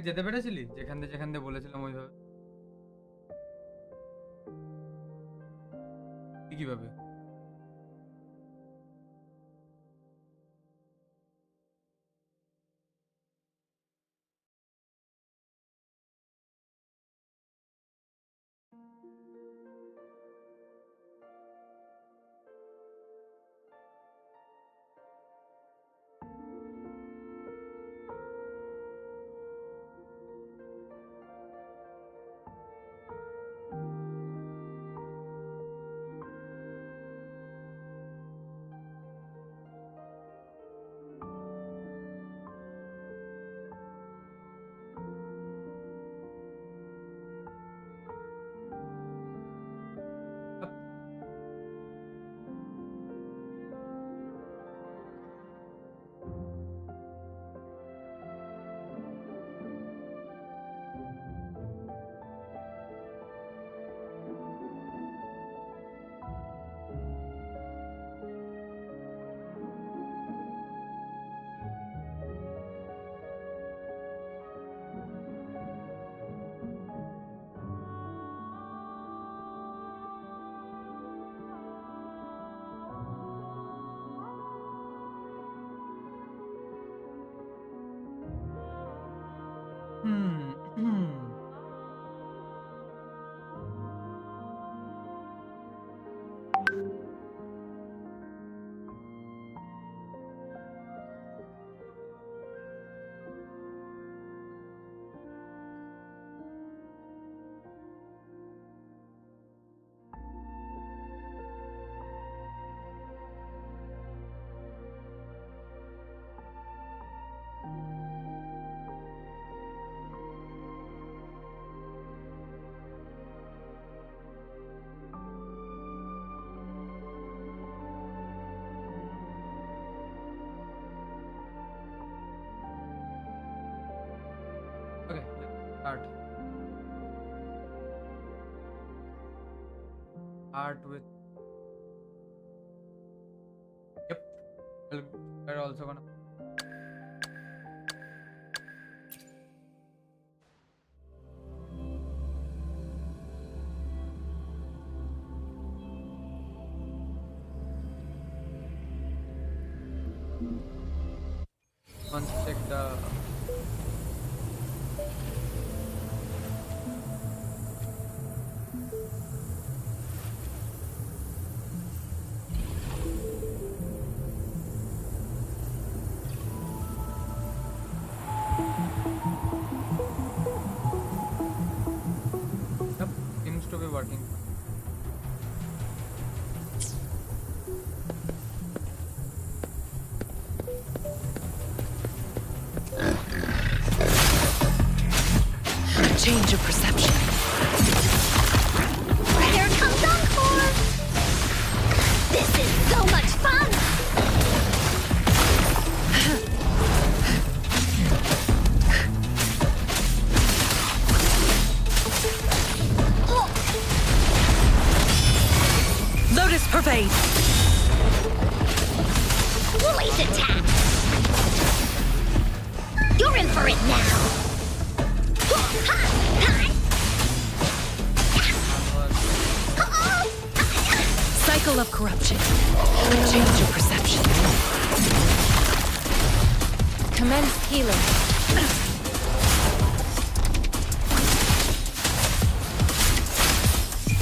যেতে পেরেছিলি যেখান দিয়ে বলেছিলাম ওইভাবে কিভাবে? Okay, let's start. Start with. Yep. We're also gonna. Once check the. Yep, seems to be working. Change of perception. Here comes Encore! This is so much fun! Lotus pervade. Woolly's attack! You're in for it now! Cycle of corruption. Change of perception. Commence healing.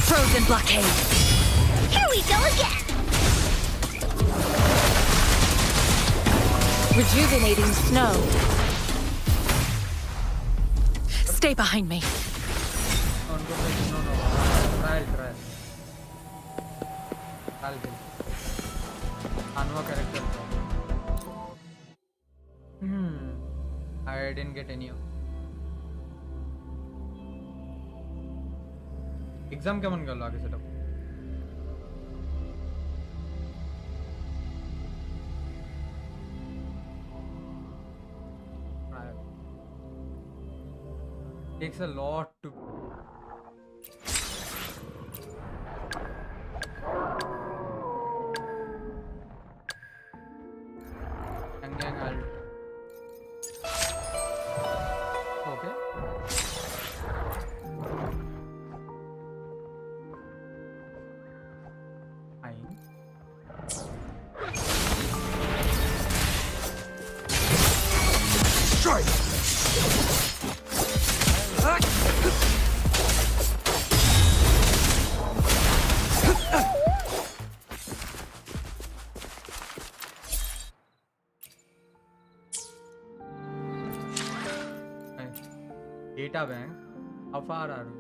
Frozen blockade. Here we go again! Rejuvenating snow. Stay behind me. No. Trial. Anwa character. I didn't get any of. Exam কেমন গেল আগে সেটা? Takes a lot to. gang, I'll. Okay. Fine. Strike! Nice. Data bank. How far are you?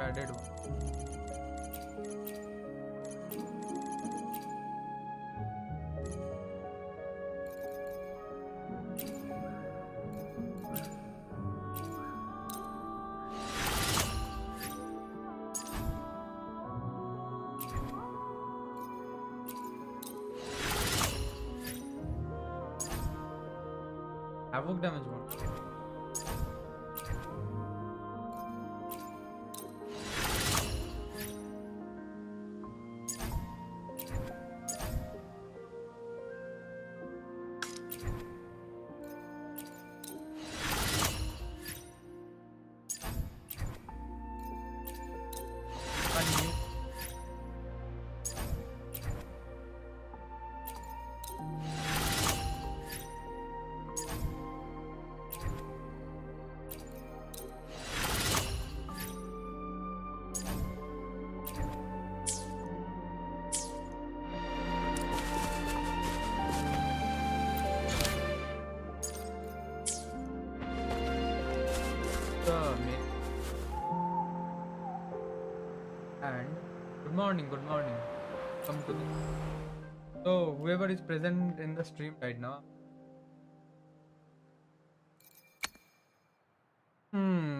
Added one. Havoc damage one. New. And good morning, good morning. Come to the. So whoever is present in the stream right now.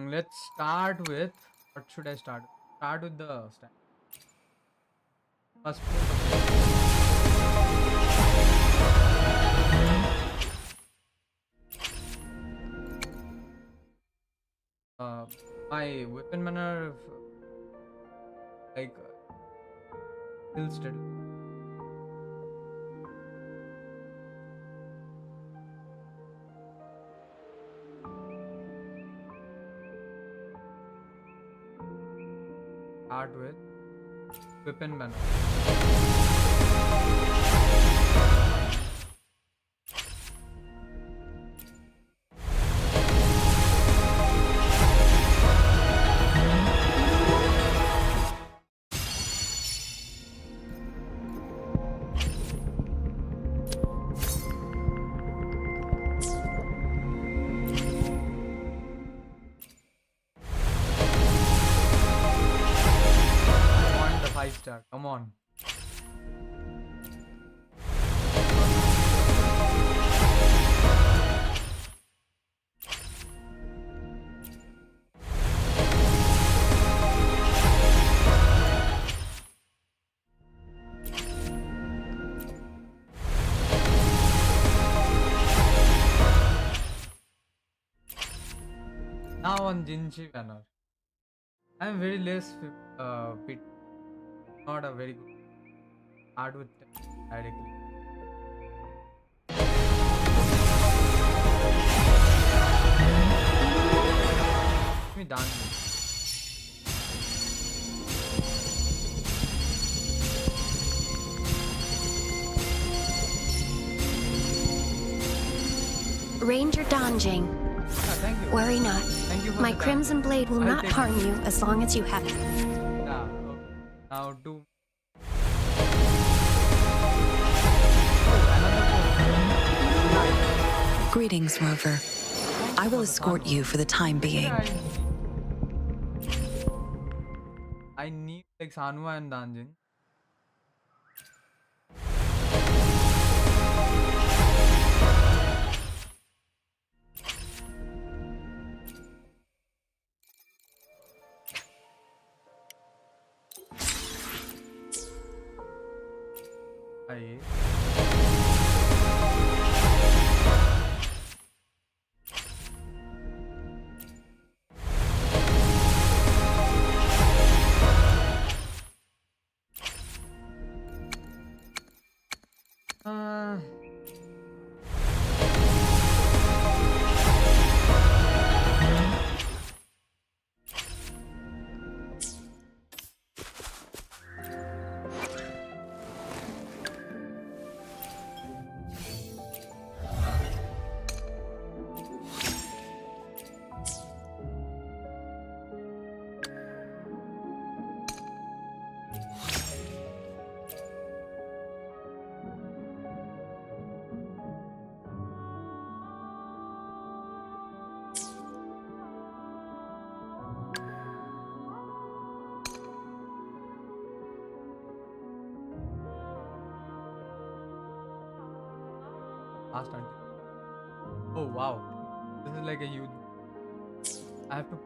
Let's start with what should I start with? Start with the stand. First my weapon manner like tilted. Start with weapon manner. I want the 5-star. Come on. Now on Jinhsi banner. I am very less fit. Not a very good start with directly. Let me dance. Ranger Donjing. Thank you. Worry not. Thank you for My the crimson blade will I'll not take harm it. you as long as you have it. Yeah, okay. Now do. Greetings, Rover. I will escort you for the time being. I need like Sanwa and Danjin. Aye. last until. Oh wow, this is like a huge. I have to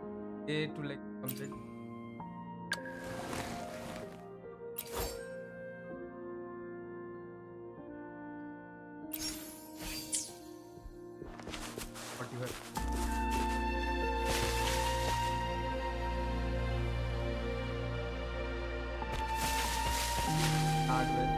pay to like complete. What you have. Start with.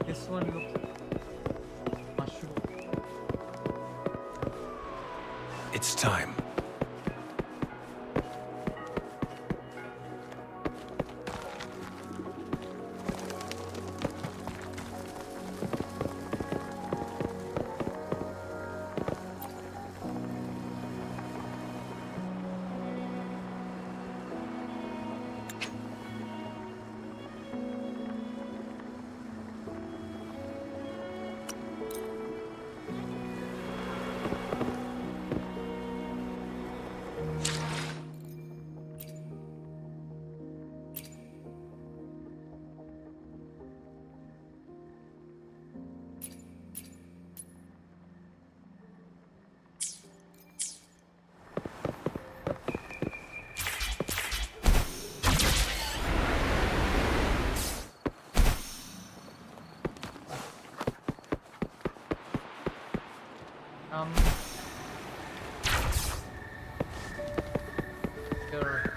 This one looks mushroom. It's time. Um, here.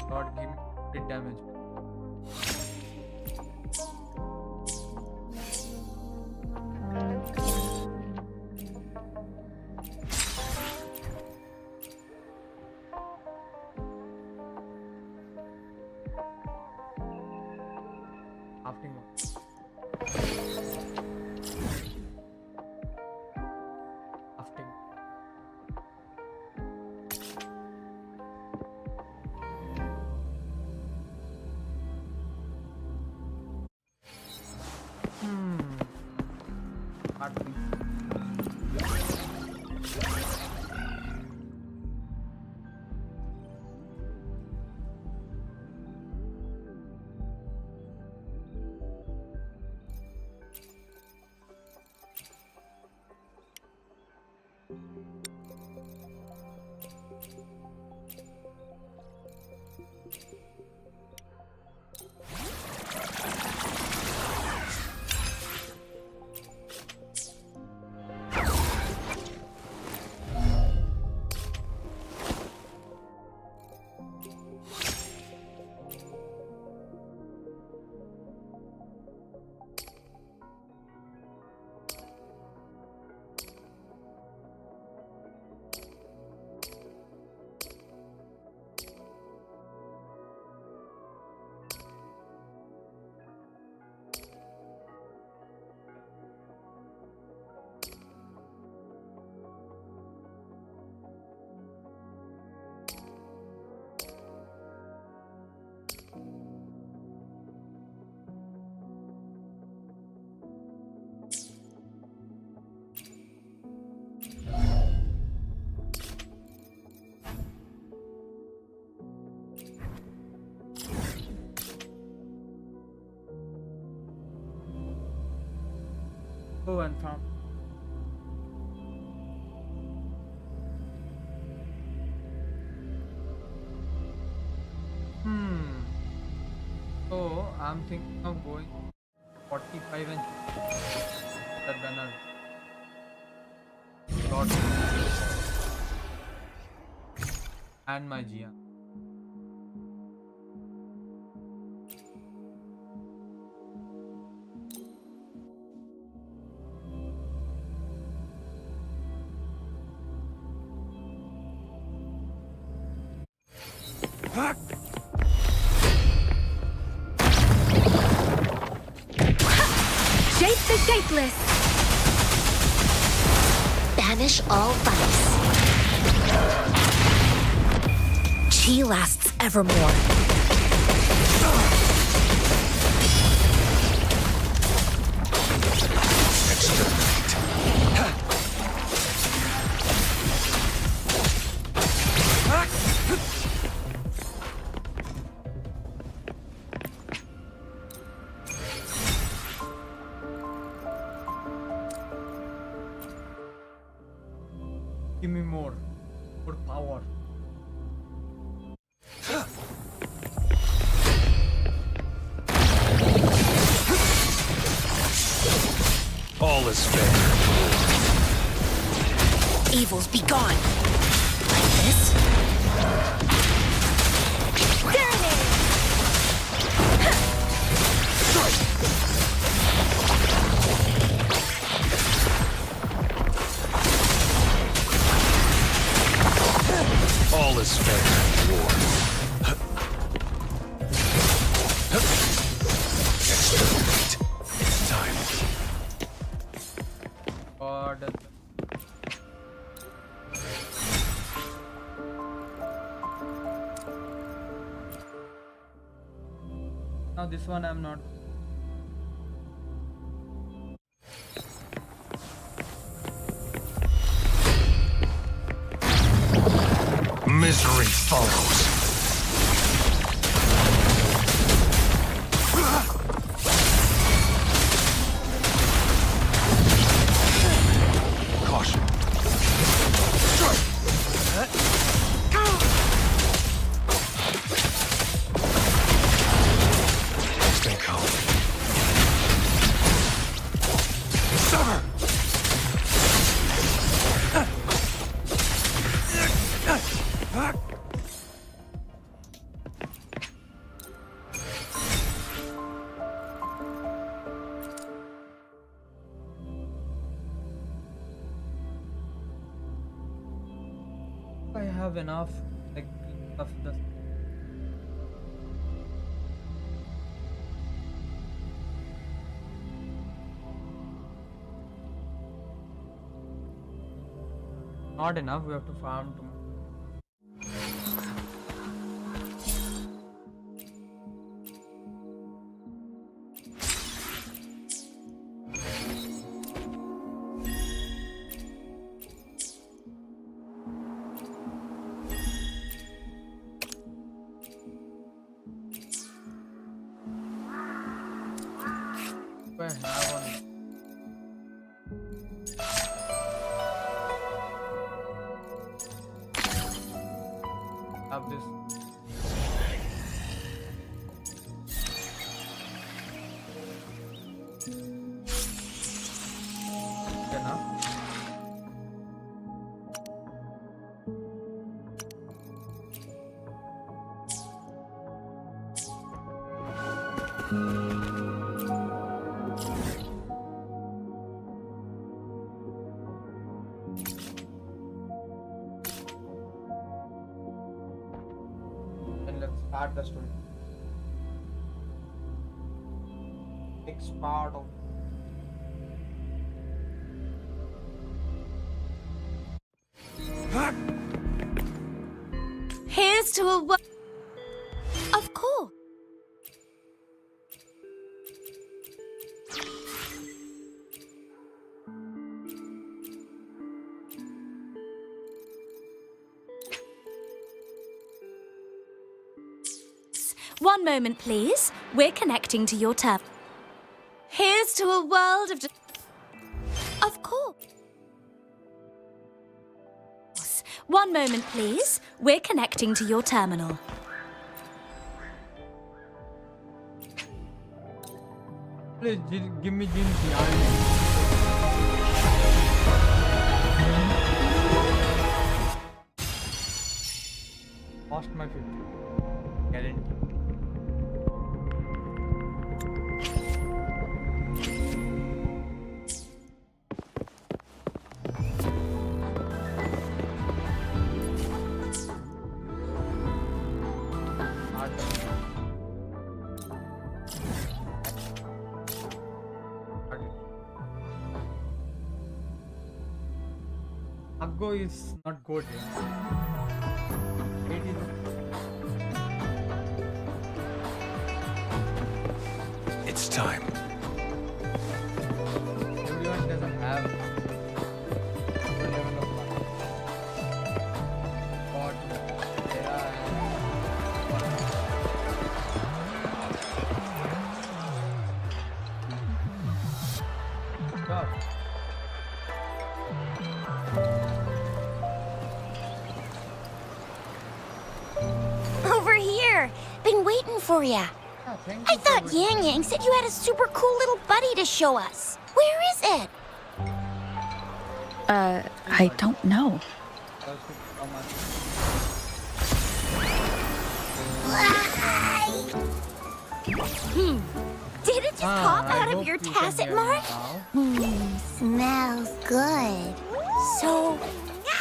God, give me crit damage. Crafting one. Crafting. Crafting. Oh, and farm. So I'm thinking of going 45 and that banner. Got it. and my Gia. Shape the shapeless. Banish all vice. Chi lasts evermore. Give me more power. All is fair. Evils be gone. Like this? All is fair. War. Exterminate. It's time. God. Now this one I'm not. Misery follows. Caution. Stay calm. Sever! I have enough like of the not enough. We have to farm to. I have on. Have this. Enough. And let's start the story. Next part of Here's to a Of course. One moment, please. We're connecting to your tab. Here's to a world of... Of course. One moment, please. We're connecting to your terminal. please give me Jinhsi. Lost my 50. Guarantee. Hard. Hard. Aggo is not good. Yeah. It is. It's time. Everyone doesn't have good level of luck. But yeah, God. Over here. Been waiting for ya. Yeah, thank I you for thought waiting. Yang Yang said you had a super cool little buddy to show us. Where is it? I don't know. That was so much. Did it just pop I out of hope your you can tacit hear me mark? now. Smells good. So,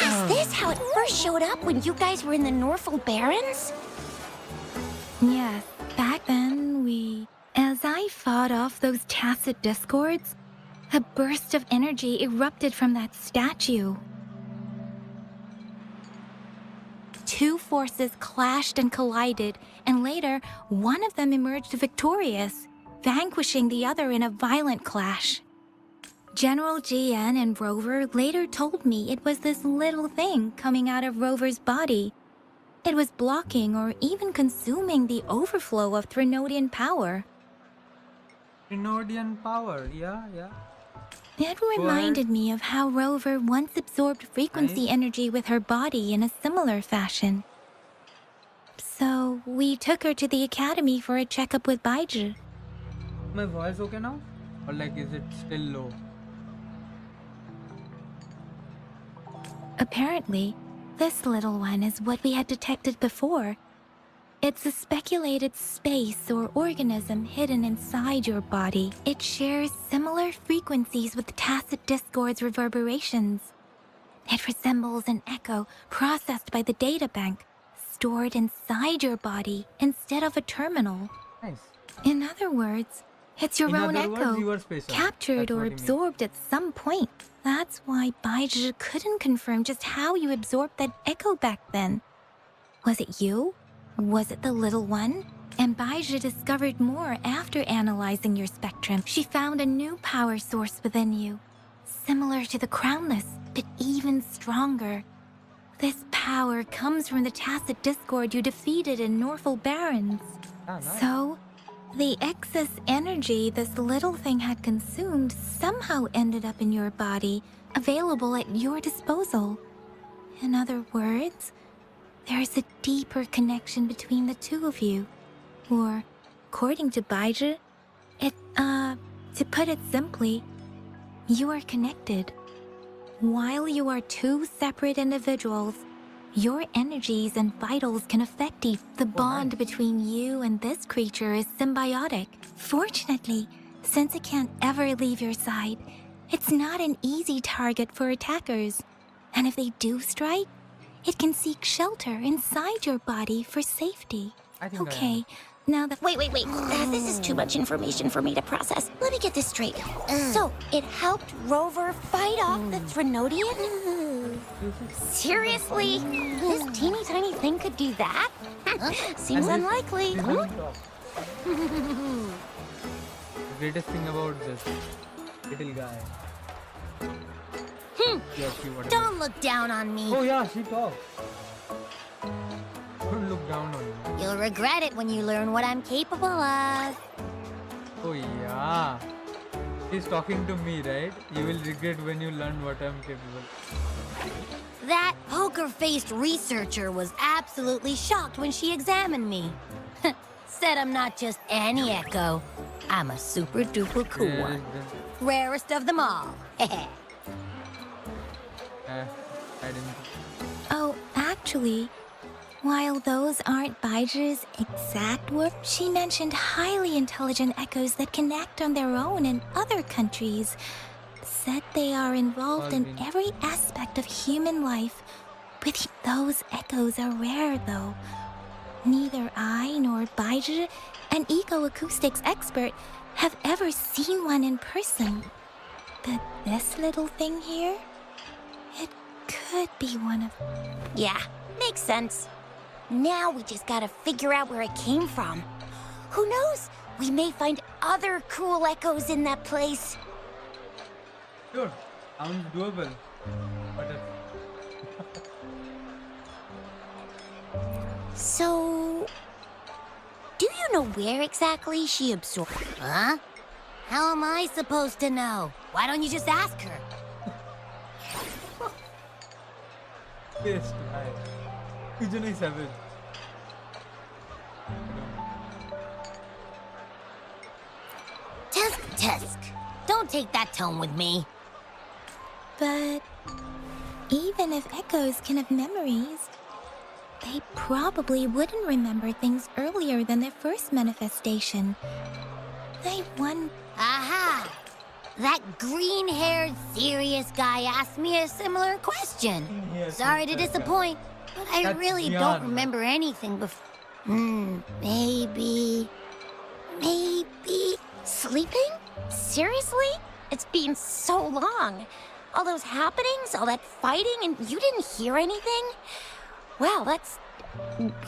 is this how it first showed up when you guys were in the Norfolk Barrens? Yes, back then as I fought off those tacit discords, a burst of energy erupted from that statue. Two forces clashed and collided, and later, one of them emerged victorious, vanquishing the other in a violent clash. General GN and Rover later told me it was this little thing coming out of Rover's body. It was blocking or even consuming the overflow of Threnodian power. Trinodian power, yeah. It reminded me of how Rover once absorbed frequency Nice. energy with her body in a similar fashion. So, we took her to the academy for a checkup with Baiju. My voice okay now? Or like is it still low? Apparently, this little one is what we had detected before. It's a speculated space or organism hidden inside your body. It shares similar frequencies with tacit discord's reverberations. It resembles an echo processed by the data bank, stored inside your body instead of a terminal. Nice. In other words, it's your In own other words, echo, you are special. captured That's or what he means. absorbed at some point. That's why Baiju couldn't confirm just how you absorbed that echo back then. Was it you? Was it the little one? And Baiju discovered more after analyzing your spectrum. She found a new power source within you, similar to the Crownless, but even stronger. This power comes from the tacit discord you defeated in Norfolk Barrens. Ah, nice. So, the excess energy this little thing had consumed somehow ended up in your body, available at your disposal. In other words, there's a deeper connection between the two of you. Or, according to Baiju, to put it simply, you are connected. While you are two separate individuals, your energies and vitals can affect each. The bond between you and this creature is symbiotic. Fortunately, since it can't ever leave your side, it's not an easy target for attackers. And if they do strike, it can seek shelter inside your body for safety. I think Okay, now that... Wait. This is too much information for me to process. Let me get this straight. So, it helped Rover fight off the Threnodian? Seriously? This teeny tiny thing could do that? Seems unlikely. He's really top. The greatest thing about this little guy. Yeah, she whatever. Don't look down on me. Oh yeah, she talks. Don't look down on me. You'll regret it when you learn what I'm capable of. Oh yeah. She's talking to me, right? You will regret when you learn what I'm capable. That poker-faced researcher was absolutely shocked when she examined me. Said I'm not just any echo. I'm a super-duper cool Yeah, one. Rarest of them all. I didn't. Oh, actually, While those aren't Baiju's exact words, she mentioned highly intelligent echoes that can act on their own in other countries. Said they are involved in Alvin. every aspect of human life. With those echoes are rare, though. Neither I nor Baiju, an eco-acoustics expert, have ever seen one in person. But this little thing here, it could be one of... Yeah, makes sense. Now we just gotta figure out where it came from. Who knows? We may find other cool echoes in that place. Sure, sounds doable. But So... do you know where exactly she absorbed? Huh? How am I supposed to know? Why don't you just ask her? yes, hi. Kujo savage. Tisk. Don't take that tone with me. But even if echoes can have memories, they probably wouldn't remember things earlier than their first manifestation. I wonder... Aha! That green-haired, serious guy asked me a similar question. Yes, Sorry to yes, disappoint, but I That's really beyond. don't remember anything before. Maybe... Sleeping? Seriously? It's been so long. All those happenings, all that fighting, and you didn't hear anything? Wow, that's...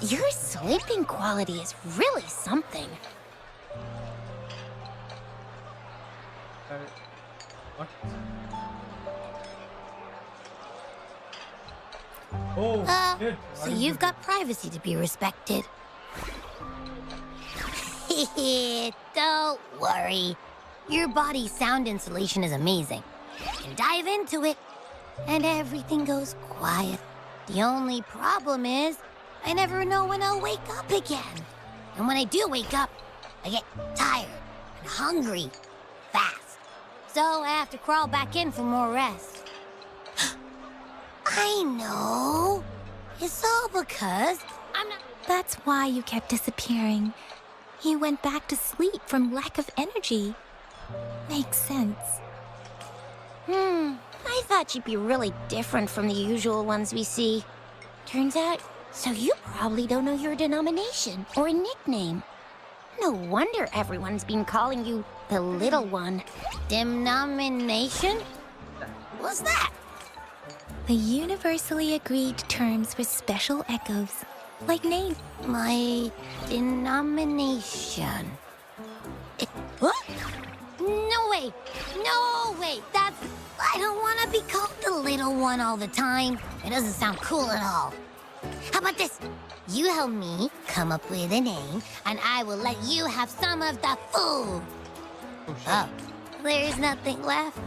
Your sleeping quality is really something. What? Oh, shit. So What is you've it? got privacy to be respected. Don't worry. Your body's sound insulation is amazing. You can dive into it, and everything goes quiet. The only problem is, I never know when I'll wake up again. And when I do wake up, I get tired and hungry fast. So I have to crawl back in for more rest. I know. It's all because I'm not... That's why you kept disappearing. You went back to sleep from lack of energy. Makes sense. I thought you'd be really different from the usual ones we see. Turns out, so you probably don't know your denomination or a nickname. No wonder everyone's been calling you the Little One. Denomination? What's that? The universally agreed terms for special echoes, like names. My denomination. What? No way! No way! That's... I don't want to be called the Little One all the time. It doesn't sound cool at all. How about this? You help me come up with a name, and I will let you have some of the food. Oh, there's nothing left.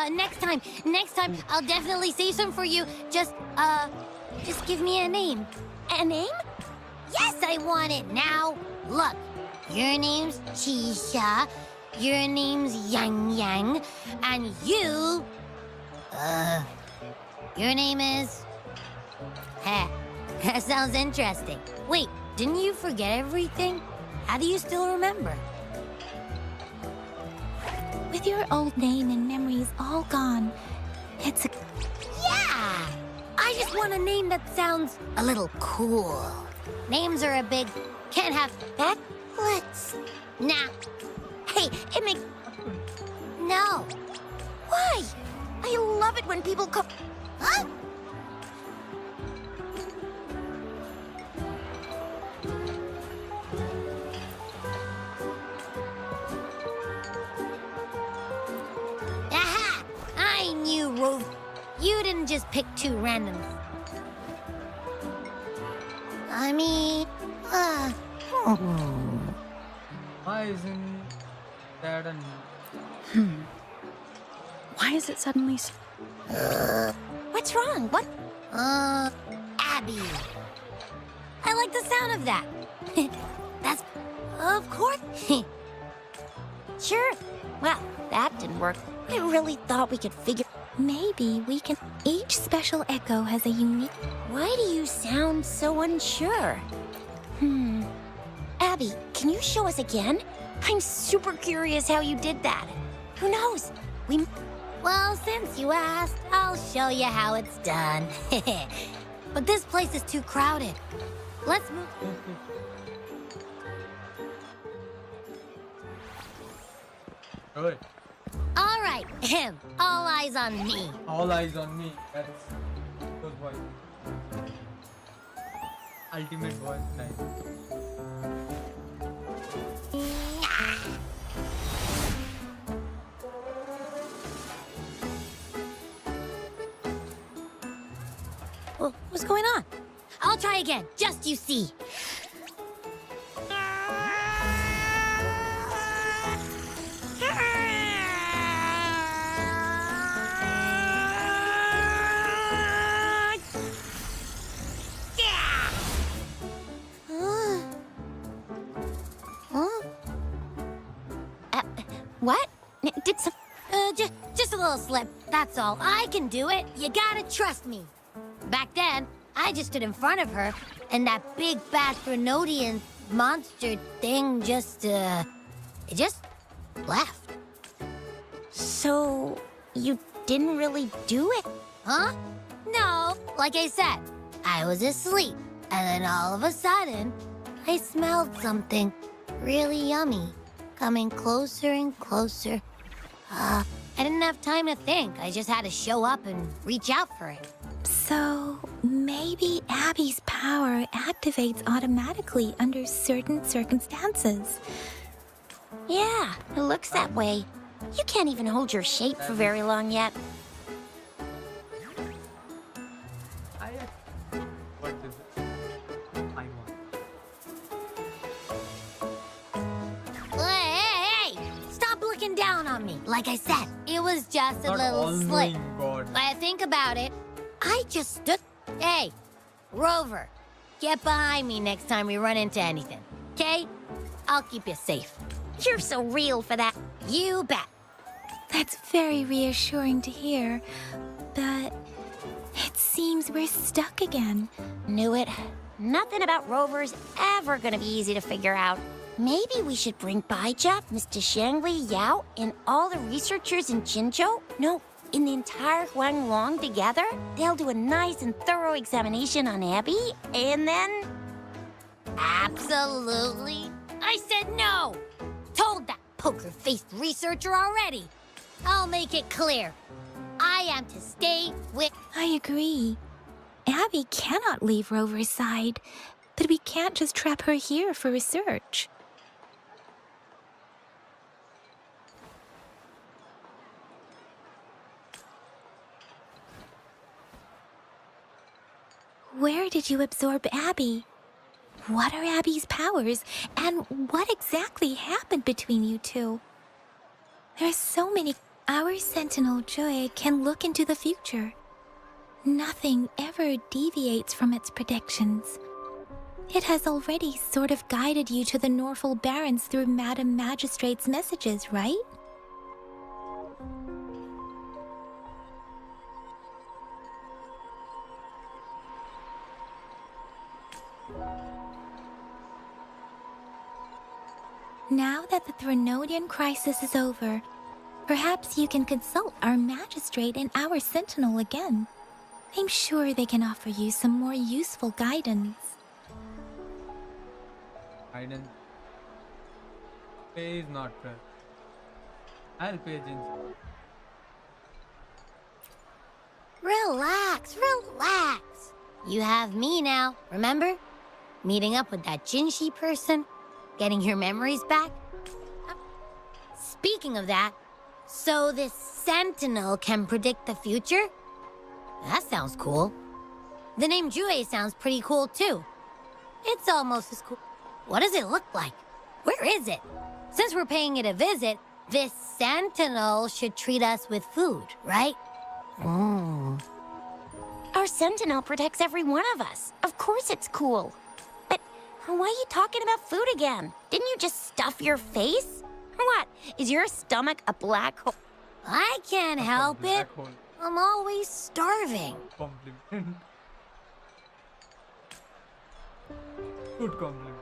Next time, I'll definitely say some for you. Just give me a name. A name? Yes, I want it now. Look, your name's Chisha, your name's Yang Yang, and your name is... Heh, that sounds interesting. Wait, didn't you forget everything? How do you still remember? With your old name and memories all gone, it's a... Yeah! I just want a name that sounds a little cool. Names are a big... Can't have that. Let's... Nah. Hey, it makes... No. Why? I love it when people come... Huh? Aha! I knew, Rove. You didn't just pick two randoms. I mean... Why isn't that a... Why is it suddenly so... What's wrong? What? Abby. I like the sound of that. That's... Of course. Sure. Well, that didn't work. I really thought we could figure... Maybe we can. Each special echo has a unique. Why do you sound so unsure? Abby, can you show us again? I'm super curious how you did that. Who knows? Well, since you asked, I'll show you how it's done. But this place is too crowded. Let's move. Good. All right, all eyes on me. All eyes on me. That's those voice. Ultimate voice time. What's going on? I'll try again, just you see. What? Did some... just a little slip, that's all. I can do it. You gotta trust me. Back then, I just stood in front of her, and that big bad Threnodian monster thing just, it just left. So, you didn't really do it? Huh? No, like I said, I was asleep, and then all of a sudden, I smelled something really yummy, coming closer and closer. I didn't have time to think. I just had to show up and reach out for it. So, maybe Abby's power activates automatically under certain circumstances. Yeah, it looks that way. You can't even hold your shape for very long yet. What is it? I want. Hey! Stop looking down on me. Like I said, it was just a Not little slip. all-knowing God. When I think about it, I just stood... Hey, Rover, get behind me next time we run into anything, okay? I'll keep you safe. You're so real for that. You bet. That's very reassuring to hear, but it seems we're stuck again. Knew it. Nothing about Rover's ever gonna be easy to figure out. Maybe we should bring Baija, Mr. Shangli, Yao, and all the researchers in Jinzhou? No, in the entire Huanglong together. They'll do a nice and thorough examination on Abby, and then... Absolutely. I said no! Told that poker-faced researcher already. I'll make it clear. I am to stay with... I agree. Abby cannot leave Rover's side, but we can't just trap her here for research. Where did you absorb Abby? What are Abby's powers, and what exactly happened between you two? There are so many... Our Sentinel Joy can look into the future. Nothing ever deviates from its predictions. It has already sort of guided you to the Norfolk Barrens through Madam Magistrate's messages, right? Now that the Threnodian crisis is over, perhaps you can consult our magistrate and our sentinel again. I'm sure they can offer you some more useful guidance. Guidance. Pay is not fair. I'll pay Jinhsi. Relax, relax. You have me now, remember? Meeting up with that Jinhsi person, getting your memories back. Speaking of that, so this sentinel can predict the future? That sounds cool. The name Jue sounds pretty cool too. It's almost as cool. What does it look like? Where is it? Since we're paying it a visit, this sentinel should treat us with food, right? Our sentinel protects every one of us. Of course it's cool. But why are you talking about food again? Didn't you just stuff your face? What? Is your stomach a black hole? I can't help it. Black hole. I'm always starving. Compliment. Good compliment.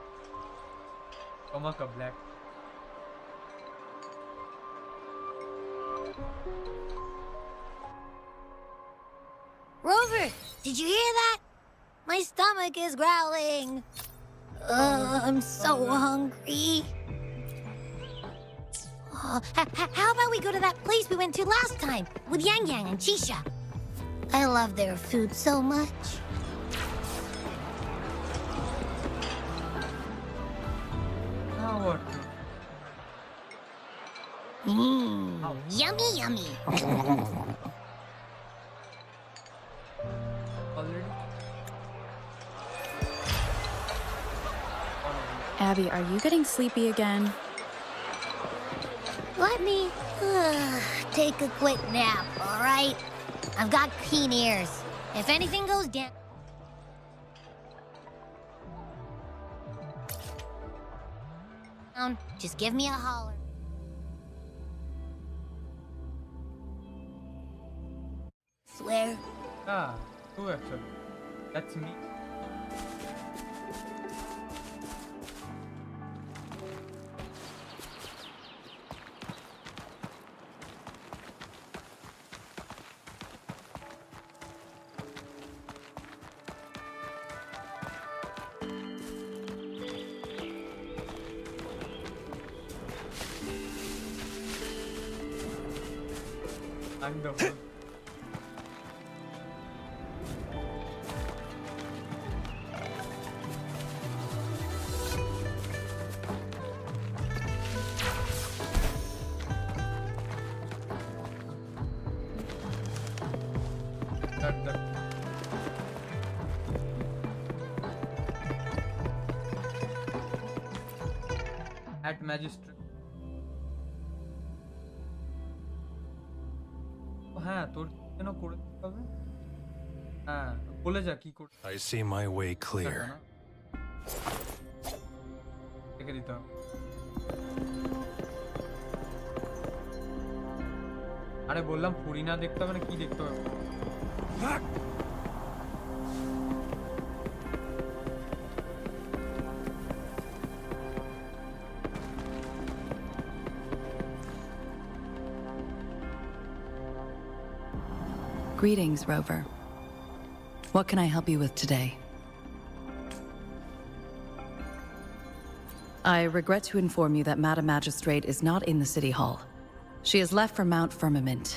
Stomach a black. Rover, did you hear that? My stomach is growling. I'm so hungry. How about we go to that place we went to last time with Yang Yang and Chisha? I love their food so much. Now what? Yummy, yummy. Already? Abby, are you getting sleepy again? Let me take a quick nap, all right? I've got keen ears. If anything goes down... Just give me a holler. Swear. Ah, two actually. That's me. I'm the one. That. At magistrate. হ্যাঁ তোর কেন করে দিতে হবে হ্যাঁ বলে যা কি করতে I see my way হবে clear. না দেখে দিতে হবে আরে বললাম ফুরি না দেখতে হবে না কি দেখতে হবে Greetings, Rover. What can I help you with today? I regret to inform you that Madam Magistrate is not in the City Hall. She has left for Mount Firmament.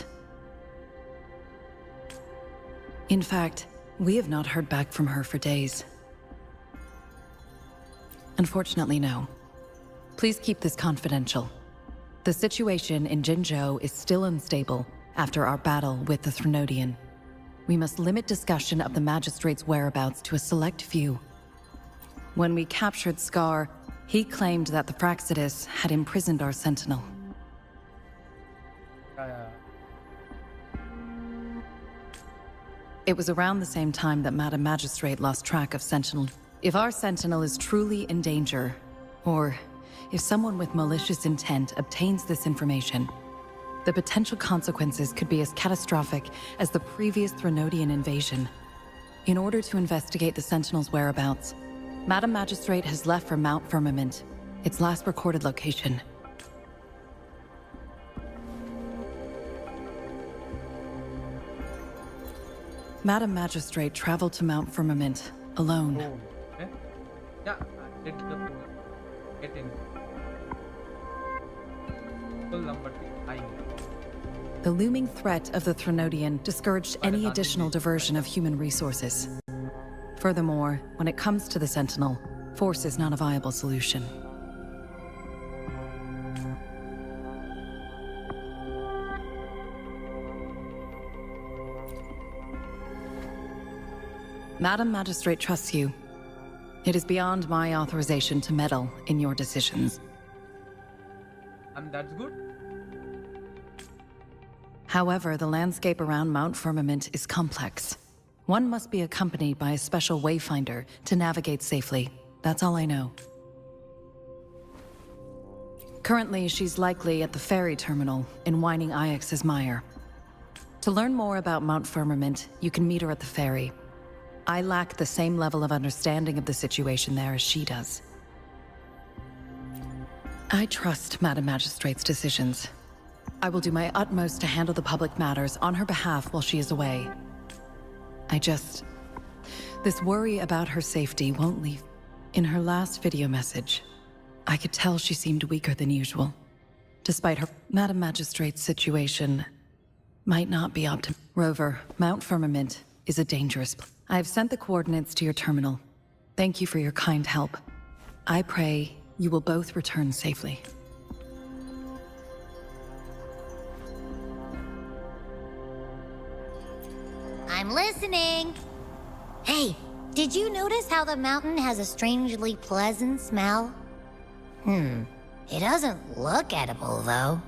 In fact, we have not heard back from her for days. Unfortunately, no. Please keep this confidential. The situation in Jinzhou is still unstable after our battle with the Threnodian. We must limit discussion of the Magistrate's whereabouts to a select few. When we captured Scar, he claimed that the Praxidus had imprisoned our sentinel. It was around the same time that Madam Magistrate lost track of Sentinel. If our sentinel is truly in danger, or if someone with malicious intent obtains this information, the potential consequences could be as catastrophic as the previous Threnodian invasion. In order to investigate the Sentinel's whereabouts, Madam Magistrate has left for Mount Firmament, its last recorded location. Madam Magistrate traveled to Mount Firmament alone. Oh, okay. Yeah, I did the get in. Full number 9. The looming threat of the Threnodian discouraged any additional diversion of human resources. Furthermore, when it comes to the Sentinel, force is not a viable solution. Madam Magistrate trusts you. It is beyond my authorization to meddle in your decisions. And that's good. However, the landscape around Mount Firmament is complex. One must be accompanied by a special wayfinder to navigate safely. That's all I know. Currently, she's likely at the ferry terminal in Whining Ix's Mire. To learn more about Mount Firmament, you can meet her at the ferry. I lack the same level of understanding of the situation there as she does. I trust Madam Magistrate's decisions. I will do my utmost to handle the public matters on her behalf while she is away. This worry about her safety won't leave. In her last video message, I could tell she seemed weaker than usual. Despite her, Madam Magistrate's situation might not be optimal. Rover, Mount Firmament is a dangerous place. I have sent the coordinates to your terminal. Thank you for your kind help. I pray you will both return safely. I'm listening. Hey, did you notice how the mountain has a strangely pleasant smell? It doesn't look edible, though.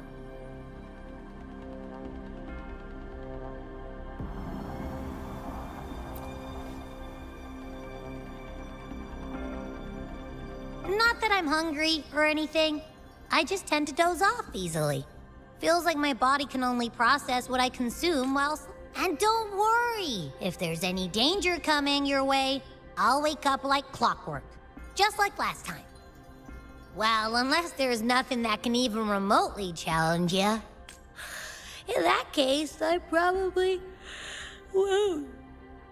Not that I'm hungry or anything. I just tend to doze off easily. Feels like my body can only process what I consume while... And don't worry, if there's any danger coming your way, I'll wake up like clockwork, just like last time. Well, unless there's nothing that can even remotely challenge you. In that case, I probably won't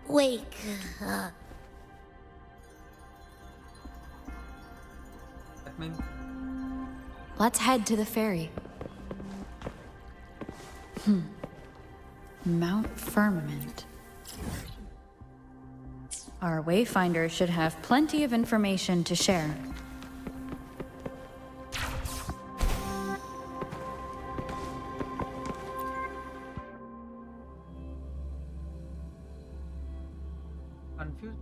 wake up. That means Let's head to the ferry. Mount Firmament. Our Wayfinder should have plenty of information to share. confused.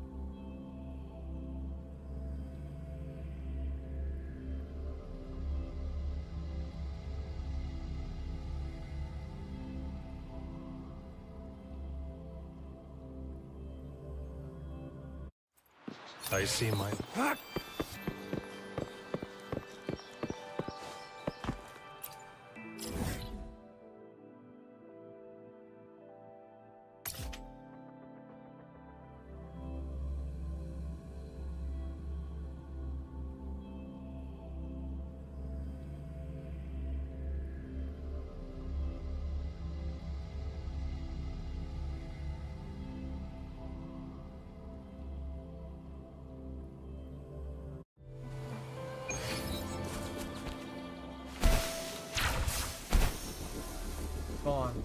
I see my... Gone.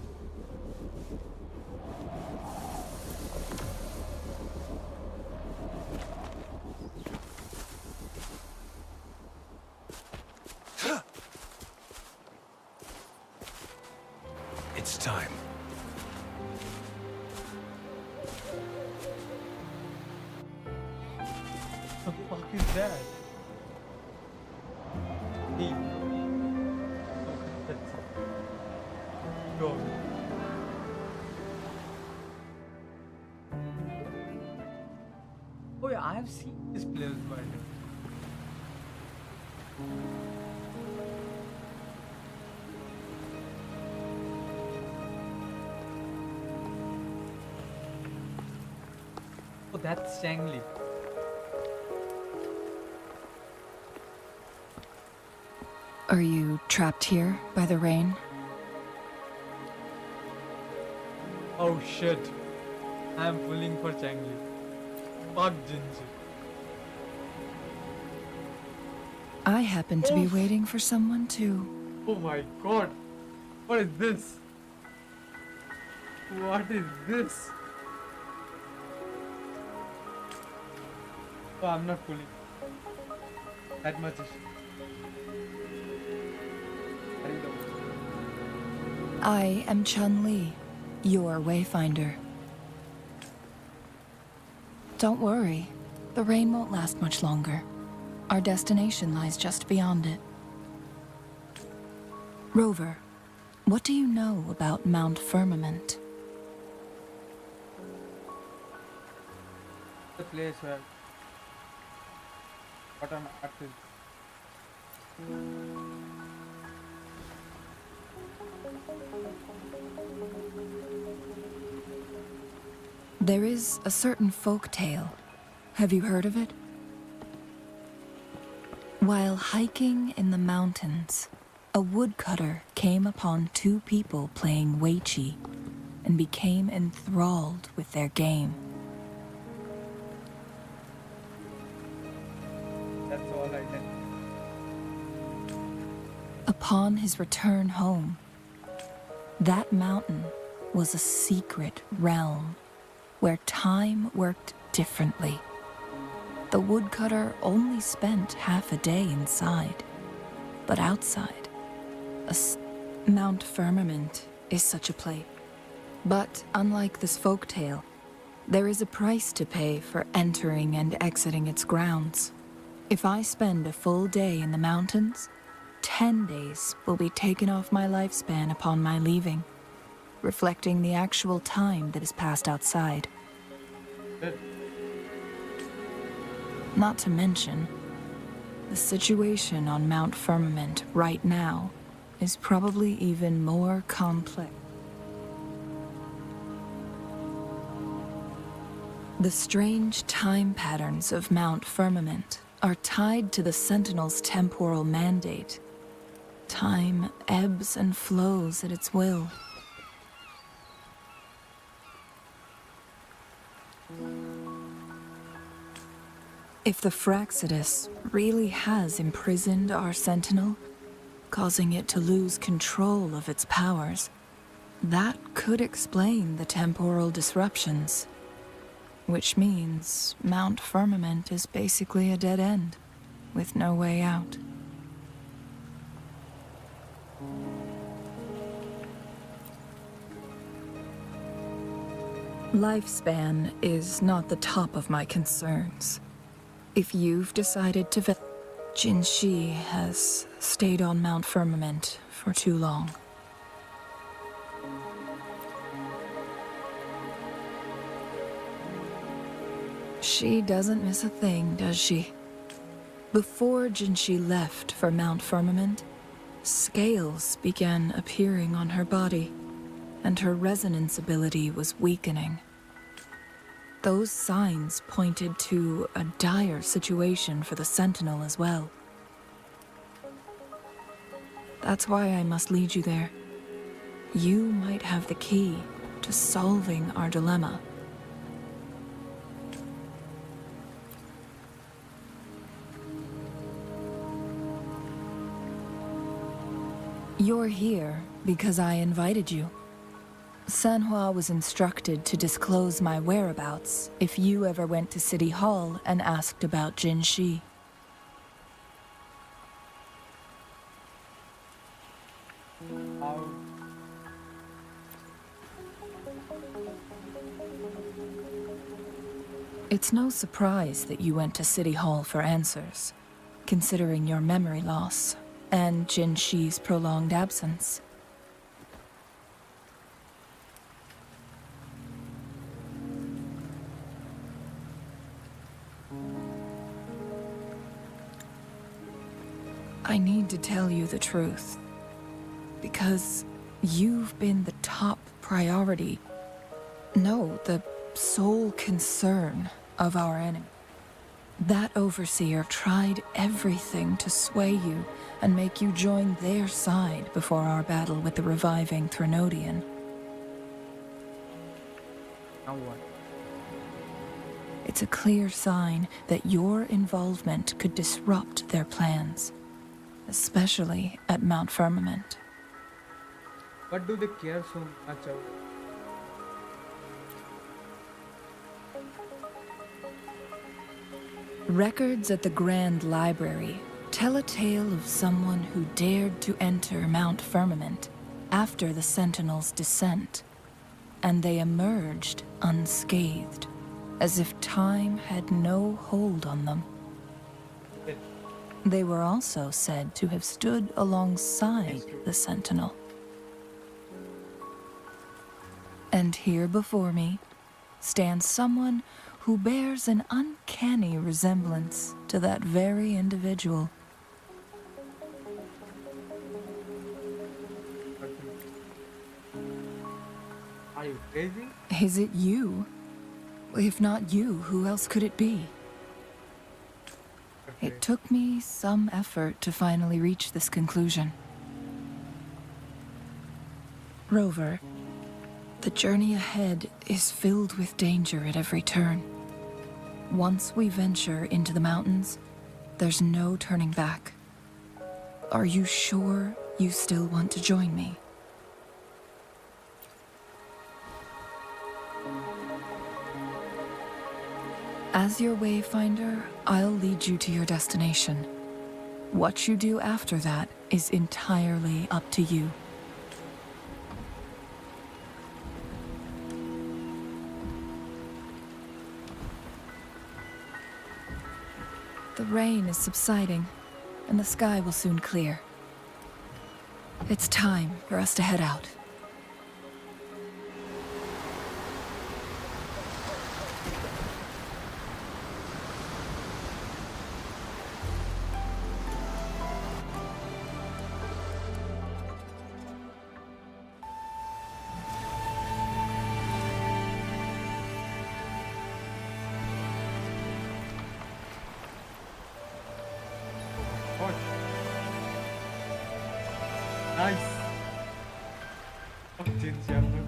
It's time. The fuck is that? Hey. Go. Oh yeah, I have seen this place by now. Oh, that's Changli. Are you trapped here by the rain? Oh shit. I am pulling for Changli. Fuck Jinhsi. I happen to be Oof. waiting for someone too. Oh my god. What is this? What is this? Oh, I'm not pulling. That much is. I am Chun-Li, your Wayfinder. Don't worry, the rain won't last much longer. Our destination lies just beyond it. Rover, what do you know about Mount Firmament? The place where what an artist. There is a certain folk tale. Have you heard of it? While hiking in the mountains, a woodcutter came upon two people playing weiqi and became enthralled with their game. That's all I can. Upon his return home, that mountain was a secret realm where time worked differently. The woodcutter only spent half a day inside, but outside, Mount Firmament is such a place. But unlike this folktale, there is a price to pay for entering and exiting its grounds. If I spend a full day in the mountains, 10 days will be taken off my lifespan upon my leaving, reflecting the actual time that is passed outside. Good. Not to mention, the situation on Mount Firmament right now is probably even more complex. The strange time patterns of Mount Firmament are tied to the Sentinel's temporal mandate. Time ebbs and flows at its will. If the Fraxidus really has imprisoned our Sentinel, causing it to lose control of its powers, that could explain the temporal disruptions. Which means Mount Firmament is basically a dead end, with no way out. Lifespan is not the top of my concerns. If you've decided to Jinhsi has stayed on Mount Firmament for too long. She doesn't miss a thing, does she? Before Jinhsi left for Mount Firmament, scales began appearing on her body, and her resonance ability was weakening. Those signs pointed to a dire situation for the Sentinel as well. That's why I must lead you there. You might have the key to solving our dilemma. You're here because I invited you. Sanhua was instructed to disclose my whereabouts if you ever went to City Hall and asked about Jinhsi. How? It's no surprise that you went to City Hall for answers, considering your memory loss and Jinhsi's prolonged absence. I need to tell you the truth, because you've been the top priority, no, the sole concern of our enemy. That overseer tried everything to sway you and make you join their side before our battle with the reviving Threnodian. Now what? It's a clear sign that your involvement could disrupt their plans, especially at Mount Firmament. What do they care so much about? Records at the Grand Library tell a tale of someone who dared to enter Mount Firmament after the Sentinel's descent, and they emerged unscathed, as if time had no hold on them. They were also said to have stood alongside the Sentinel. And here before me stands someone who bears an uncanny resemblance to that very individual. Are you crazy? Is it you? If not you, who else could it be? Okay. It took me some effort to finally reach this conclusion. Rover, the journey ahead is filled with danger at every turn. Once we venture into the mountains, there's no turning back. Are you sure you still want to join me? As your wayfinder, I'll lead you to your destination. What you do after that is entirely up to you. The rain is subsiding, and the sky will soon clear. It's time for us to head out. What? Nice. Fuck Jinhsi yaptım.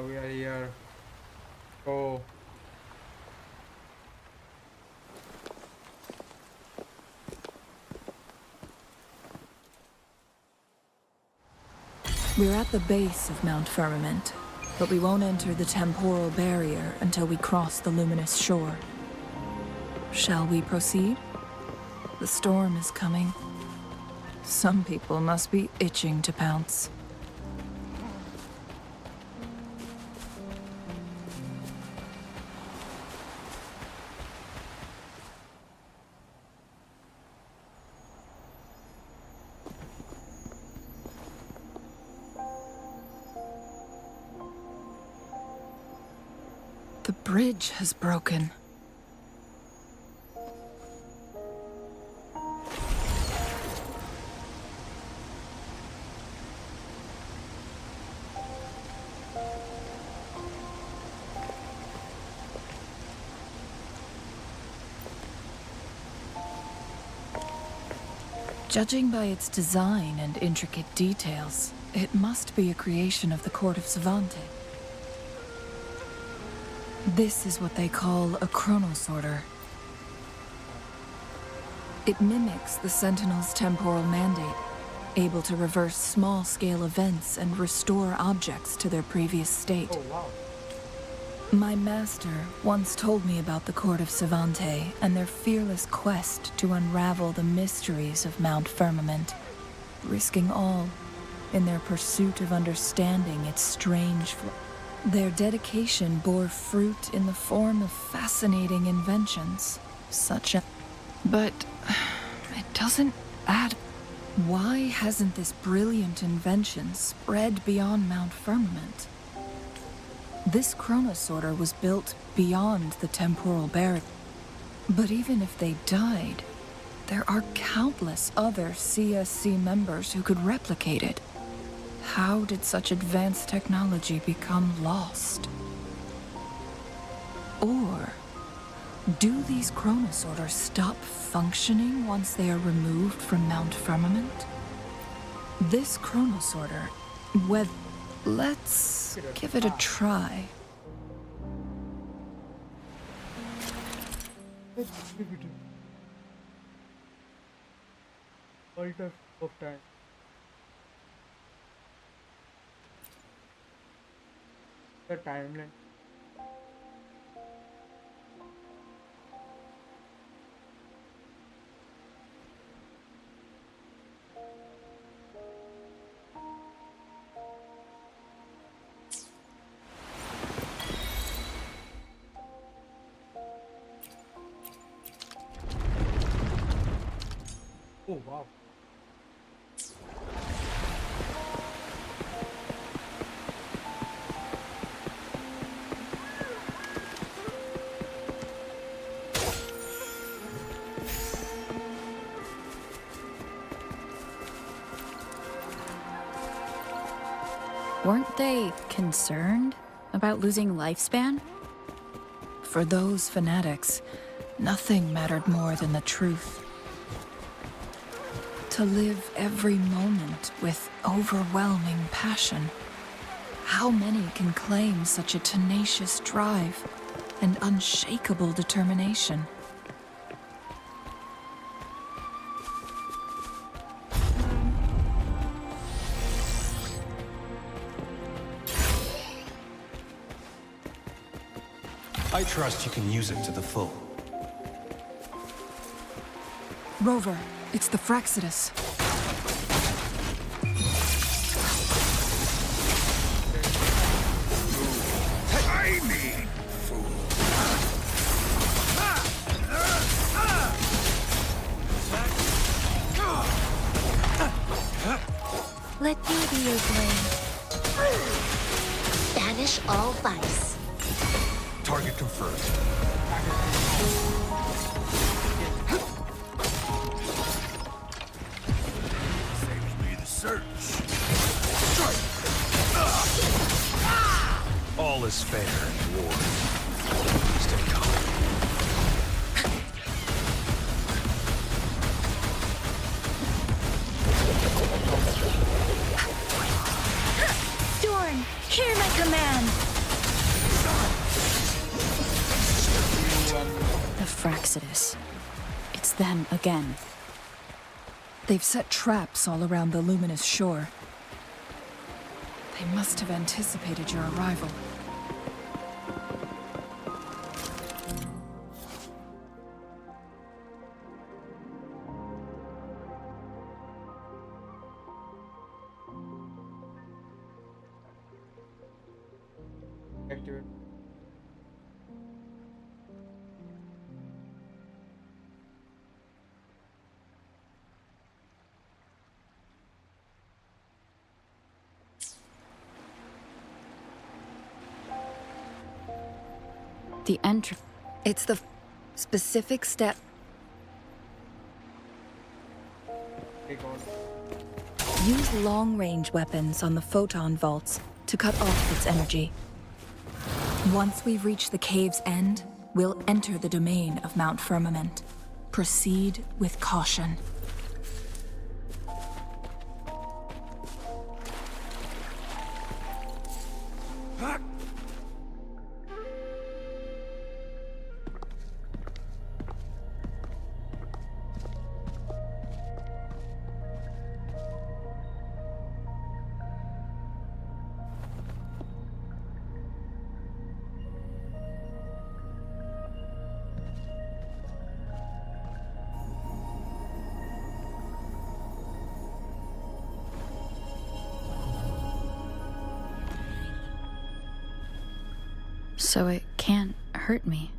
We are here. Go. We're at the base of Mount Firmament, but we won't enter the temporal barrier until we cross the luminous shore. Shall we proceed? The storm is coming. Some people must be itching to pounce. The bridge has broken. Judging by its design and intricate details, it must be a creation of the Court of Savante. This is what they call a chronosorter. It mimics the Sentinel's temporal mandate, able to reverse small-scale events and restore objects to their previous state. Oh wow. My master once told me about the Court of Savante and their fearless quest to unravel the mysteries of Mount Firmament, risking all in their pursuit of understanding its strange Their dedication bore fruit in the form of fascinating inventions, such as... But it doesn't add... Why hasn't this brilliant invention spread beyond Mount Firmament? This chronosorter was built beyond the temporal barrier. But even if they died, there are countless other CSC members who could replicate it. How did such advanced technology become lost? Or Do these chronosorters stop functioning once they are removed from Mount Firmament? This chronosorter, let's give it a try. Let's give it a alter of time. The timeline. Oh wow. Weren't they concerned about losing lifespan? For those fanatics, nothing mattered more than the truth. To live every moment with overwhelming passion. How many can claim such a tenacious drive and unshakable determination? I trust you can use it to the full. Rover, it's the Fraxidus. Let me be your blade. Banish all vice. Target confirmed. Saves me the search. All is fair in war. Stay calm. Dorn, hear my command! The Fraxidus. It's them again. They've set traps all around the luminous shore. They must have anticipated your arrival. Activate. The entrance. It's the specific step. Take on. Use long-range weapons on the photon vaults to cut off its energy. Once we've reached the cave's end, we'll enter the domain of Mount Firmament. Proceed with caution. So it can't hurt me.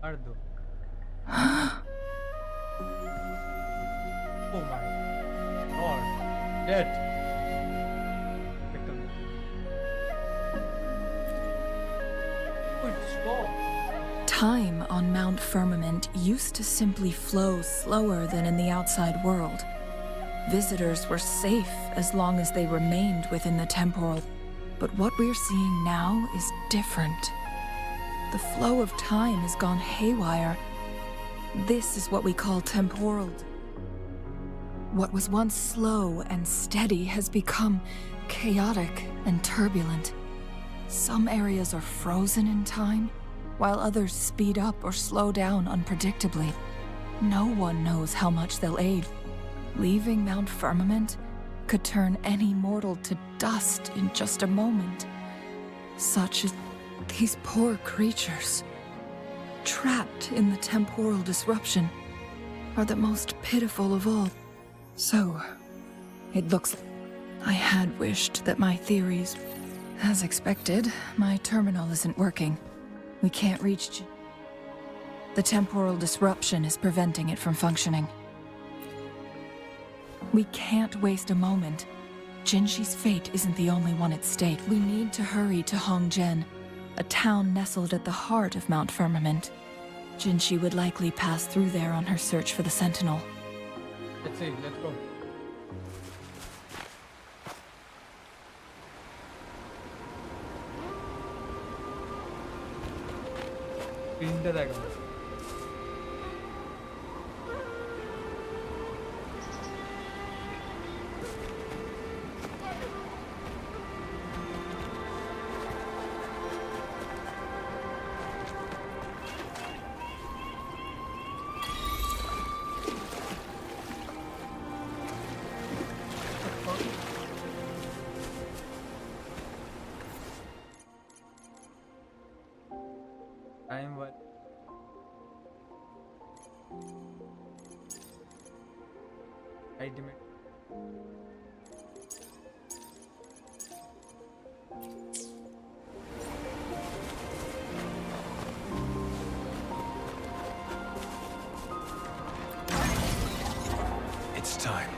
Ardo. Oh my god. Dead. Victim. Good stop. Time on Mount Firmament used to simply flow slower than in the outside world. Visitors were safe as long as they remained within the temporal. But what we're seeing now is different. The flow of time has gone haywire. This is what we call temporal. What was once slow and steady has become chaotic and turbulent. Some areas are frozen in time, while others speed up or slow down unpredictably. No one knows how much they'll age. Leaving Mount Firmament could turn any mortal to dust in just a moment. Such as these poor creatures, trapped in the temporal disruption, are the most pitiful of all. So, it looks like I had wished that my theories... As expected, my terminal isn't working. We can't reach... The temporal disruption is preventing it from functioning. We can't waste a moment. Jinxi's fate isn't the only one at stake. We need to hurry to Hongzhen, a town nestled at the heart of Mount Firmament. Jinxi would likely pass through there on her search for the Sentinel. Let's see, let's go. Into that guy. Time what? Ultimate. It's time.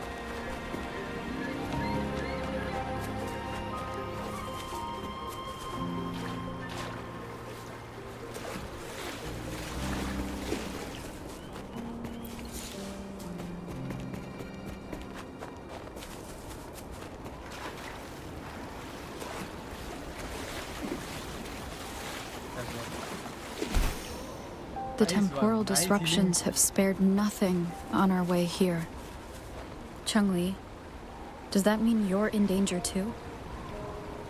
The Nice one, temporal nice disruptions have spared nothing on our way here. Chun-Li, does that mean you're in danger too?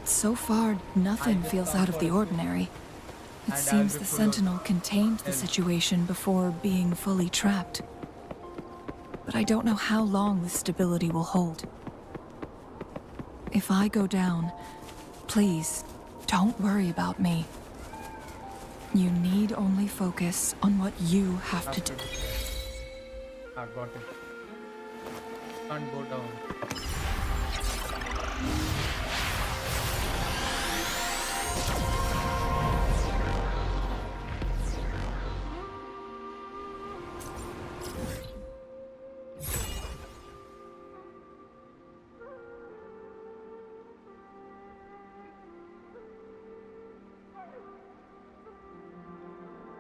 So far, nothing just feels thought out of the for it. ordinary. It And seems I'll the be full of Sentinel contained the help. situation before being fully trapped. But I don't know how long this stability will hold. If I go down, please, don't worry about me. You need only focus on what you have to do. Ah, got it. Can't go down.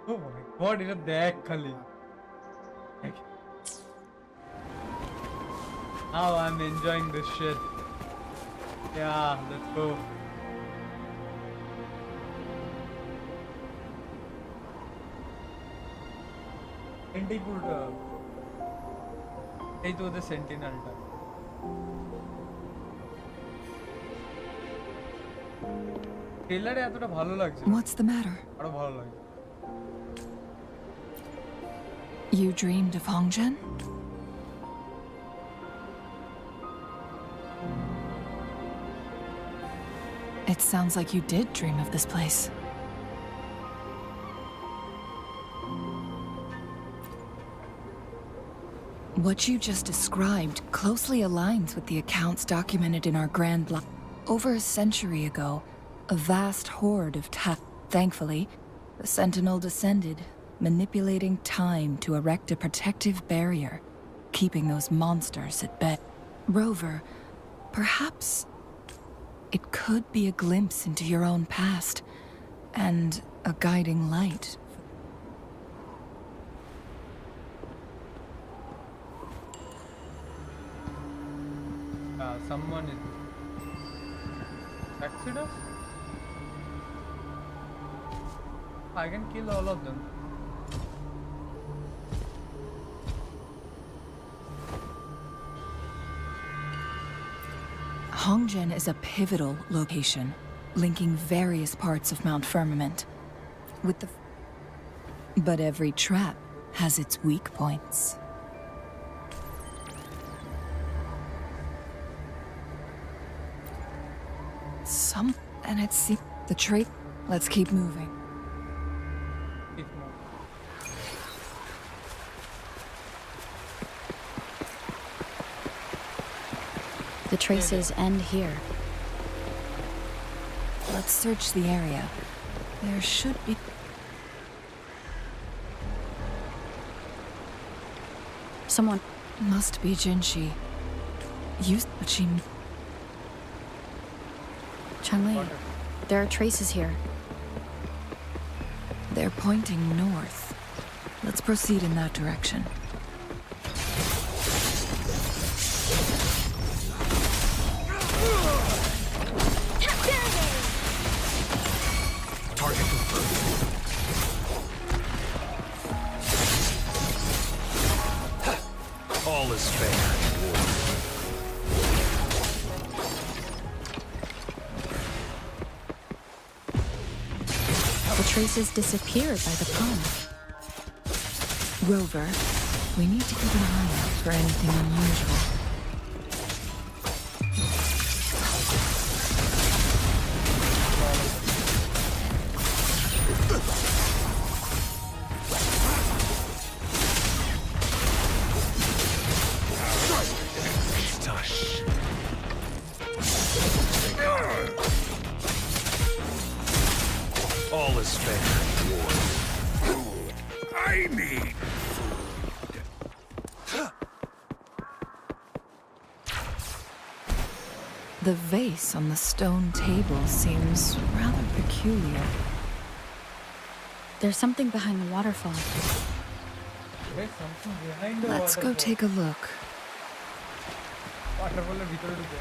Oh my god, it's that Kali. Now I'm enjoying this shit. Yeah, let's go. এই তো ওদের সেন্টিনেলটা ট্রেলারে এতটা ভালো লাগছে না, What's the matter? আরো ভালো লাগে। You dreamed of Hongzhen? It sounds like you did dream of this place. What you just described closely aligns with the accounts documented in our Grand Block. Over a century ago, a vast horde of Thankfully, the Sentinel descended, manipulating time to erect a protective barrier, keeping those monsters at bay. Rover, perhaps it could be a glimpse into your own past, and a guiding light. Someone is Exodus? I can kill all of them. Hongzhen is a pivotal location, linking various parts of Mount Firmament. But every trap has its weak points. And it's the trait. Let's keep moving. Keep moving. The traces end here. Let's search the area. There should be... Someone. Must be Jinhsi. But she... Changli, there are traces here. They're pointing north. Let's proceed in that direction. Target confirmed. All is fair in war. The traces disappeared by the pond. Rover, we need to keep an eye out for anything unusual. All is fair in war. I need The vase on the stone table seems rather peculiar. There's something behind the waterfall. There's something behind the Let's go waterfall. take a look. Waterfall এর ভিতরে ঢুকে।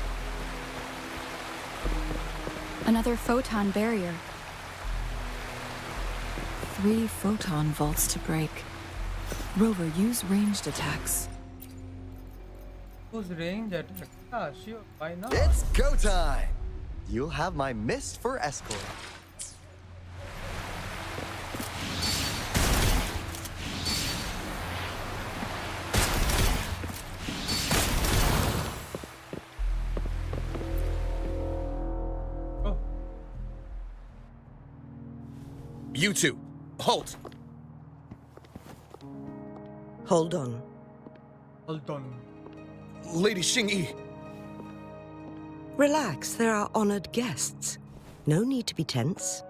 Another photon barrier. 3 photon vaults to break. Rover, use ranged attacks. Whose range attack? Ah, sure. Why not? It's go time! You'll have my mist for escort. Oh, you two. Halt. Hold on. hold on. Lady Xingyi. Relax, there are honored guests. No need to be tense.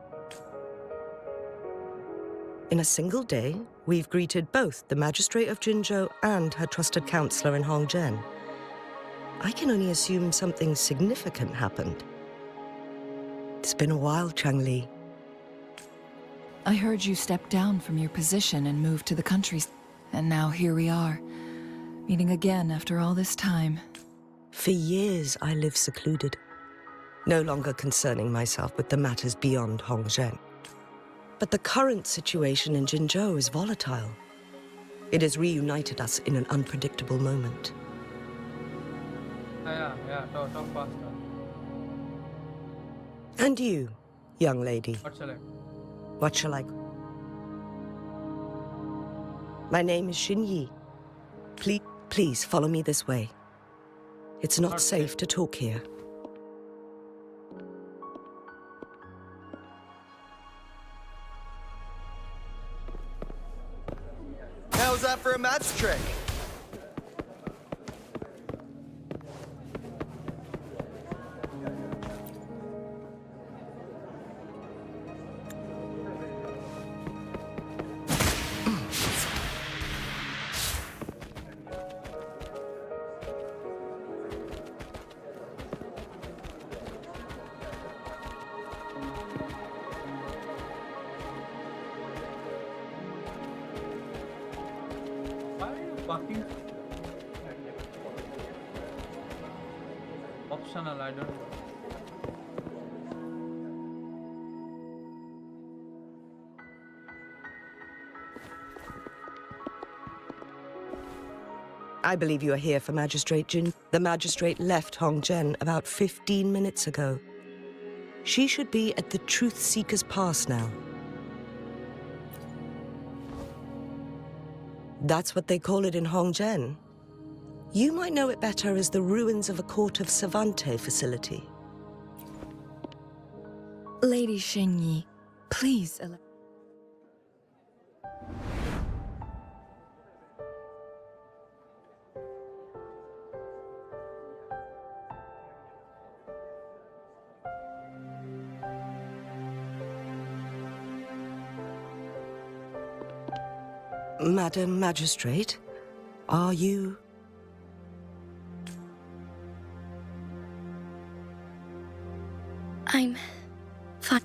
In a single day, we've greeted both the Magistrate of Jinzhou and her trusted counselor in Hongzhen. I can only assume something significant happened. It's been a while, Changli. I heard you stepped down from your position and moved to the country. And now here we are, meeting again after all this time. For years, I lived secluded, no longer concerning myself with the matters beyond Hongzhen. But the current situation in Jinzhou is volatile. It has reunited us in an unpredictable moment. Yeah, talk faster. And you, young lady, What shall I? what shall I... My name is Xinyi. Please follow me this way. It's not Okay. safe to talk here. How's that for a match trick? Why are you fucking optional? I don't know. I believe you are here for Magistrate Jin. The Magistrate left Hongzhen about 15 minutes ago. She should be at the Truth Seeker's Pass now. That's what they call it in Hongzhen. You might know it better as the ruins of a Court of Savante facility. Lady Xingyi, please allow... Madam Magistrate, are you... I'm fine.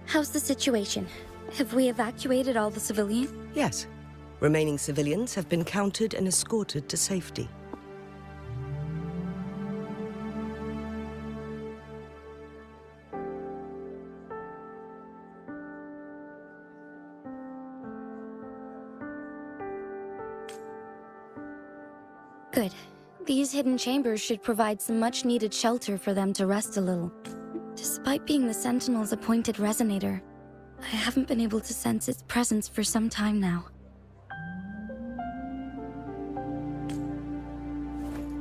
How's the situation? Have we evacuated all the civilians? Yes. Remaining civilians have been counted and escorted to safety. Good. These hidden chambers should provide some much-needed shelter for them to rest a little. Despite being the Sentinel's appointed resonator, I haven't been able to sense its presence for some time now.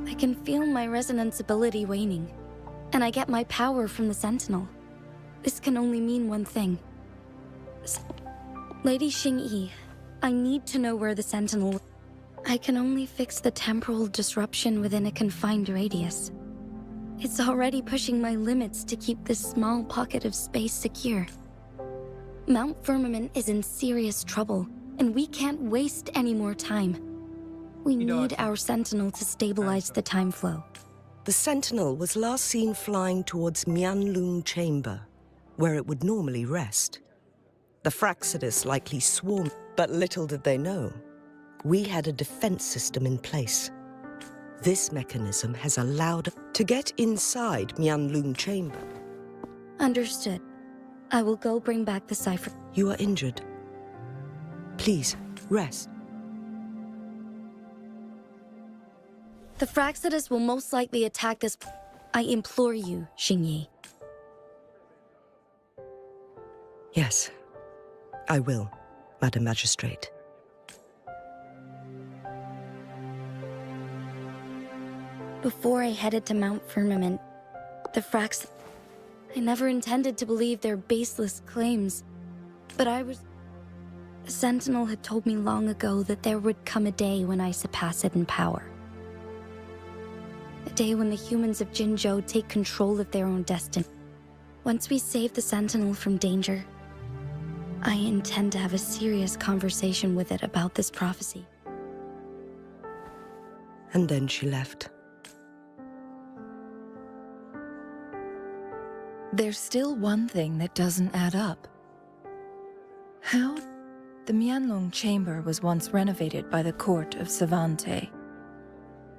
I can feel my resonance ability waning, and I get my power from the Sentinel. This can only mean one thing. Lady Xingyi, I need to know where the Sentinel... I can only fix the temporal disruption within a confined radius. It's already pushing my limits to keep this small pocket of space secure. Mount Firmament is in serious trouble, and we can't waste any more time. We need our Sentinel to stabilize the time flow. The Sentinel was last seen flying towards Mianlung Chamber, where it would normally rest. The Fraxidus likely swarmed, but little did they know. We had a defense system in place. This mechanism has allowed us to get inside Mianlung Chamber. Understood. I will go bring back the cipher. You are injured. Please, rest. The Fraxidus will most likely attack this... I implore you, Xingyi. Yes, I will, Madam Magistrate. Before I headed to Mount Firmament, the Frax... I never intended to believe their baseless claims, but I was... The Sentinel had told me long ago that there would come a day when I surpass it in power. A day when the humans of Jinzhou take control of their own destiny. Once we save the Sentinel from danger, I intend to have a serious conversation with it about this prophecy. And then she left. There's still one thing that doesn't add up. How? The Mianlong Chamber was once renovated by the Court of Savante.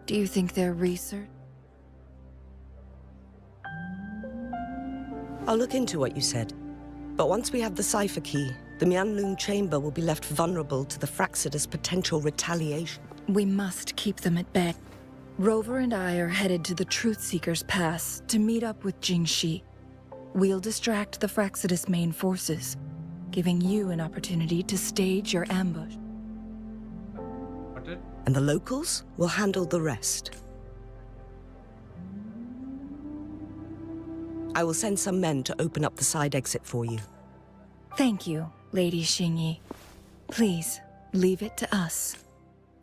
Do you think their research... I'll look into what you said. But once we have the cipher key, the Mianlung Chamber will be left vulnerable to the Fraxidus' potential retaliation. We must keep them at bay. Rover and I are headed to the Truth Seeker's Pass to meet up with Jinhsi. We'll distract the Fraxidus' main forces, giving you an opportunity to stage your ambush. And the locals will handle the rest. I will send some men to open up the side exit for you. Thank you, Lady Xingyi. Please, leave it to us.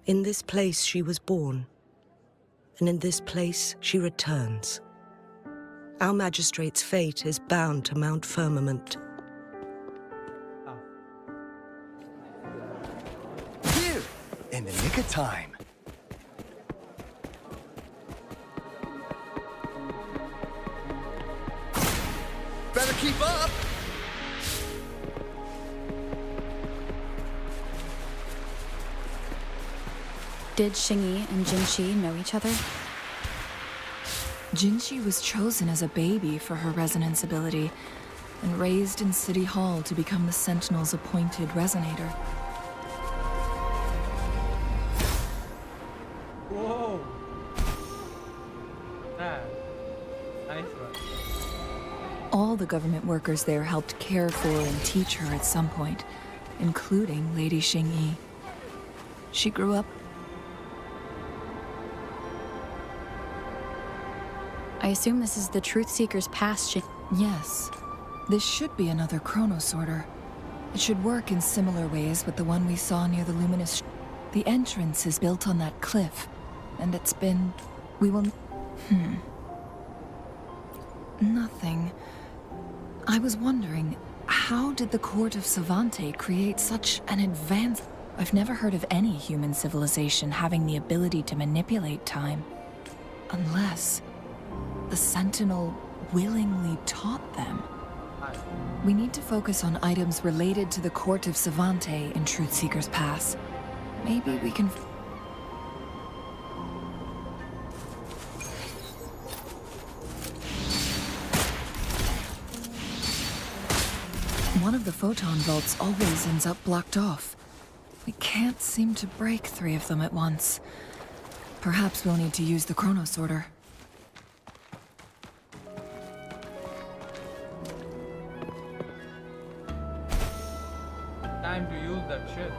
In this place she was born, and in this place she returns. Our magistrate's fate is bound to Mount Firmament. Here! In the nick of time. Better keep up! Did Xingyi and Jinhsi know each other? Jinhsi was chosen as a baby for her resonance ability and raised in City Hall to become the Sentinel's appointed resonator. Whoa. all the government workers there helped care for and teach her at some point, including Lady Xingyi. She grew up. I assume this is the Truth Seeker's past. Yes. This should be another chronosorter. It should work in similar ways with the one we saw near the luminous. The entrance is built on that cliff, and it's been. We will. Nothing. I was wondering, how did the court of Savante create such an advanced... I've never heard of any human civilization having the ability to manipulate time. Unless the Sentinel willingly taught them. We need to focus on items related to the court of Savante in Truthseeker's Pass. Maybe we can... One of the photon vaults always ends up blocked off. We can't seem to break 3 of them at once. Perhaps we'll need to use the chronosorter. Time to use that shit.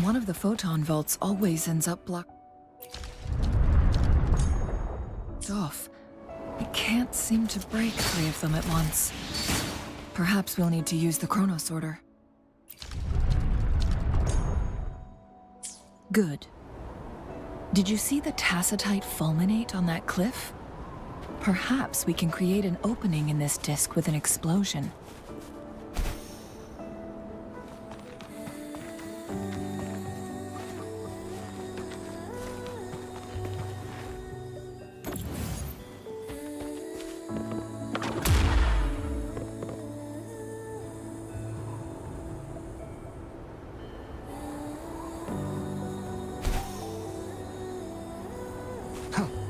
One of the photon vaults always ends up blocked off. We can't seem to break 3 of them at once. Perhaps we'll need to use the chronosorter. Good. Did you see the tacitite fulminate on that cliff? Perhaps we can create an opening in this disk with an explosion.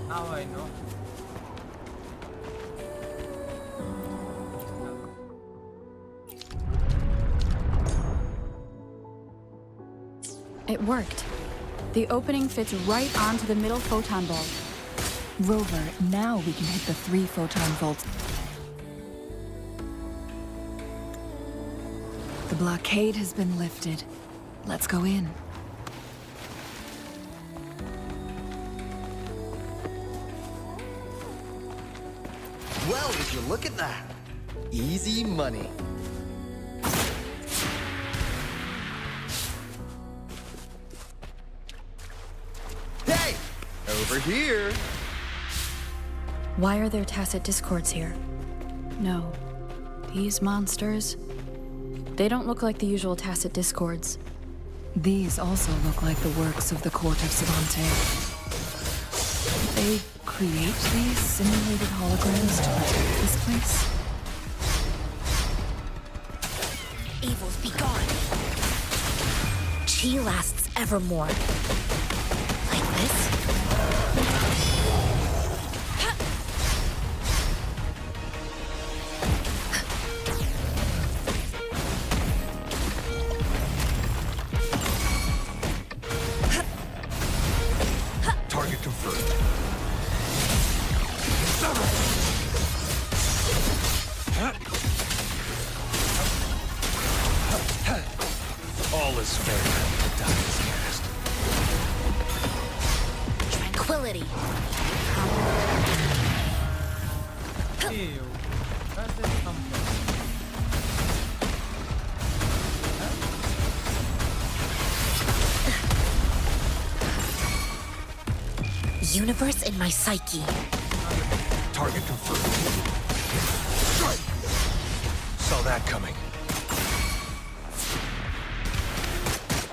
Now I know. It worked. The opening fits right onto the middle photon vault. Rover, now we can hit the 3 photon vaults. The blockade has been lifted. Let's go in. Well, would you look at that? Easy money. Hey! Over here! Why are there tacit discords here? No. These monsters... They don't look like the usual tacit discords. These also look like the works of the court of Savante. They create these simulated holograms to protect this place? Evils be gone. Chi lasts evermore. Like this? Target confirmed. All is fair. The die is cast. Tranquility. Ew. Where did it come from? Universe in my psyche. Target confirmed. Strike! Saw that coming.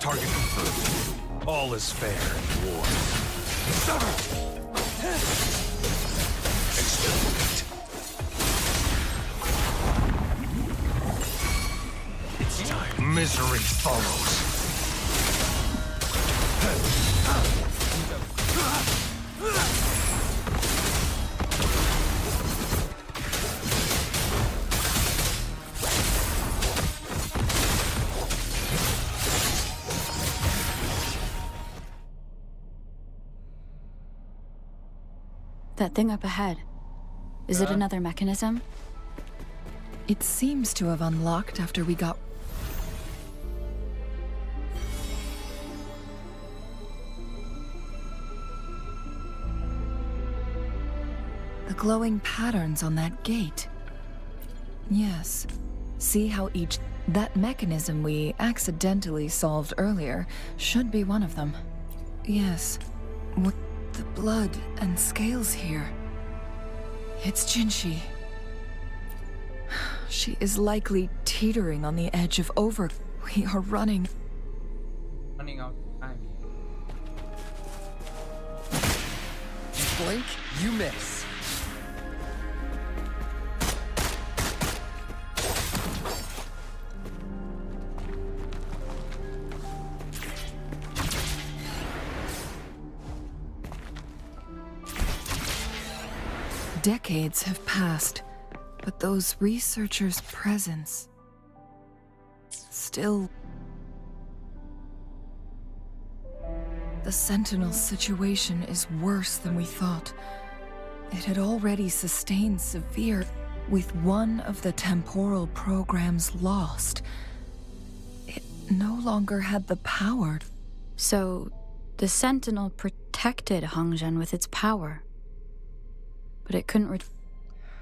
Target confirmed. All is fair in war. Exterminate. Misery follows. That thing up ahead. Is it another mechanism? It seems to have unlocked after we got... The glowing patterns on that gate. Yes. See how each... That mechanism we accidentally solved earlier should be one of them. Yes. What... The blood and scales here. It's Jinhsi. She is likely teetering on the edge of over... We are running... Running out of time. You blink, you miss. Decades have passed, but those researchers' presence still... The Sentinel's situation is worse than we thought. It had already sustained severe... With one of the temporal programs lost, it no longer had the power. So, the Sentinel protected Hongzhen with its power. But it couldn't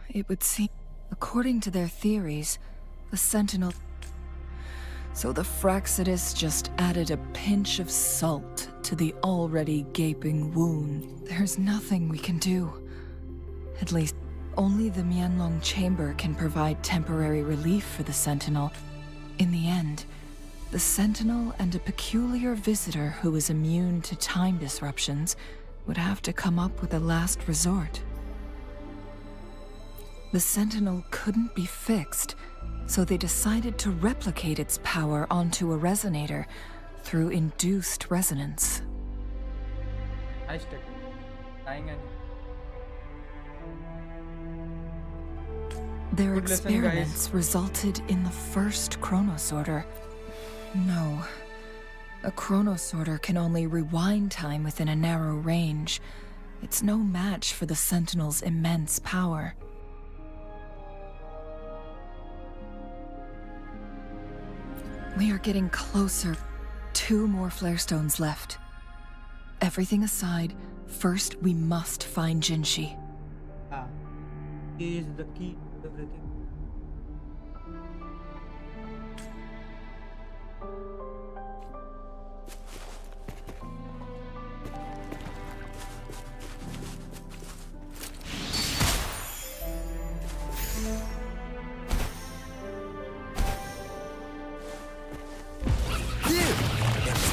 It would seem, according to their theories, the Sentinel... So the Fraxidus just added a pinch of salt to the already gaping wound. There's nothing we can do. At least, only the Mianlong Chamber can provide temporary relief for the Sentinel. In the end, the Sentinel and a peculiar visitor who is immune to time disruptions would have to come up with a last resort. The Sentinel couldn't be fixed, so they decided to replicate its power onto a resonator through induced resonance. Nice technique. Dying and Their Good lesson, experiments guys. resulted in the first chronosorter. No. A chronosorter can only rewind time within a narrow range. It's no match for the Sentinel's immense power. We are getting closer. 2 more flare stones left. Everything aside, first we must find Jinhsi. he is the key to everything.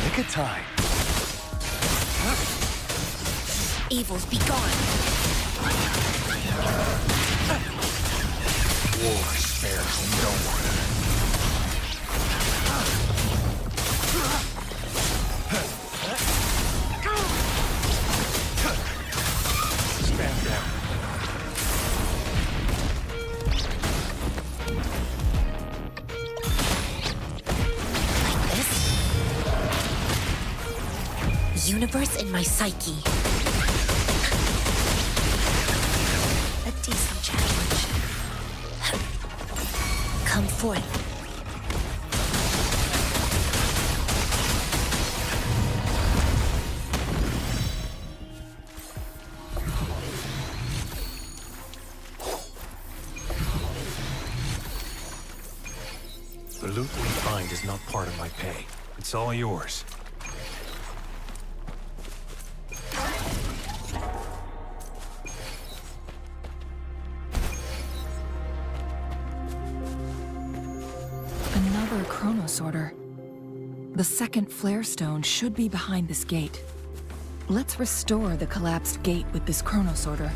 Nick of time. Evils be gone. War spares no one. Stand down. Universe in my psyche. A decent challenge. Come forth. The loot we find is not part of my pay. It's all yours. Another chronosorter. The second flare stone should be behind this gate. Let's restore the collapsed gate with this chronosorter.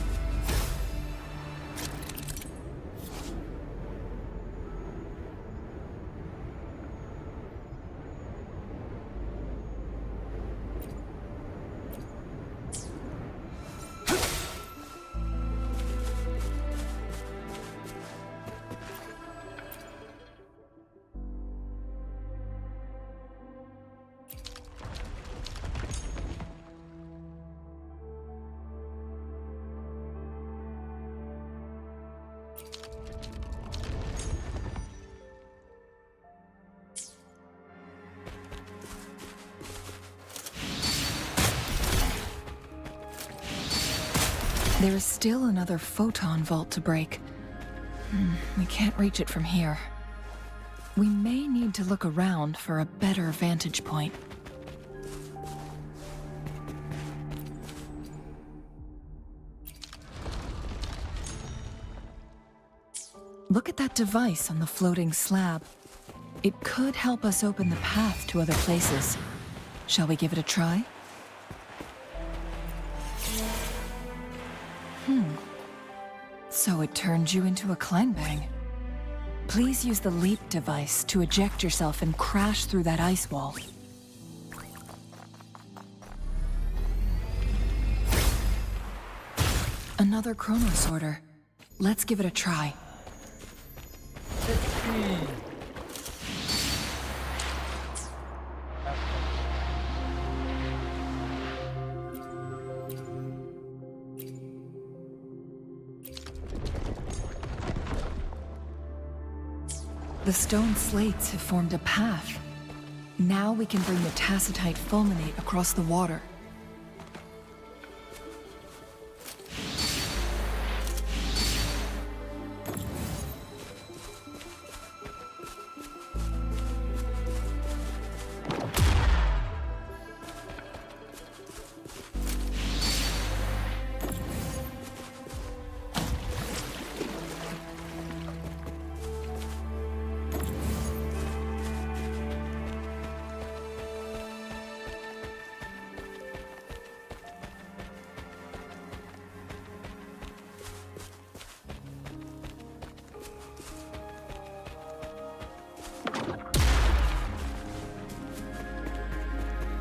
There is still another photon vault to break. We can't reach it from here. We may need to look around for a better vantage point. Look at that device on the floating slab. It could help us open the path to other places. Shall we give it a try? So it turned you into a Kleinbang. Please use the leap device to eject yourself and crash through that ice wall. Another chrono sorter. Let's give it a try. Let's see. The stone slates have formed a path. Now we can bring the tacitite fulminate across the water.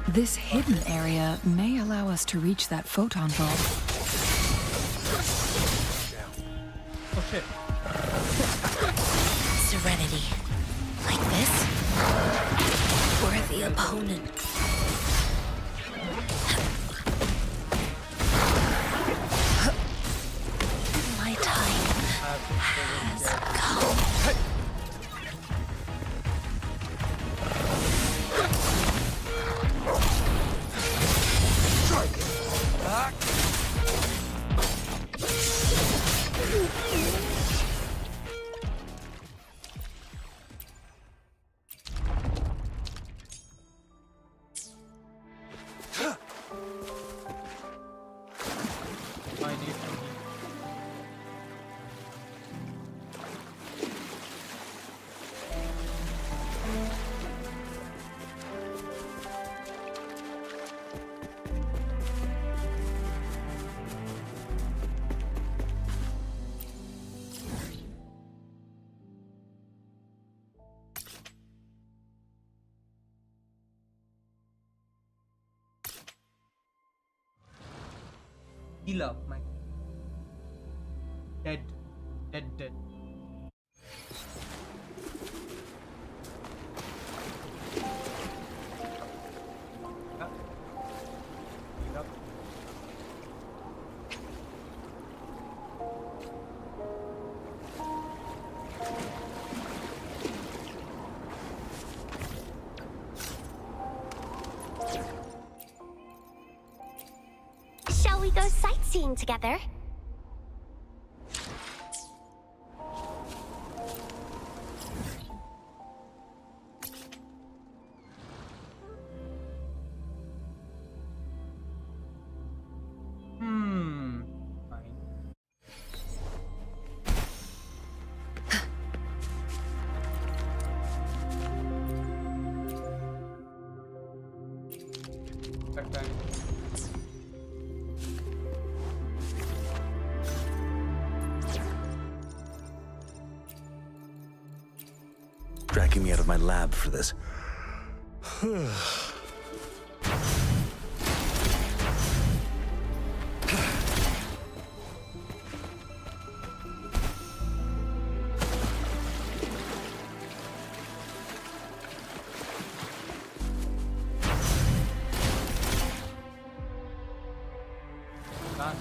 This hidden area may allow us to reach that photon vault. Oh shit. Serenity. Like this? Worthy opponent. My time has come. I need to heal. Heal up, my dead. Heal up. Shall we go sightseeing together? Fine. Okay. Dragging me out of my lab for this. Done.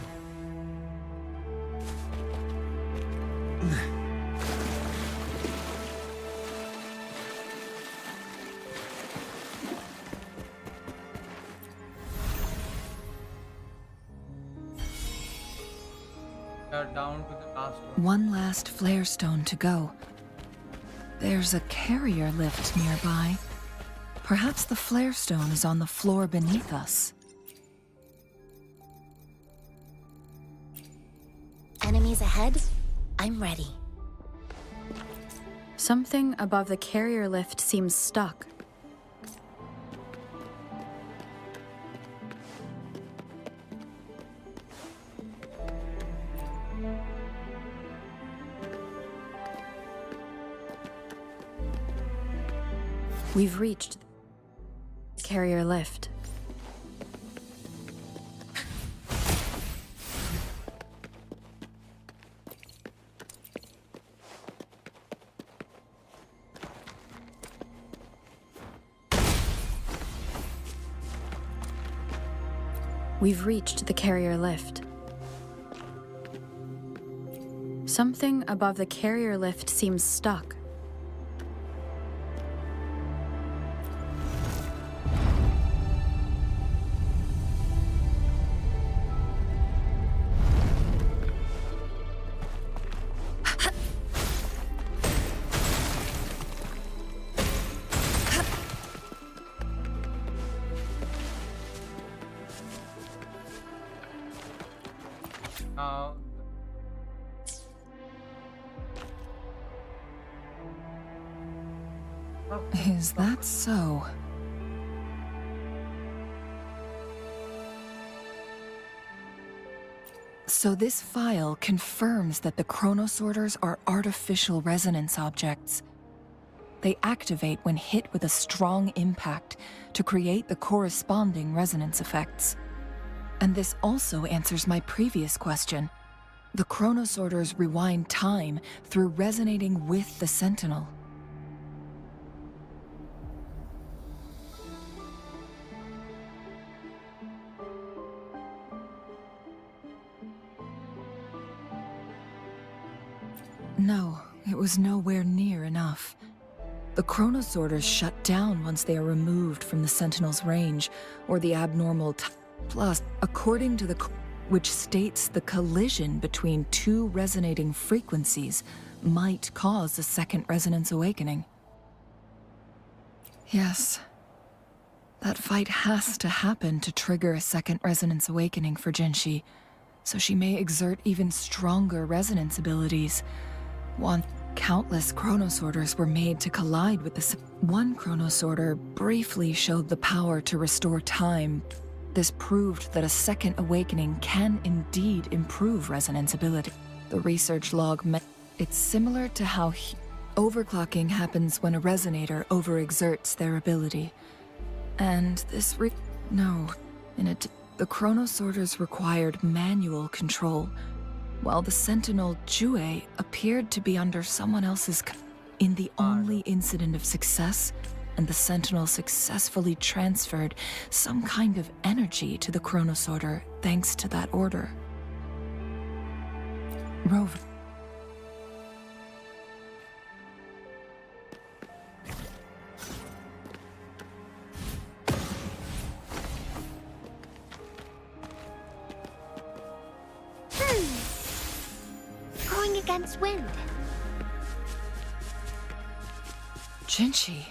We are down to the last one. One last flare stone to go. There's a carrier lift nearby. Perhaps the flare stone is on the floor beneath us. Enemies ahead? I'm ready. Something above the carrier lift seems stuck. We've reached the carrier lift. We've reached the carrier lift. Something above the carrier lift seems stuck. Now, Is that so? So this file confirms that the chronosorters are artificial resonance objects. They activate when hit with a strong impact to create the corresponding resonance effects. And this also answers my previous question. The chronosorters rewind time through resonating with the Sentinel. No, it was nowhere near enough. The chronosorters shut down once they are removed from the Sentinel's range, or the abnormal plus, according to which states the collision between two resonating frequencies might cause a second resonance awakening. Yes. That fight has to happen to trigger a second resonance awakening for Jinhsi, so she may exert even stronger resonance abilities. Countless chronosorters were made to collide with the one chronosorter briefly showed the power to restore time. This proved that a second awakening can indeed improve resonance ability. The research log it's similar to how overclocking happens when a resonator overexerts their ability. And this the chronosorters required manual control, while the Sentinel Jue appeared to be under someone else's in the only incident of success, and the Sentinel successfully transferred some kind of energy to the chronosorter thanks to that order. Rover. Going against wind. Jinhsi.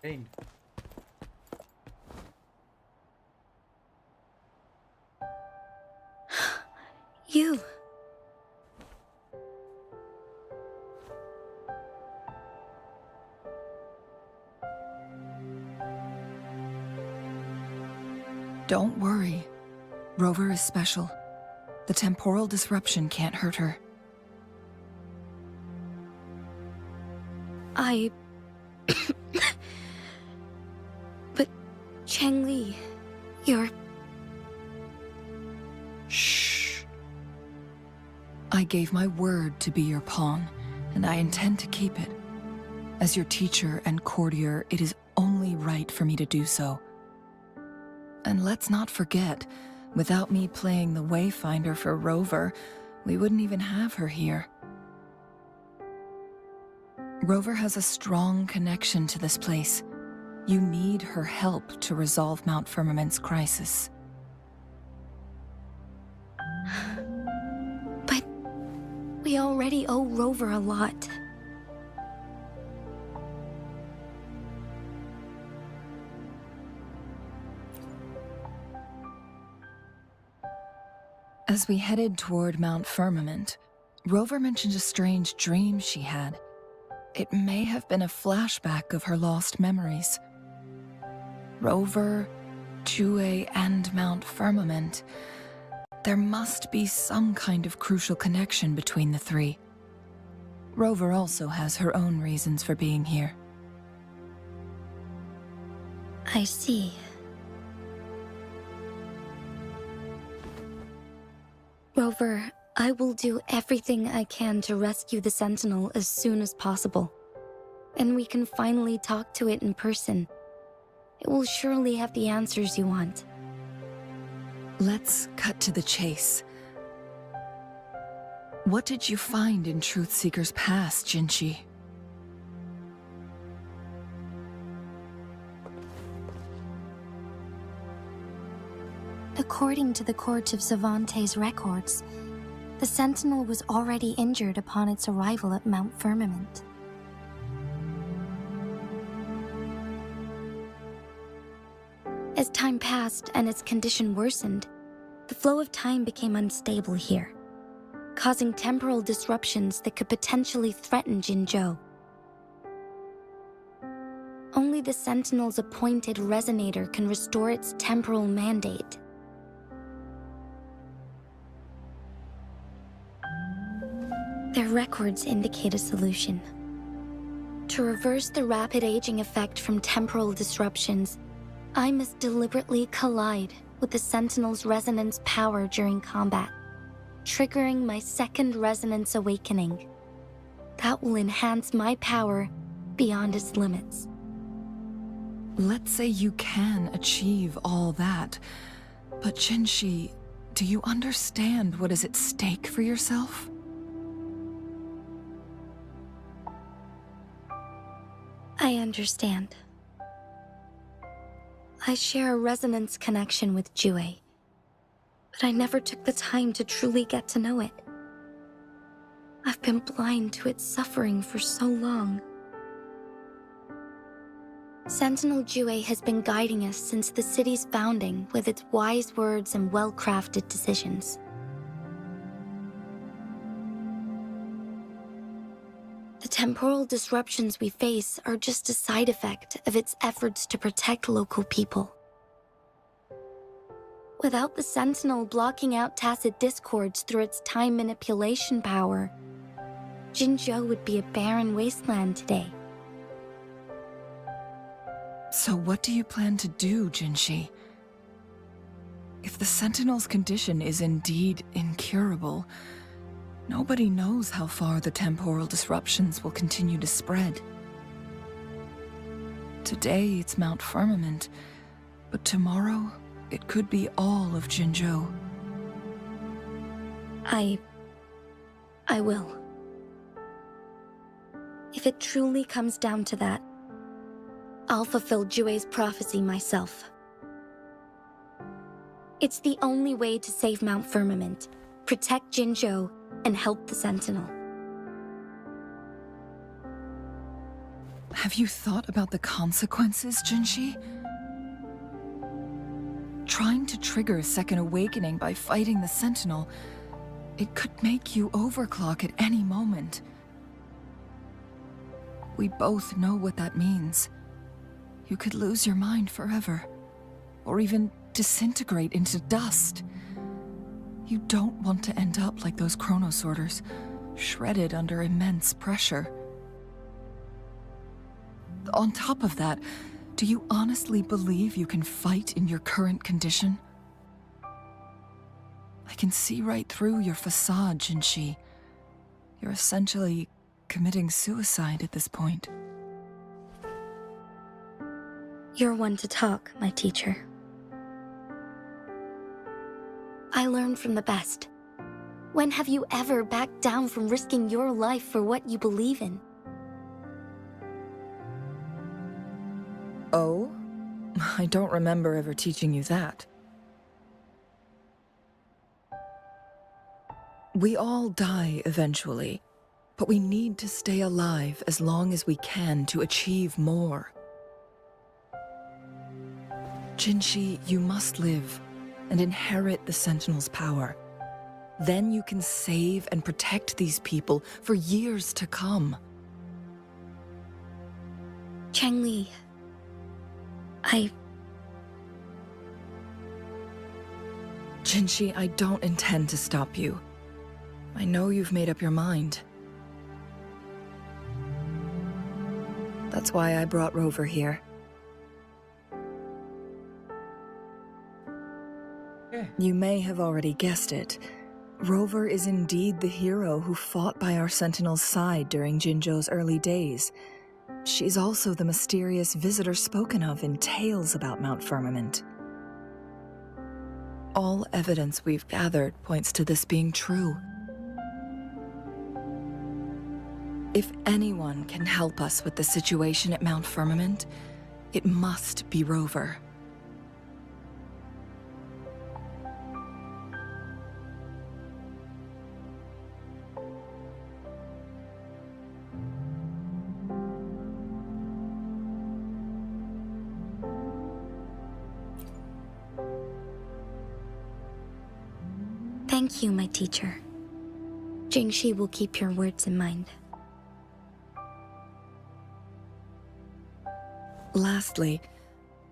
Rain. You. Don't worry. Rover is special. The temporal disruption can't hurt her. But Changli, you're... Shh. I gave my word to be your pawn, and I intend to keep it. As your teacher and courtier, it is only right for me to do so. And let's not forget, without me playing the Wayfinder for Rover, we wouldn't even have her here. Rover has a strong connection to this place. You need her help to resolve Mount Firmament's crisis. But we already owe Rover a lot. As we headed toward Mount Firmament, Rover mentioned a strange dream she had. It may have been a flashback of her lost memories. Rover, Jue, and Mount Firmament. There must be some kind of crucial connection between the three. Rover also has her own reasons for being here. I see. Rover, I will do everything I can to rescue the Sentinel as soon as possible. And we can finally talk to it in person. It will surely have the answers you want. Let's cut to the chase. What did you find in Truthseeker's past, Jinhsi? According to the Court of Savante's records, the Sentinel was already injured upon its arrival at Mount Firmament. As time passed and its condition worsened, the flow of time became unstable here, causing temporal disruptions that could potentially threaten Jinzhou. Only the Sentinel's appointed resonator can restore its temporal mandate. Their records indicate a solution. To reverse the rapid aging effect from temporal disruptions, I must deliberately collide with the Sentinel's resonance power during combat, triggering my second resonance awakening. That will enhance my power beyond its limits. Let's say you can achieve all that, but Jinhsi, do you understand what is at stake for yourself? I understand. I share a resonance connection with Jue, but I never took the time to truly get to know it. I've been blind to its suffering for so long. Sentinel Jue has been guiding us since the city's founding with its wise words and well-crafted decisions. The temporal disruptions we face are just a side effect of its efforts to protect local people. Without the Sentinel blocking out tacit discords through its time manipulation power, Jinzhou would be a barren wasteland today. So what do you plan to do, Jinhsi? If the Sentinel's condition is indeed incurable, nobody knows how far the temporal disruptions will continue to spread. Today it's Mount Firmament, but tomorrow it could be all of Jinzhou. I will. If it truly comes down to that, I'll fulfill Jue's prophecy myself. It's the only way to save Mount Firmament, protect Jinzhou, and help the Sentinel. Have you thought about the consequences, Jinhsi? Trying to trigger a second awakening by fighting the Sentinel, it could make you overclock at any moment. We both know what that means. You could lose your mind forever, or even disintegrate into dust. You don't want to end up like those chronosorters, shredded under immense pressure. On top of that, do you honestly believe you can fight in your current condition? I can see right through your facade, Jinhsi. You're essentially committing suicide at this point. You're one to talk, my teacher. I learn from the best. When have you ever backed down from risking your life for what you believe in? Oh? I don't remember ever teaching you that. We all die eventually, but we need to stay alive as long as we can to achieve more. Jinhsi, you must live and inherit the Sentinel's power. Then you can save and protect these people for years to come. Changli, Jinhsi, I don't intend to stop you. I know you've made up your mind. That's why I brought Rover here. You may have already guessed it. Rover is indeed the hero who fought by our Sentinel's side during Jinzhou's early days. She's also the mysterious visitor spoken of in tales about Mount Firmament. All evidence we've gathered points to this being true. If anyone can help us with the situation at Mount Firmament, it must be Rover. thank you, my teacher. Jinhsi will keep your words in mind. Lastly,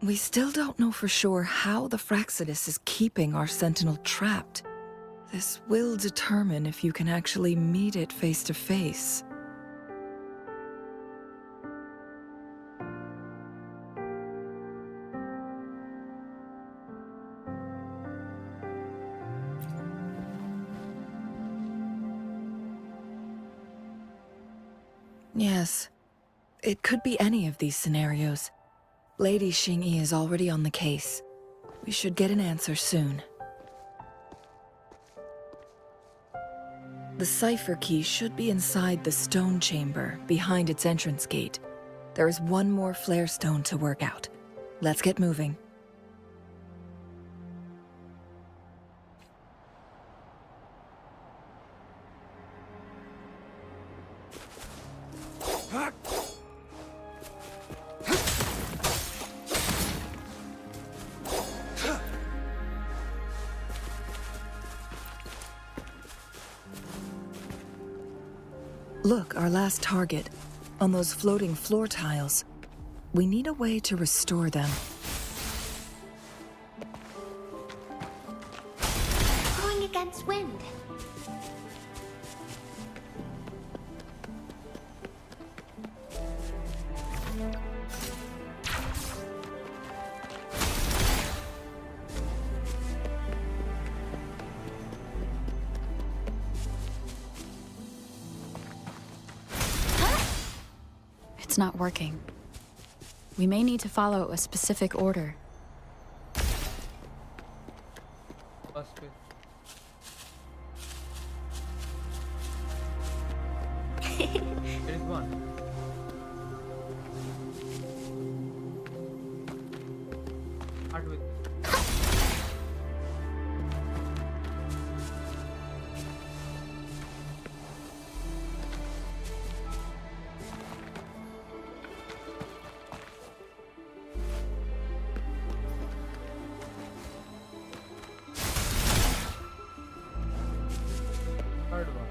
we still don't know for sure how the Fraxidus is keeping our Sentinel trapped. This will determine if you can actually meet it face to face. Yes, it could be any of these scenarios. Lady Xingyi is already on the case. We should get an answer soon. The cipher key should be inside the stone chamber, behind its entrance gate. There is one more flare stone to work out. Let's get moving. Look, our last target, on those floating floor tiles. We need a way to restore them. Going against wind. It's not working. We may need to follow a specific order. First bit. There is one. Start with. Third one.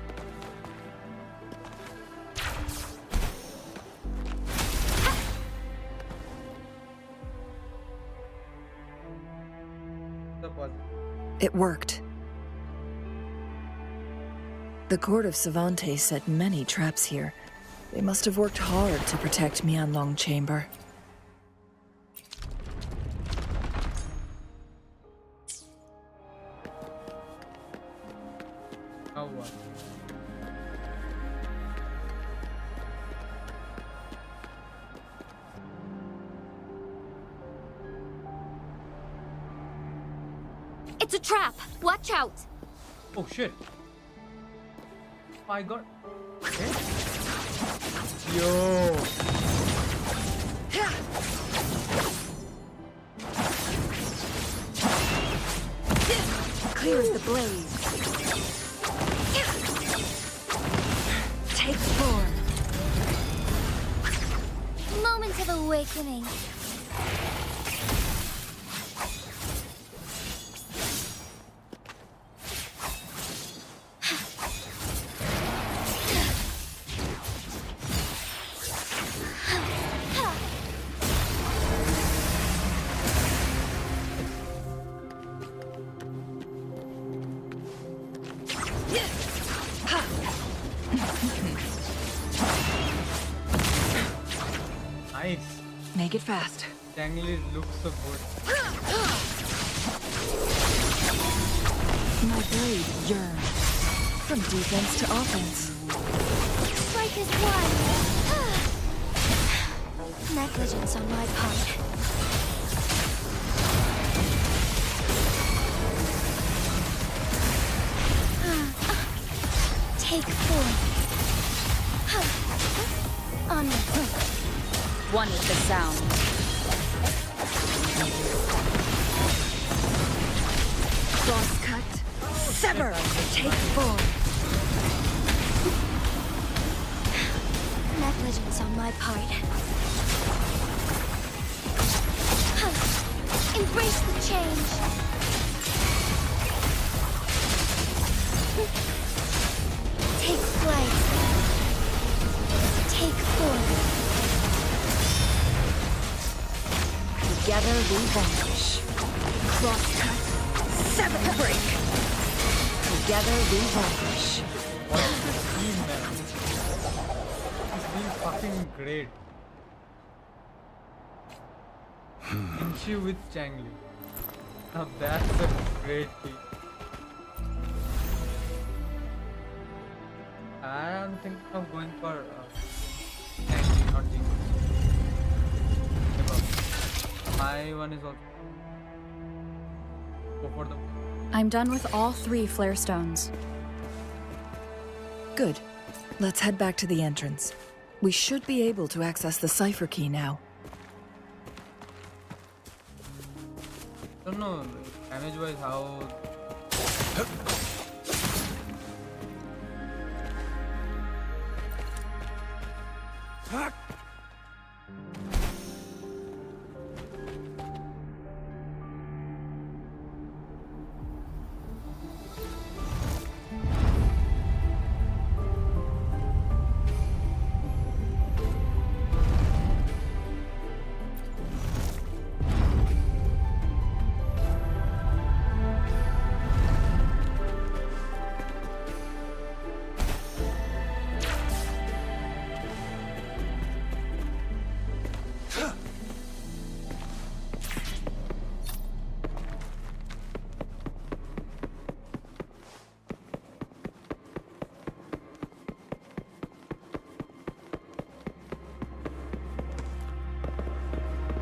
The positive. It worked. The court of Cervantes set many traps here. They must have worked hard to protect Mianlong Chamber. Now what? It's a trap! Watch out! Oh shit. I got. Okay. Yo. Clear as the blaze. Take form. Moment of awakening. Nice. Make it fast. Jangly looks so good. My blade yearns. From defense to offense. Strike is one. Negligence on my part. Take form. Onward. One with the sound. Cross cut. Sever. Take form. Negligence on my part. Embrace the change. Take flight. Take form. Together we vanquish. Cross cut. Sever break. Together we vanquish. What is this team, man? It's been fucking great. Jinhsi with Changli. Now that's a great team. I am thinking of going for Changli, not Jinhsi. My one is also. Go for the. I'm done with all 3 flare stones. Good. Let's head back to the entrance. We should be able to access the cipher key now. I don't know, damage wise how.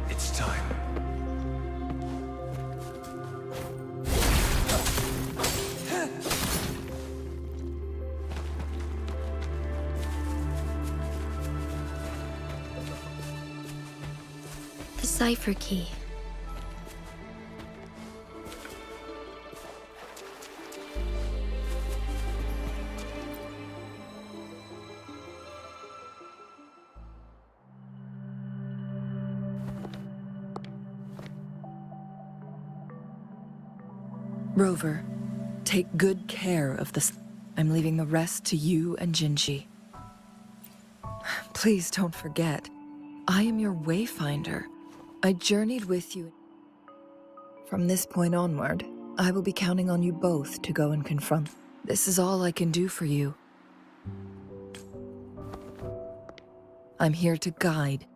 It's time. The cipher key. Rover, take good care of this. I'm leaving the rest to you and Jinhsi. Please don't forget, I am your wayfinder. I journeyed with you. From this point onward, I will be counting on you both to go and confront. This is all I can do for you. I'm here to guide,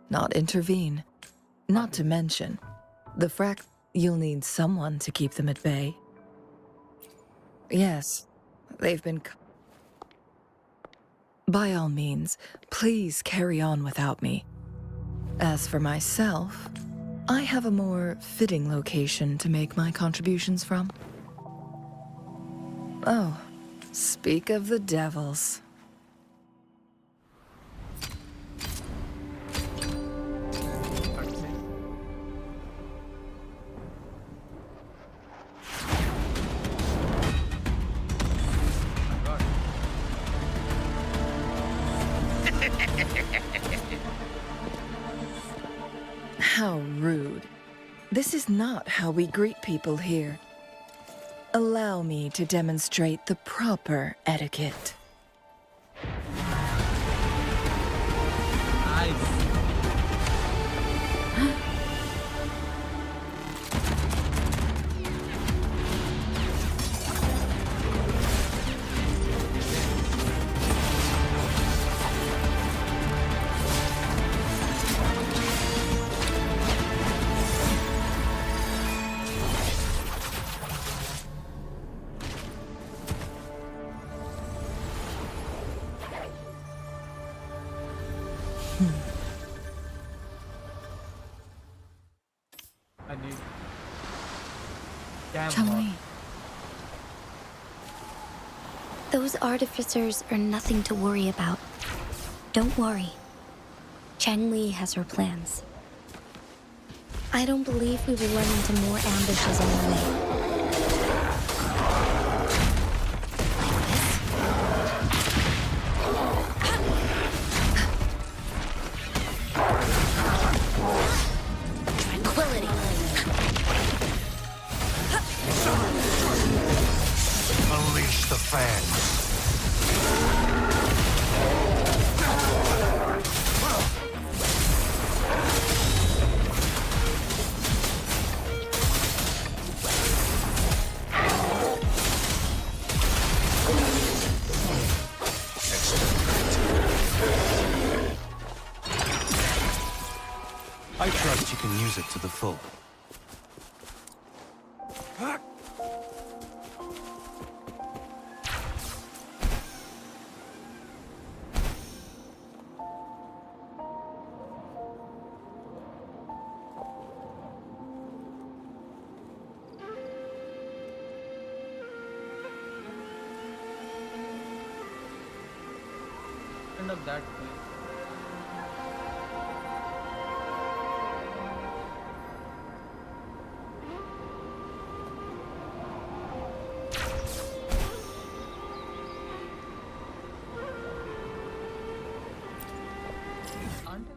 not intervene. Not to mention, the you'll need someone to keep them at bay. Yes, they've been... By all means, please carry on without me. As for myself, I have a more fitting location to make my contributions from. Oh, speak of the devils. How rude. This is not how we greet people here. Allow me to demonstrate the proper etiquette. Nice. I need Changli. Those artificers are nothing to worry about. Don't worry. Changli has her plans. I don't believe we will run into more ambushes on the way. Tranquility. Unleash the fans. I trust you can use it to the full. End of that place. Aren't I?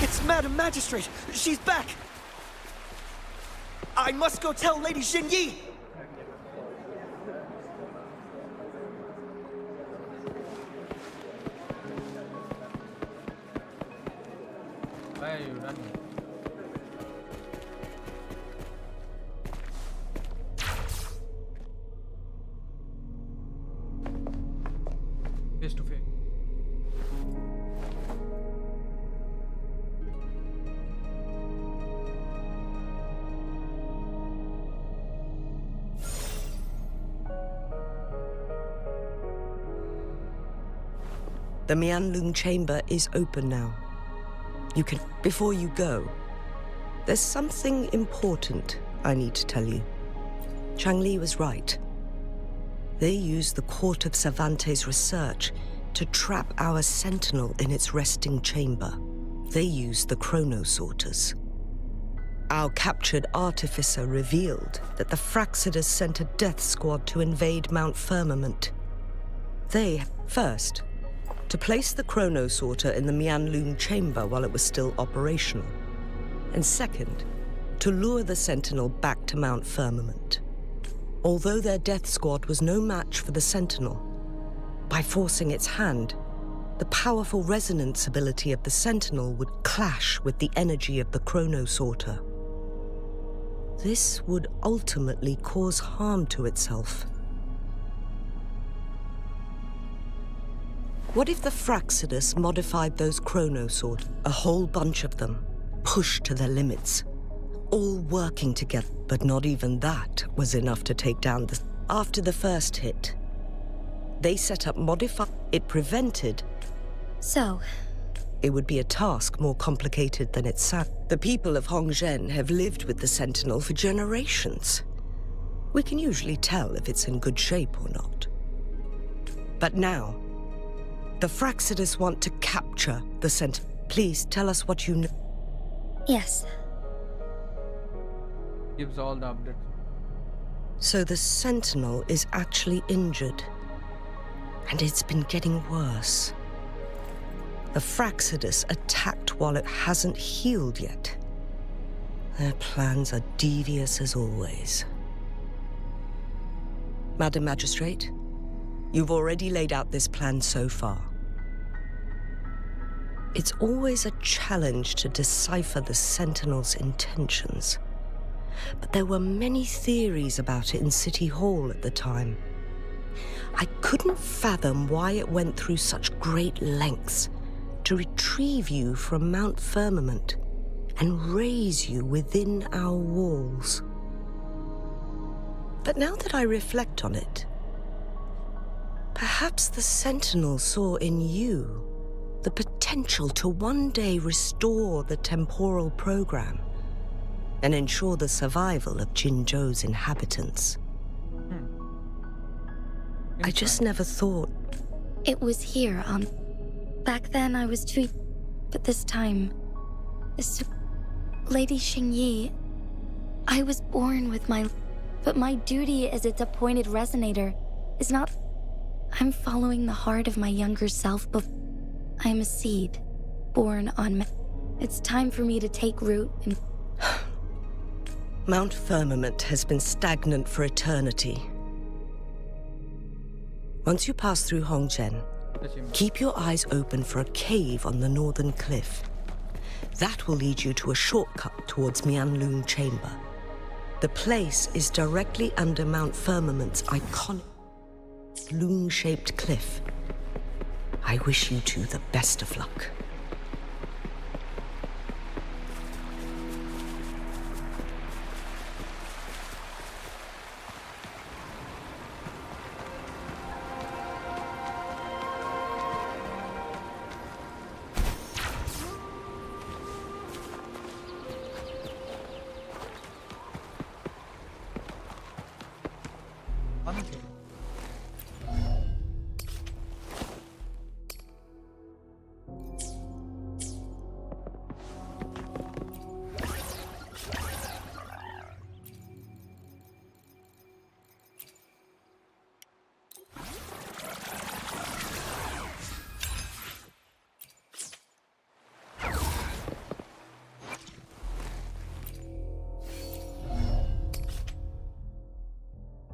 It's Madam Magistrate! She's back! I must go tell Lady Jinhsi! Why are you running? Face to face. The Mianlung chamber is open now. You can... Before you go, there's something important I need to tell you. Changli was right. They used the Court of Cervantes' research to trap our sentinel in its resting chamber. They used the chronosorters. Our captured artificer revealed that the Fraxidus sent a death squad to invade Mount Firmament. They, first, to place the chronosorter in the Mianlung chamber while it was still operational, and second, to lure the Sentinel back to Mount Firmament. Although their death squad was no match for the Sentinel, by forcing its hand, the powerful resonance ability of the Sentinel would clash with the energy of the chronosorter. This would ultimately cause harm to itself. What if the Fraxidus modified those chronosorters, a whole bunch of them, pushed to their limits, all working together. But not even that was enough to take down the... After the first hit, they set up it prevented... So, it would be a task more complicated than it sounds. The people of Hongzhen have lived with the Sentinel for generations. We can usually tell if it's in good shape or not. But now, the Fraxidus want to capture the Sentinel. Please tell us what you know. yes. Gives all the updates. So the Sentinel is actually injured. And it's been getting worse. The Fraxidus attacked while it hasn't healed yet. Their plans are devious as always. Madam Magistrate, you've already laid out this plan so far. It's always a challenge to decipher the Sentinel's intentions. But there were many theories about it in City Hall at the time. I couldn't fathom why it went through such great lengths to retrieve you from Mount Firmament and raise you within our walls. But now that I reflect on it, perhaps the Sentinel saw in you the potential to one day restore the temporal program and ensure the survival of Jinzhou's inhabitants. I just never thought... It was here, Back then I was too... But this time... Lady Xingyi... I was born with my... But my duty as its appointed resonator is not... I'm following the heart of my younger self, but I am a seed, born on... It's time for me to take root and... Mount Firmament has been stagnant for eternity. Once you pass through Hongzhen, keep your eyes open for a cave on the northern cliff. That will lead you to a shortcut towards Mianlun Chamber. The place is directly under Mount Firmament's iconic loon-shaped cliff. I wish you two the best of luck.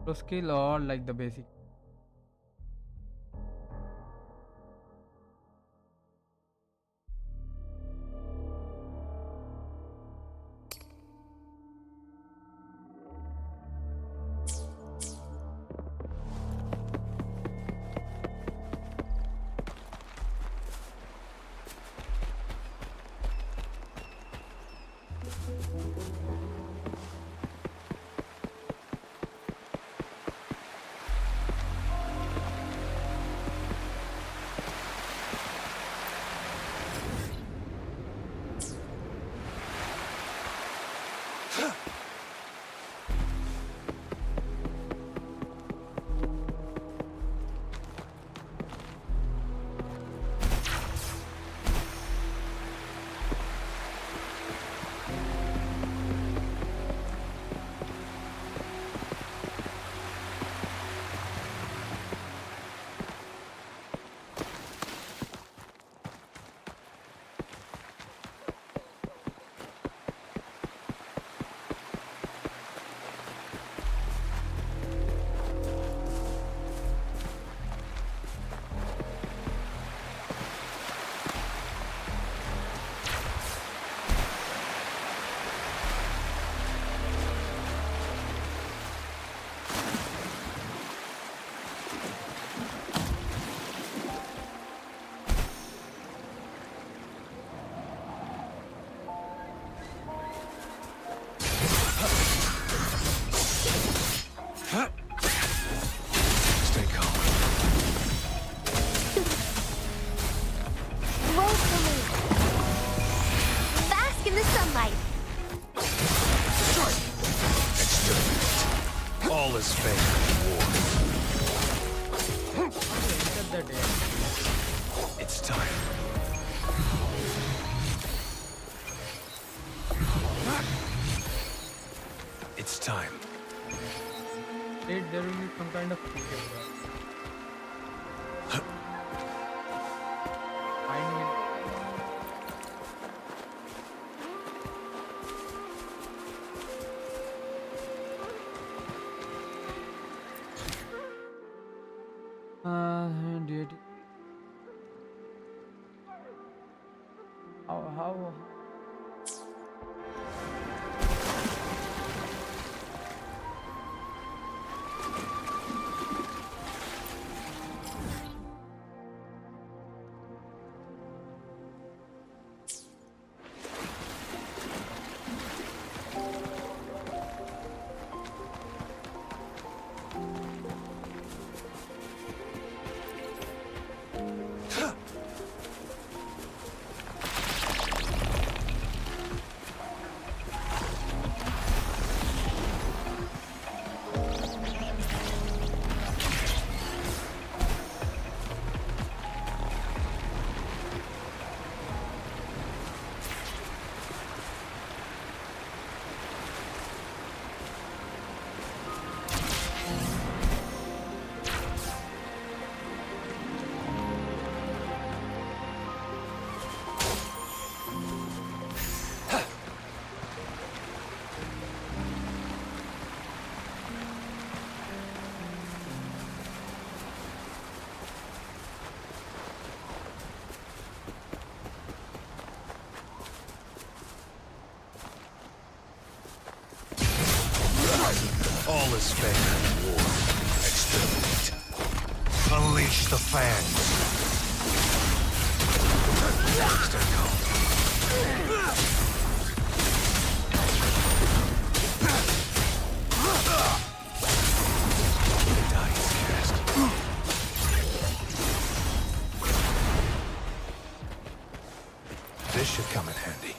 Pro skill or like the basic? is fair in war. Enter the day. It's time. It's time. There will be some kind of finding it. Dude. How? All is fair in war. Exterminate. Unleash the fangs. Stay calm. The die is cast. This should come in handy.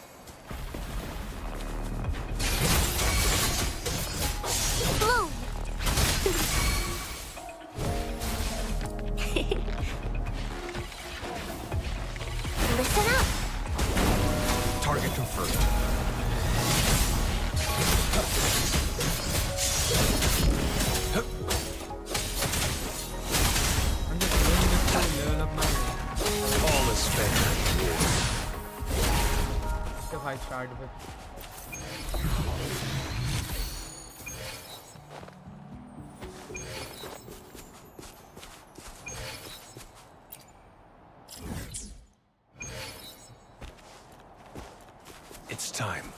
Listen up. Target confirmed. I'm just doing this to level up my. All is fair in war. If I start with. It's time.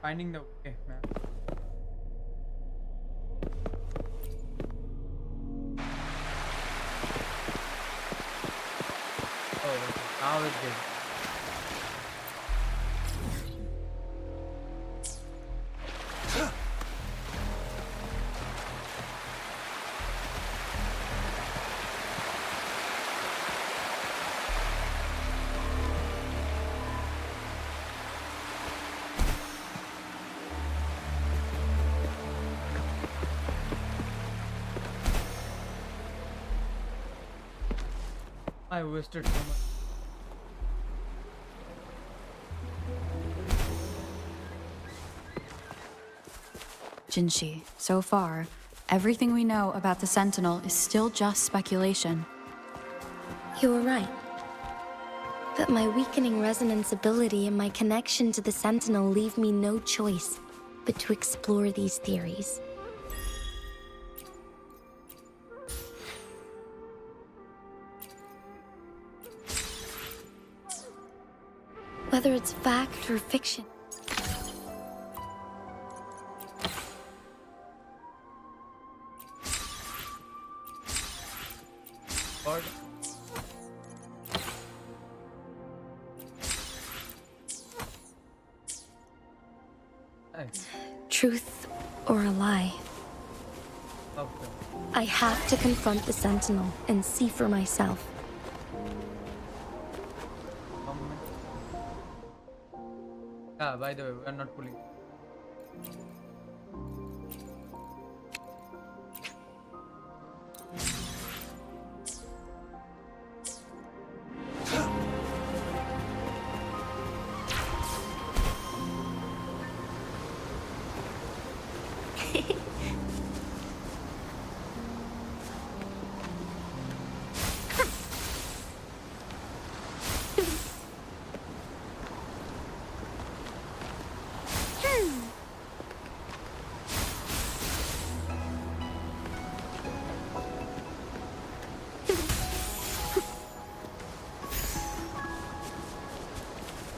Finding the way, man. Oh, okay. Now it's good. I wasted so much. Jinhsi, so far, everything we know about the Sentinel is still just speculation. You were right. But my weakening resonance ability and my connection to the Sentinel leave me no choice but to explore these theories. whether it's fact or fiction. God. Nice. Truth or a lie. Okay. I have to confront the Sentinel and see for myself. Yeah, by the way, we are not pulling.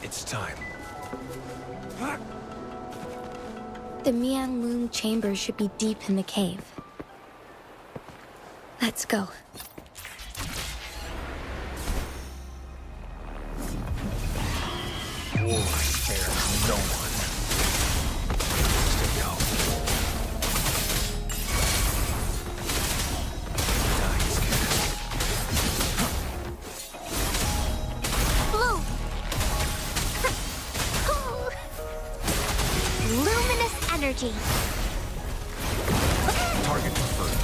It's time. The Mian Loom chamber should be deep in the cave. Let's go. War spares no one. Stay out. Dying's Blue! Luminous energy. target confirmed.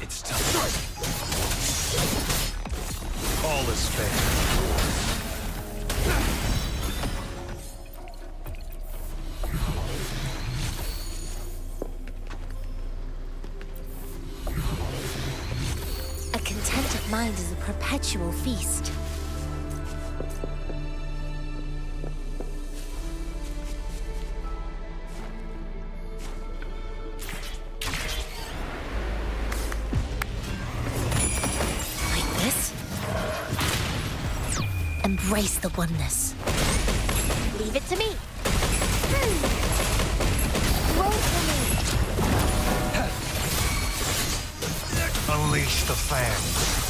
It's time. All is fair. A contented mind is a perpetual feast. Like this? Embrace the oneness. Leave it to me. Roll for me. Unleash the fangs.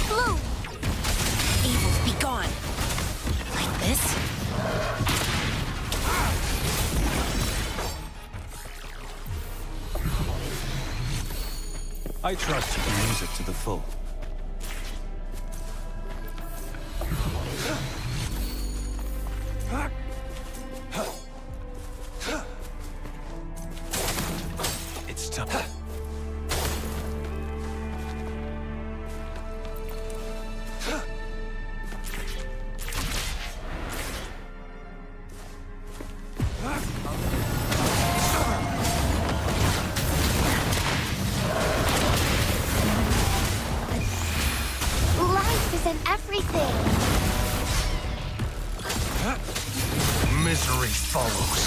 Blue! Evils be gone. Like this? I trust you can use it to the full. It's time. Life is in everything. Misery follows.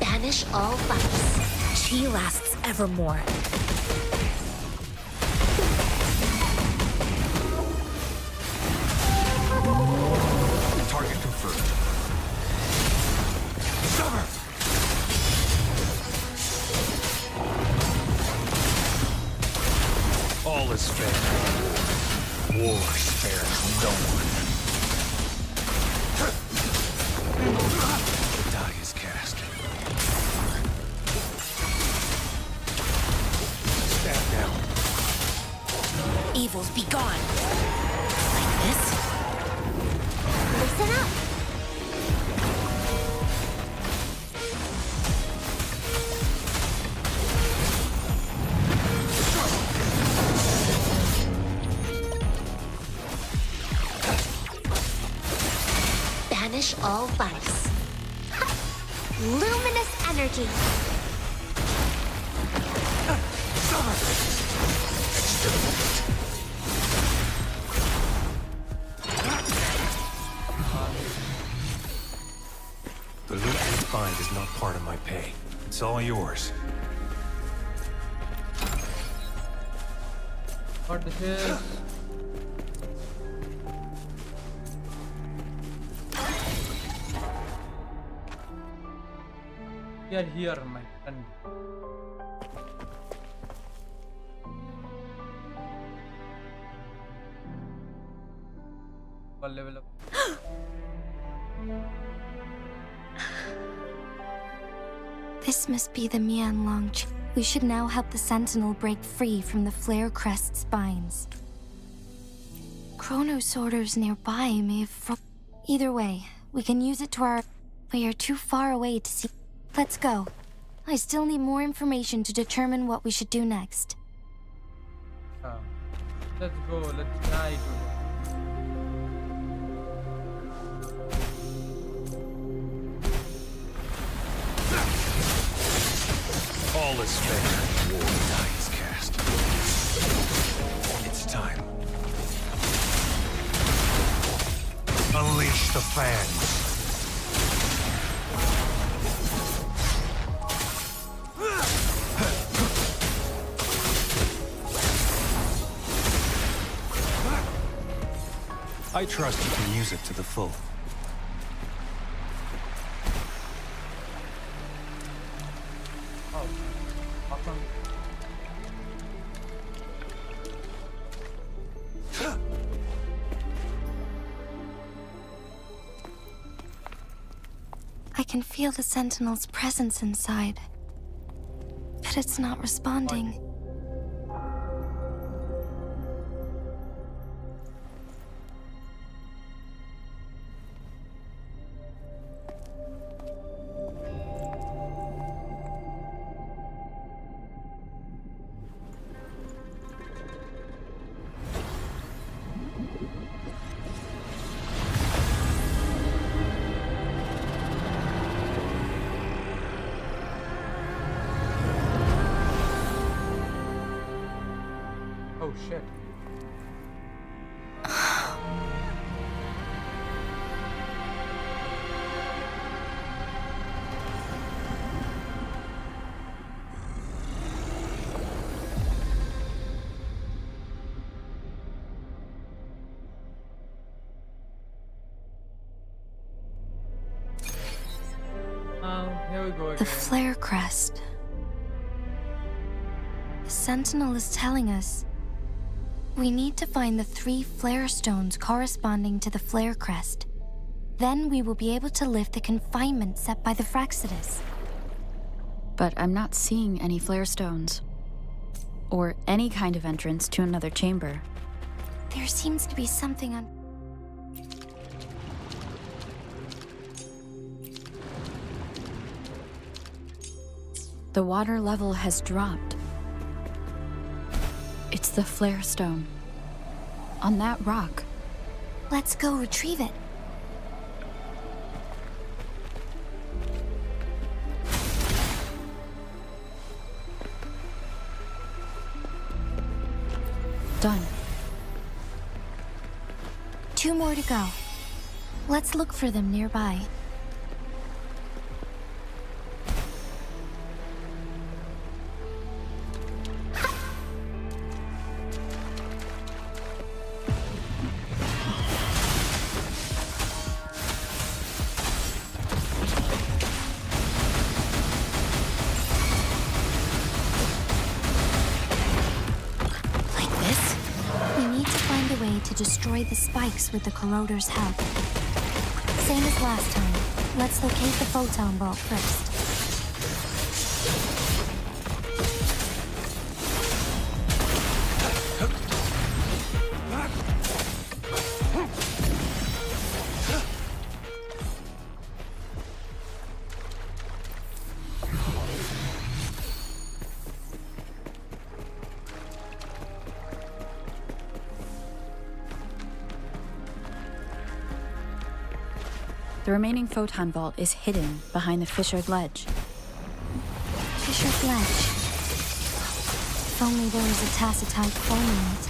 Banish all vice. Chi lasts evermore. Target confirmed. Summer! All is fair. War spares no one. The die is cast. Stand down. Evils be gone. Like this? Listen up. Banish all vice. Ha! Luminous energy. The loot we find is not part of my pay. It's all yours. What this is? We are here, my friend. What level up? This must be the Mian Long. We should now help the Sentinel break free from the Flare Crest's spines. Chrono sorters nearby may have Either way, we can use it to our... We are too far away to see... Let's go. I still need more information to determine what we should do next. Let's go, let's try to. All is fair. War die is cast. It's time. Unleash the fans. I trust you can use it to the full. Oh, awesome. I can feel the Sentinel's presence inside, but it's not responding. Oh shit. Here we go again. The Flare Crest. The Sentinel is telling us we need to find the 3 flare stones corresponding to the Flare Crest. Then we will be able to lift the confinement set by the Fraxidus. But I'm not seeing any flare stones. Or any kind of entrance to another chamber. There seems to be something on... The water level has dropped. It's the flare stone. On that rock. Let's go retrieve it. Done. 2 more to go. Let's look for them nearby. To destroy the spikes with the corroder's help. Same as last time. Let's locate the photon bolt first. The remaining photon vault is hidden behind the fissured ledge. Fissured ledge. If only there was a tacitite hole in it.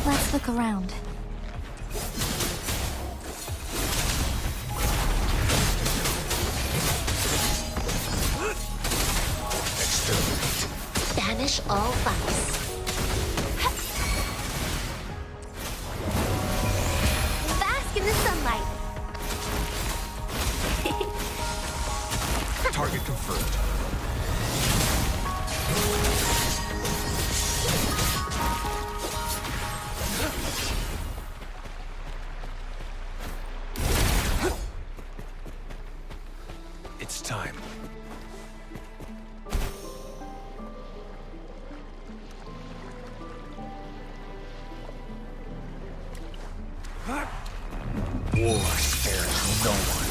Let's look around. Banish all vice. Bask in the sunlight. Target confirmed. It's time. War spares no one.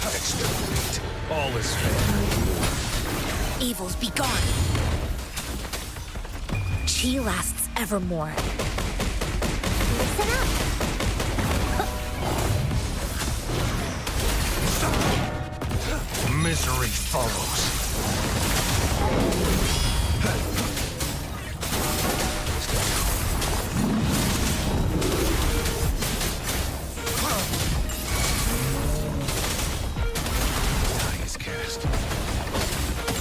Exterminate. All is fair. Evils be gone. Chi lasts evermore. Listen up. Misery follows. Die is cast.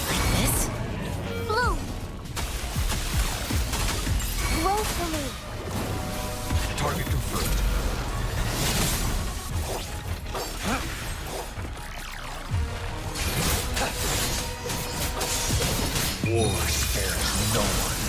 Like this? Bloom! Grow for me. Target confirmed. War spares no one.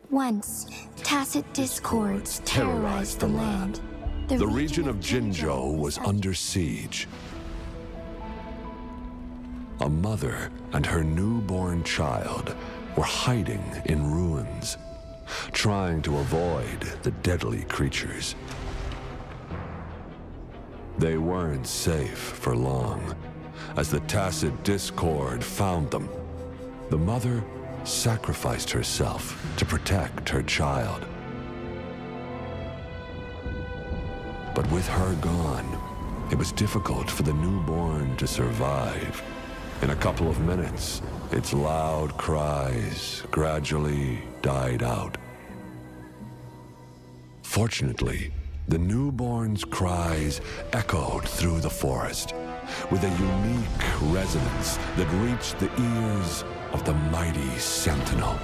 Once, tacit discords terrorized the land. The region of Jinzhou was under siege. A mother and her newborn child were hiding in ruins, trying to avoid the deadly creatures. They weren't safe for long, as the tacit discord found them. The mother sacrificed herself to protect her child. But with her gone, it was difficult for the newborn to survive. In a couple of minutes, its loud cries gradually died out. Fortunately, the newborn's cries echoed through the forest with a unique resonance that reached the ears of the mighty Sentinel.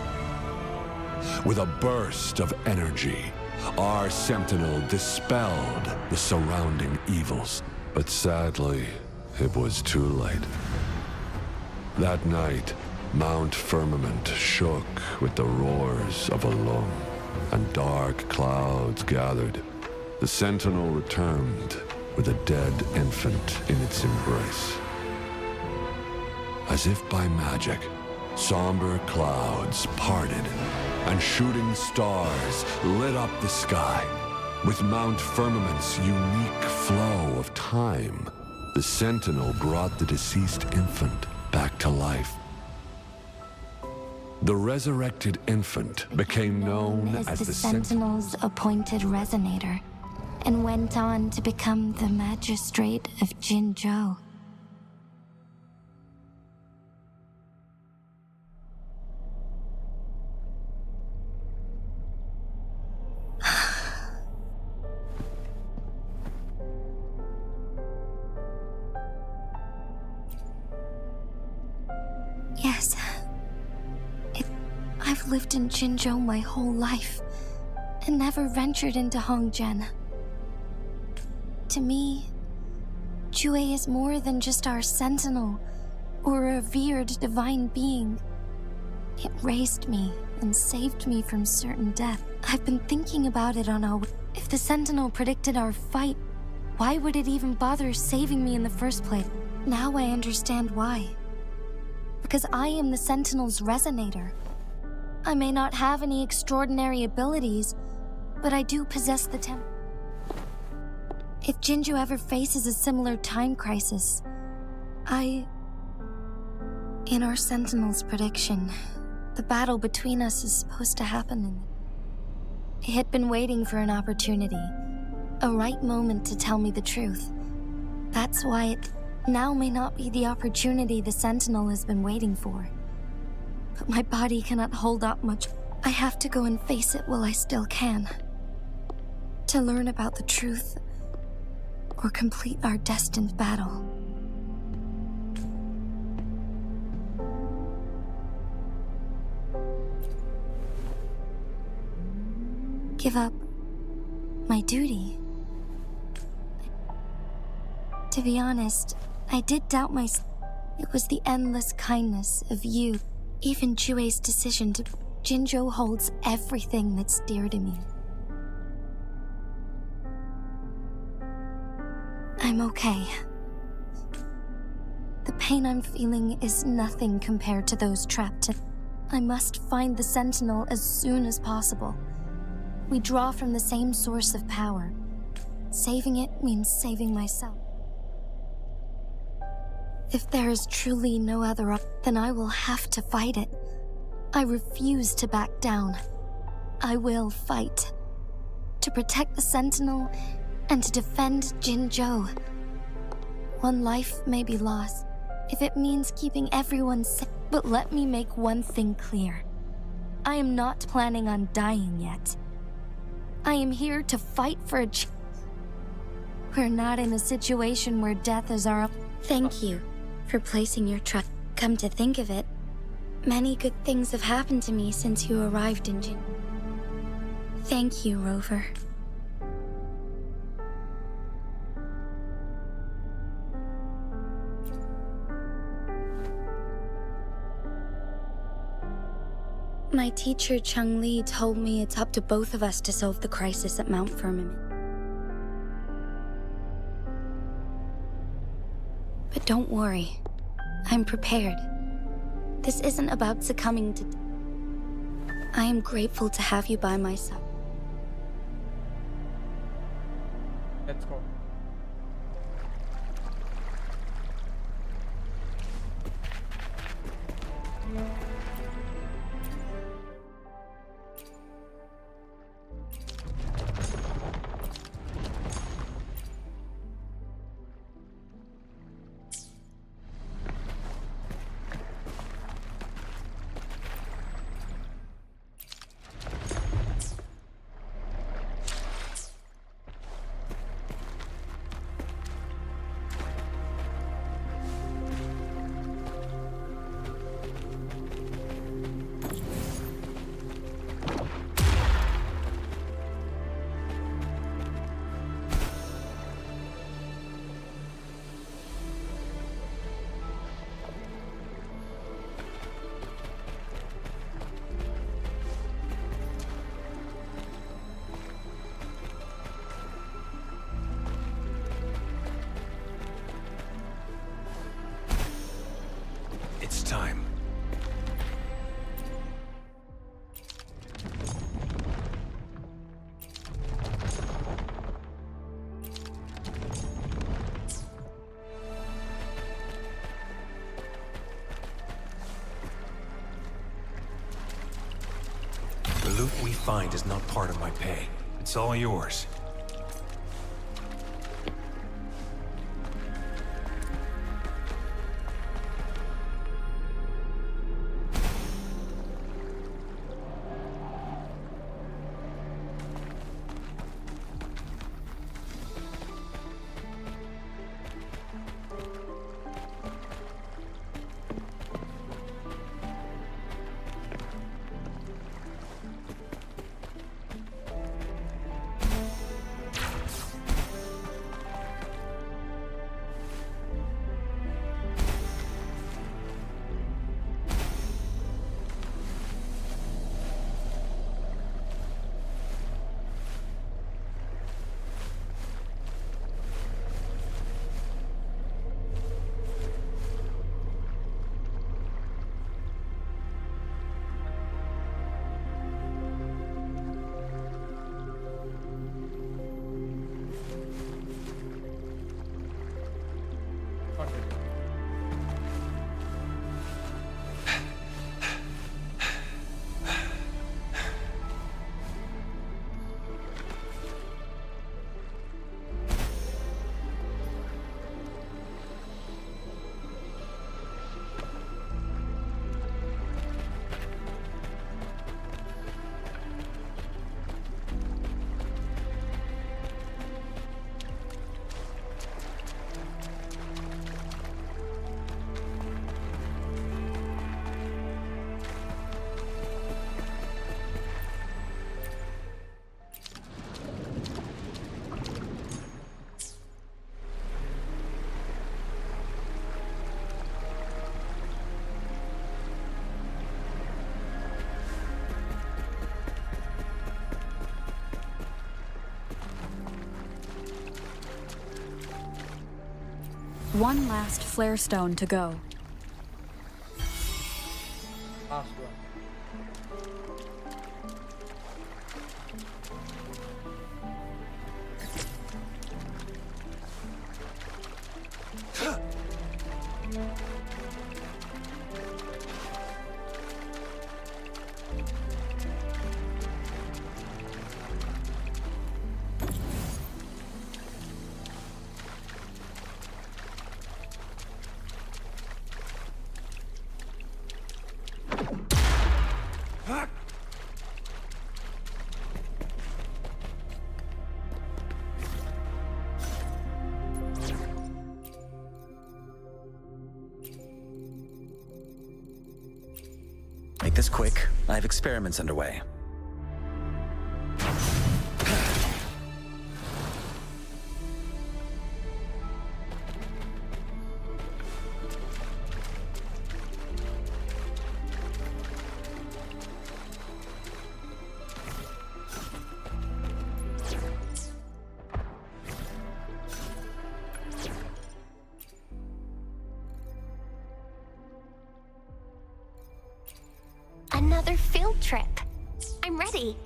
With a burst of energy, our Sentinel dispelled the surrounding evils. But sadly, it was too late. That night, Mount Firmament shook with the roars of a loom, and dark clouds gathered. The Sentinel returned with a dead infant in its embrace. As if by magic, somber clouds parted, and shooting stars lit up the sky. With Mount Firmament's unique flow of time, the Sentinel brought the deceased infant back to life. The resurrected infant became known as the Sentinel's appointed resonator, and went on to become the magistrate of Jinzhou. Yes. I've lived in Jinzhou my whole life, and never ventured into Hongzhen. To me, Jue is more than just our sentinel, or a revered divine being. It raised me and saved me from certain death. I've been thinking about it on our... If the sentinel predicted our fight, why would it even bother saving me in the first place? Now I understand why. Because I am the Sentinel's resonator. I may not have any extraordinary abilities, but I do possess the If Jinju ever faces a similar time crisis, In our Sentinel's prediction, the battle between us is supposed to happen He had been waiting for an opportunity, a right moment to tell me the truth. That's why it now may not be the opportunity the Sentinel has been waiting for. But my body cannot hold up much. I have to go and face it while I still can. To learn about the truth, or complete our destined battle. Give up my duty. To be honest, I did doubt myself. It was the endless kindness of you. Even Chue's decision to... Jinzhou holds everything that's dear to me. I'm okay. The pain I'm feeling is nothing compared to those trapped in... I must find the Sentinel as soon as possible. We draw from the same source of power. Saving it means saving myself. If there is truly no other then I will have to fight it. I refuse to back down. I will fight. To protect the Sentinel and to defend Jinzhou. One life may be lost, if it means keeping everyone safe. But let me make one thing clear. I am not planning on dying yet. I am here to fight for a We're not in a situation where death is our... Thank you for placing your trust. Come to think of it, many good things have happened to me since you arrived in Jin. Thank you, Rover. My teacher, Chung Li, told me it's up to both of us to solve the crisis at Mount Firmament. But don't worry. I'm prepared. This isn't about succumbing to... I am grateful to have you by my side. Let's go. It's time. The loot we find is not part of my pay. It's all yours. One last flare stone to go. Last one. Make this quick. I have experiments underway. Another field trip. I'm ready.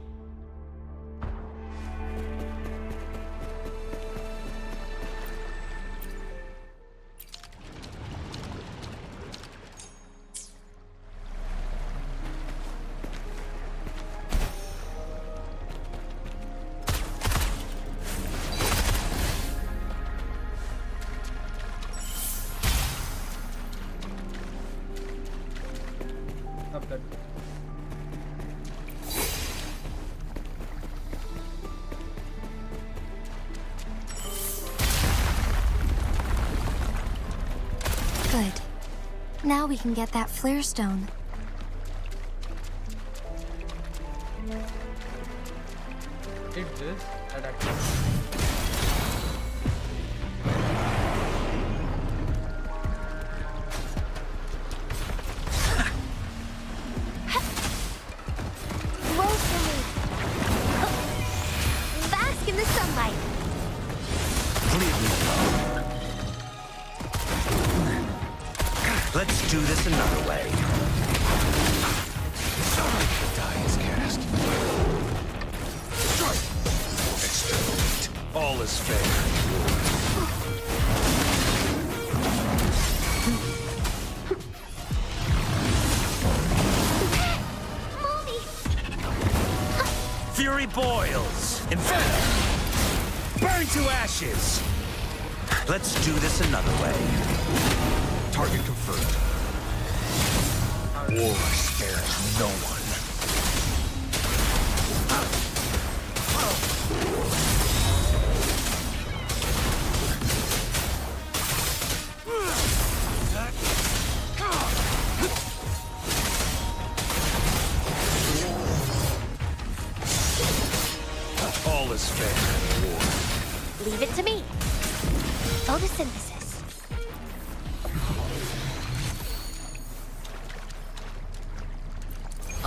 Up that. Good. Now we can get that flare stone. Hit this. That actually. Rosalie! Bask in the sunlight. Leave me alone. Let's do this another way. The die is cast. Exterminate. All is fair. Fury boils. Inferno. Burn to ashes. Let's do this another way. Target confirmed. War spares no one. All is fair in war. Leave it to me. Photosynthesis.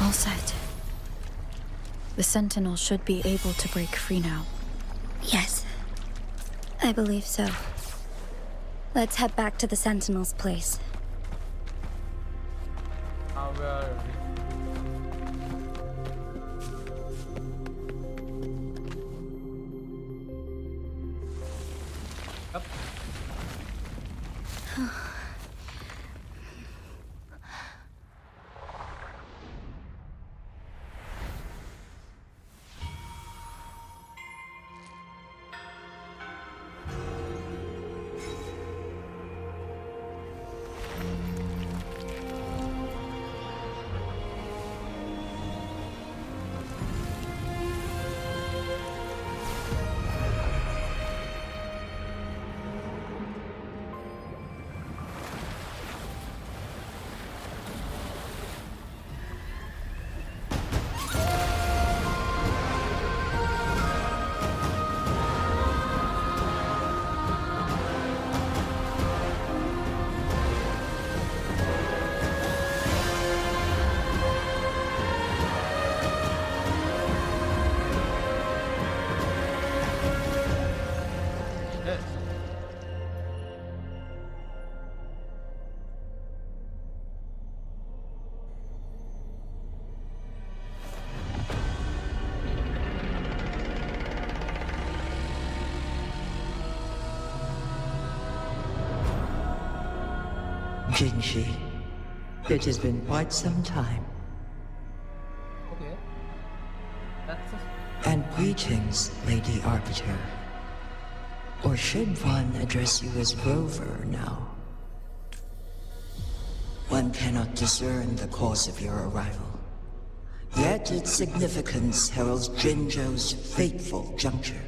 All set. The Sentinel should be able to break free now. Yes. I believe so. Let's head back to the Sentinel's place. Now we are. Up. Jinhsi, it has been quite some time. Okay. That's a... And greetings, Lady Arbiter. Or should one address you as Rover now? One cannot discern the cause of your arrival. Yet its significance heralds Jinzhou's fateful juncture.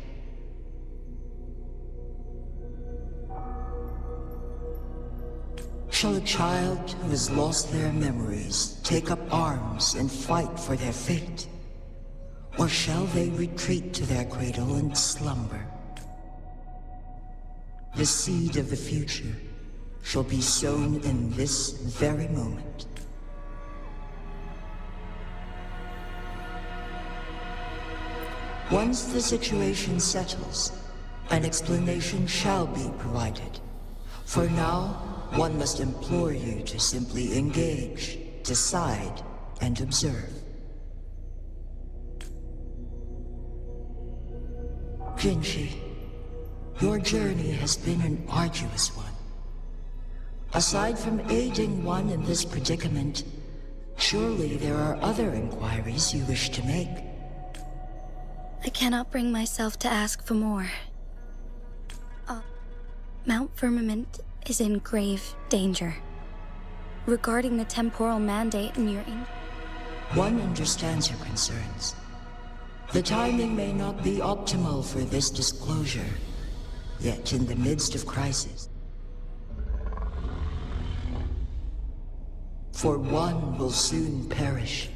Shall a child who has lost their memories take up arms and fight for their fate? Or shall they retreat to their cradle and slumber? The seed of the future shall be sown in this very moment. Once the situation settles, an explanation shall be provided. For now, one must implore you to simply engage, decide, and observe. Jinhsi, your journey has been an arduous one. Aside from aiding one in this predicament, surely there are other inquiries you wish to make. I cannot bring myself to ask for more. Mount Firmament is in grave danger. Regarding the temporal mandate in your... One understands your concerns. The timing may not be optimal for this disclosure, yet in the midst of crisis. For one will soon perish.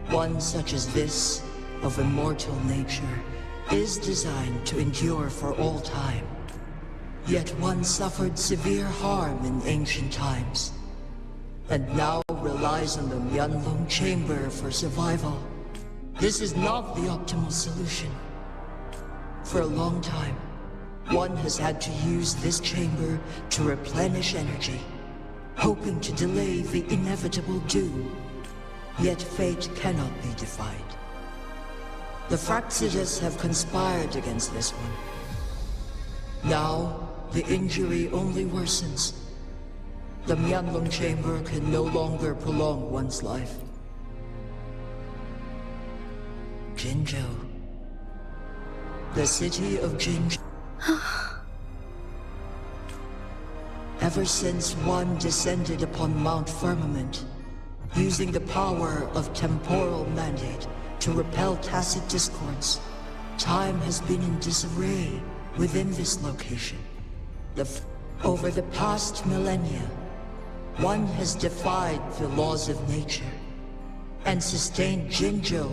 One such as this, of immortal nature, is designed to endure for all time. Yet one suffered severe harm in ancient times, and now relies on the Mianlong Chamber for survival. This is not the optimal solution. For a long time, one has had to use this chamber to replenish energy, hoping to delay the inevitable doom. Yet fate cannot be defied. The Fraxitus have conspired against this one. Now, the injury only worsens. The Mianlong Chamber can no longer prolong one's life. Jinzhou. The city of Jinzhou. Ever since one descended upon Mount Firmament, using the power of temporal mandate to repel tacit discords, time has been in disarray within this location. Over the past millennia, one has defied the laws of nature and sustained Jinzhou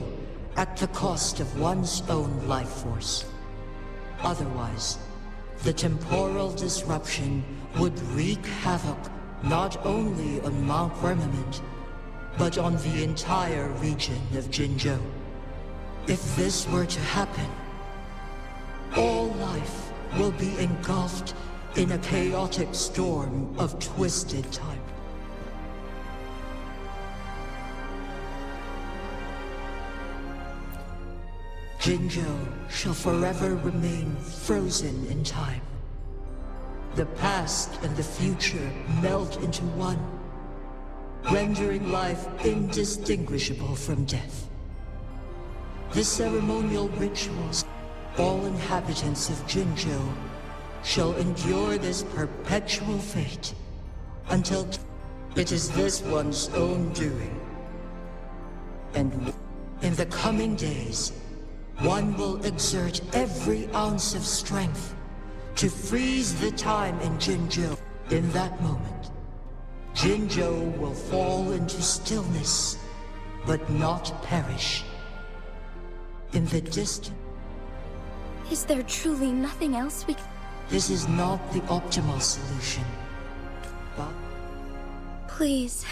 at the cost of one's own life force. Otherwise, the temporal disruption would wreak havoc not only on Mount Firmament, but on the entire region of Jinzhou. If this were to happen, all life will be engulfed in a chaotic storm of twisted time. Jinzhou shall forever remain frozen in time. The past and the future melt into one, rendering life indistinguishable from death. The ceremonial rituals, all inhabitants of Jinzhou shall endure this perpetual fate until it is this one's own doing. And in the coming days, one will exert every ounce of strength to freeze the time in Jinzhou. In that moment, Jinzhou will fall into stillness, but not perish. In the distant... Is there truly nothing else we... This is not the optimal solution, but... Please,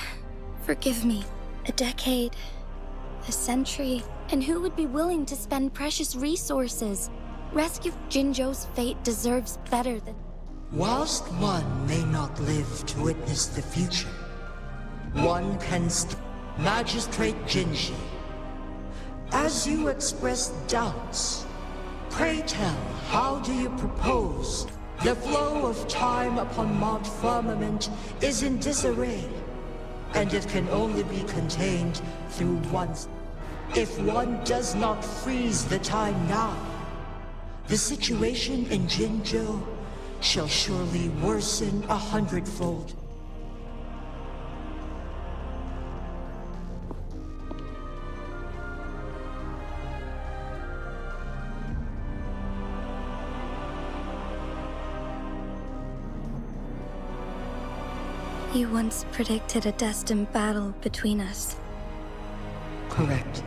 forgive me. A decade, a century, and who would be willing to spend precious resources? Rescue Jinzhou's fate deserves better than... Whilst one may not live to witness the future, one can Magistrate Jinhsi, as you express doubts, Pray tell, how do you propose? The flow of time upon Mount Firmament is in disarray, and it can only be contained through one. If one does not freeze the time now, the situation in Jinzhou shall surely worsen 100-fold. You once predicted a destined battle between us. Correct.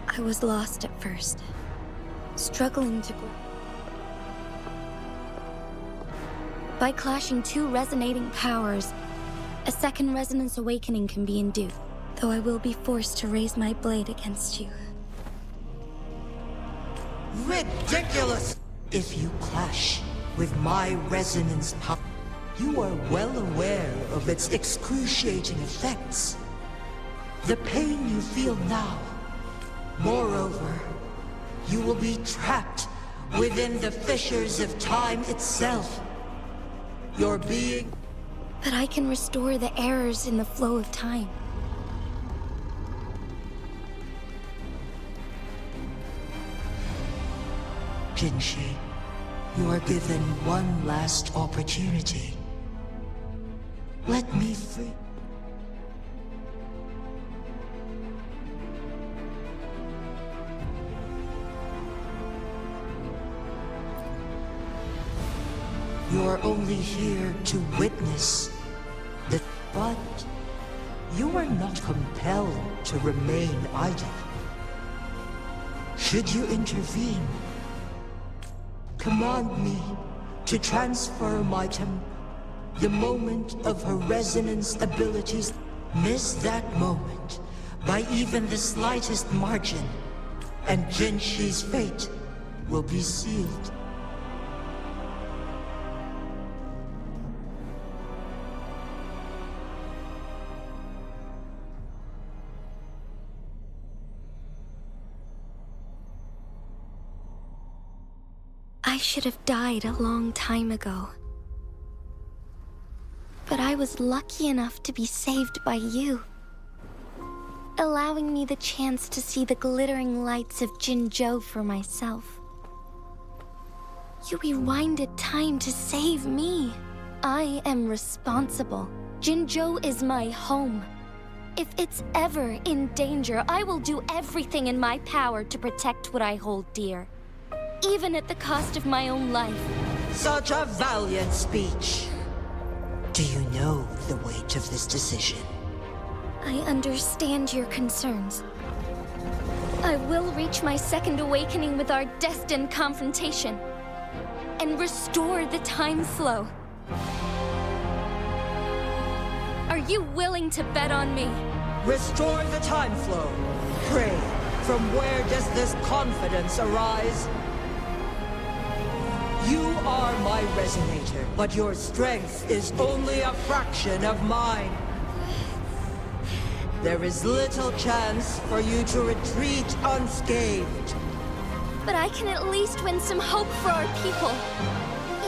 I was lost at first, struggling to grow. By clashing two resonating powers, a second resonance awakening can be induced, though I will be forced to raise my blade against you. Ridiculous! If you clash with my resonance power, you are well aware of its excruciating effects. The pain you feel now. Moreover, you will be trapped within the fissures of time itself. Your being... But I can restore the errors in the flow of time. Jinhsi, you are given one last opportunity. Let me free... You're only here to witness the... But you are not compelled to remain idle. Should you intervene, command me to transfer my the moment of her resonance abilities. Miss that moment by even the slightest margin, and Jinhsi's fate will be sealed. I should have died a long time ago. But I was lucky enough to be saved by you, allowing me the chance to see the glittering lights of Jinzhou for myself. You rewinded time to save me. I am responsible. Jinzhou is my home. If it's ever in danger, I will do everything in my power to protect what I hold dear, even at the cost of my own life. Such a valiant speech. Do you know the weight of this decision? I understand your concerns. I will reach my second awakening with our destined confrontation and restore the time flow. Are you willing to bet on me? Restore the time flow. Pray, from where does this confidence arise? You are my resonator, but your strength is only a fraction of mine. There is little chance for you to retreat unscathed. But I can at least win some hope for our people.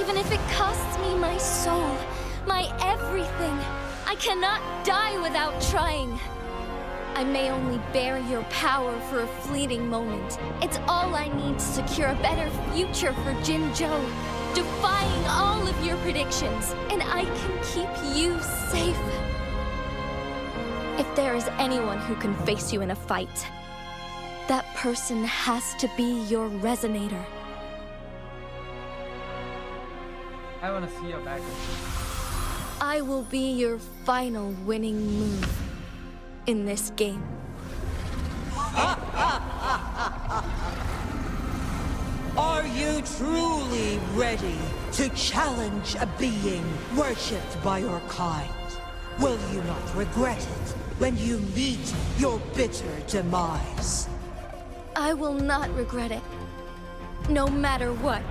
Even if it costs me my soul, my everything. I cannot die without trying. I may only bear your power for a fleeting moment. It's all I need to secure a better future for Jinzhou, defying all of your predictions, and I can keep you safe. If there is anyone who can face you in a fight, that person has to be your resonator. I wanna see your back. I will be your final winning move in this game. Are you truly ready to challenge a being worshipped by your kind? Will you not regret it when you meet your bitter demise? I will not regret it, no matter what.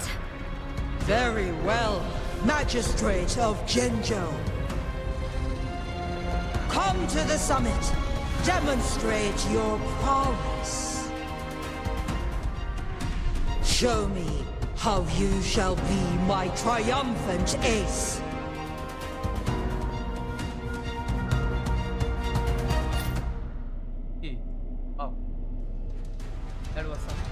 Very well, Magistrate of Jinzhou. Come to the summit. Demonstrate your prowess. Show me how you shall be my triumphant ace. Hey. Wow. That was something.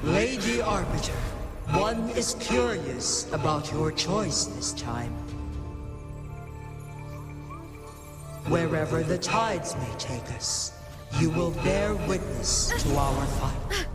Lady Arbiter, one is curious about your choice this time. Wherever the tides may take us, you will bear witness to our fight.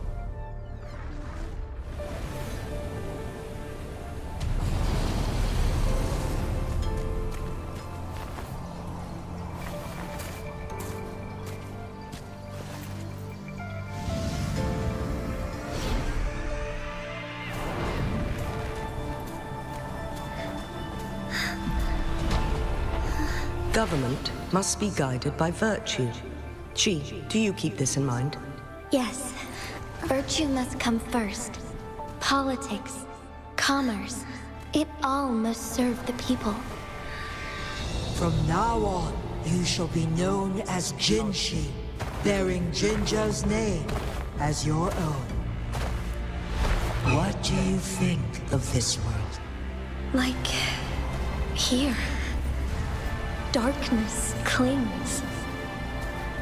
Government must be guided by virtue. Chi, do you keep this in mind? Yes, virtue must come first. Politics, commerce, it all must serve the people. From now on, you shall be known as Jinhsi, bearing Jinzhou's name as your own. What do you think of this world? Like here. Darkness clings,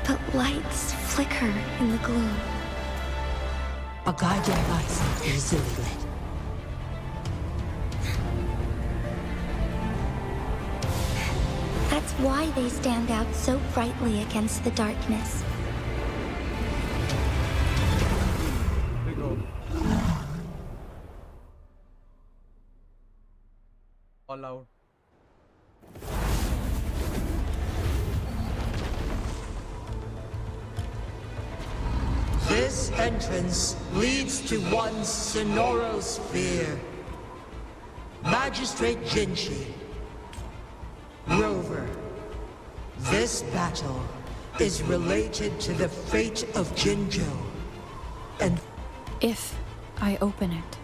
but lights flicker in the gloom. A guiding light easily lit. That's why they stand out so brightly against the darkness. We go. All out. This entrance leads to one Sonoro sphere. Magistrate Jinhsi. Rover, this battle is related to the fate of Jinzhou. And If I open it,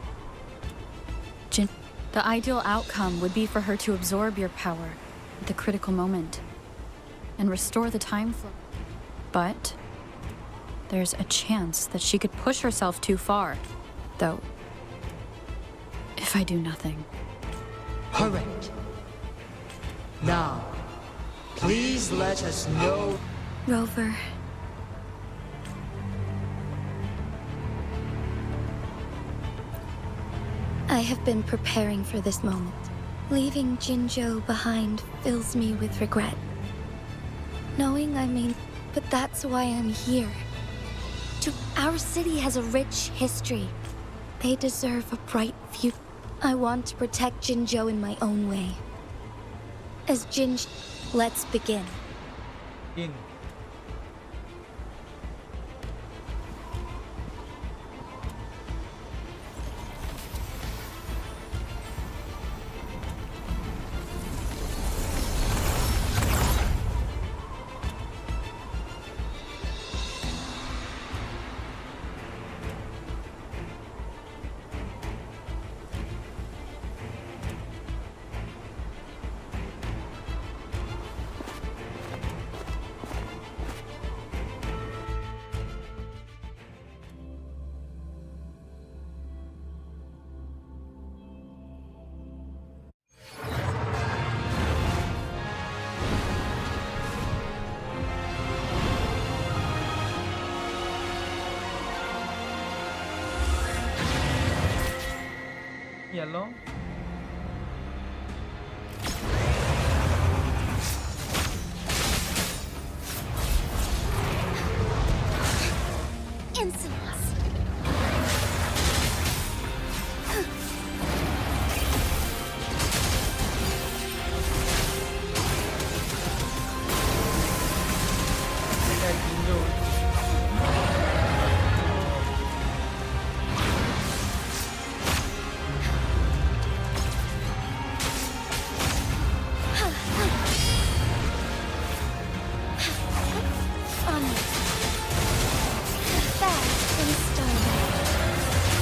the ideal outcome would be for her to absorb your power at the critical moment and restore the time flow. But there's a chance that she could push herself too far, though, if I do nothing. correct. Now, please let us know. Rover. I have been preparing for this moment. Leaving Jinzhou behind fills me with regret. Knowing I mean, but that's why I'm here. Our city has a rich history. They deserve a bright future. I want to protect Jinzhou in my own way. As let's begin. In. Yellow. Insolence. Fast and starlight.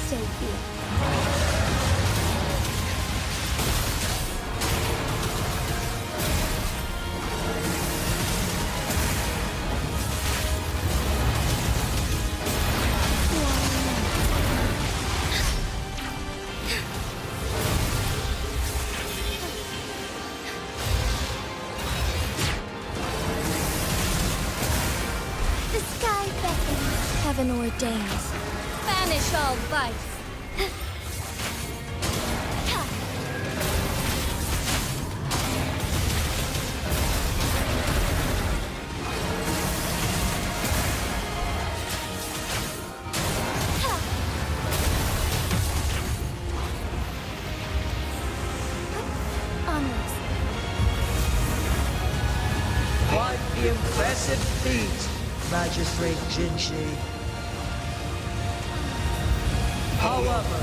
stay here. The sky beckons. Heaven ordains. Banish all vice. Onwards. Quite the impressive feat, Magistrate Jinhsi. However,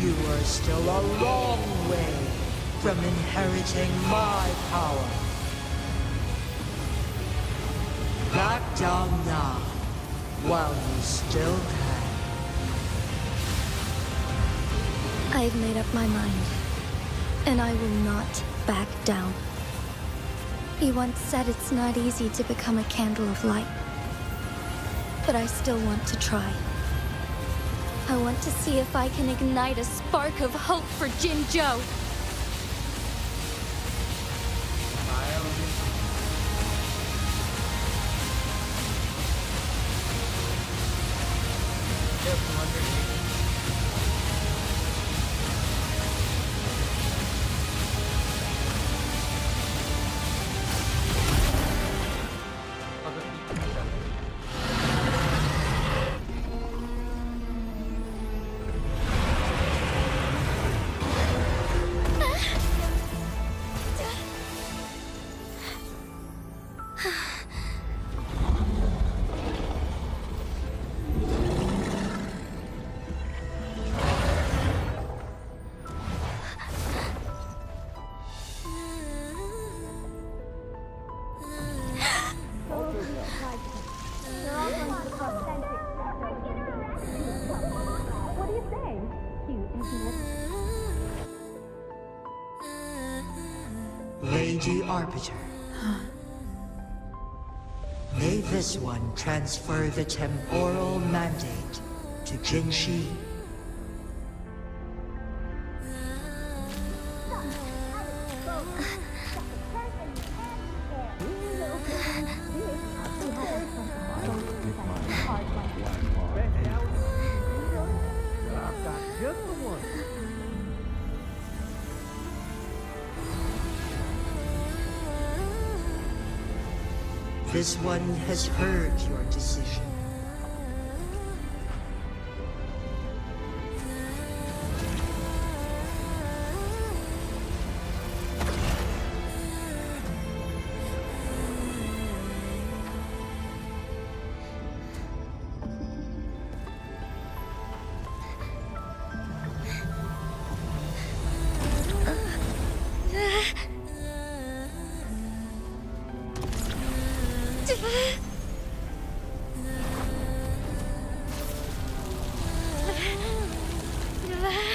you are still a long way from inheriting my power. Back down now, while you still can. I've made up my mind, and I will not back down. He once said it's not easy to become a candle of light, but I still want to try. I want to see if I can ignite a spark of hope for Jinzhou. Lady Arbiter. May this one transfer the temporal mandate to Jinhsi. This one has heard your decision.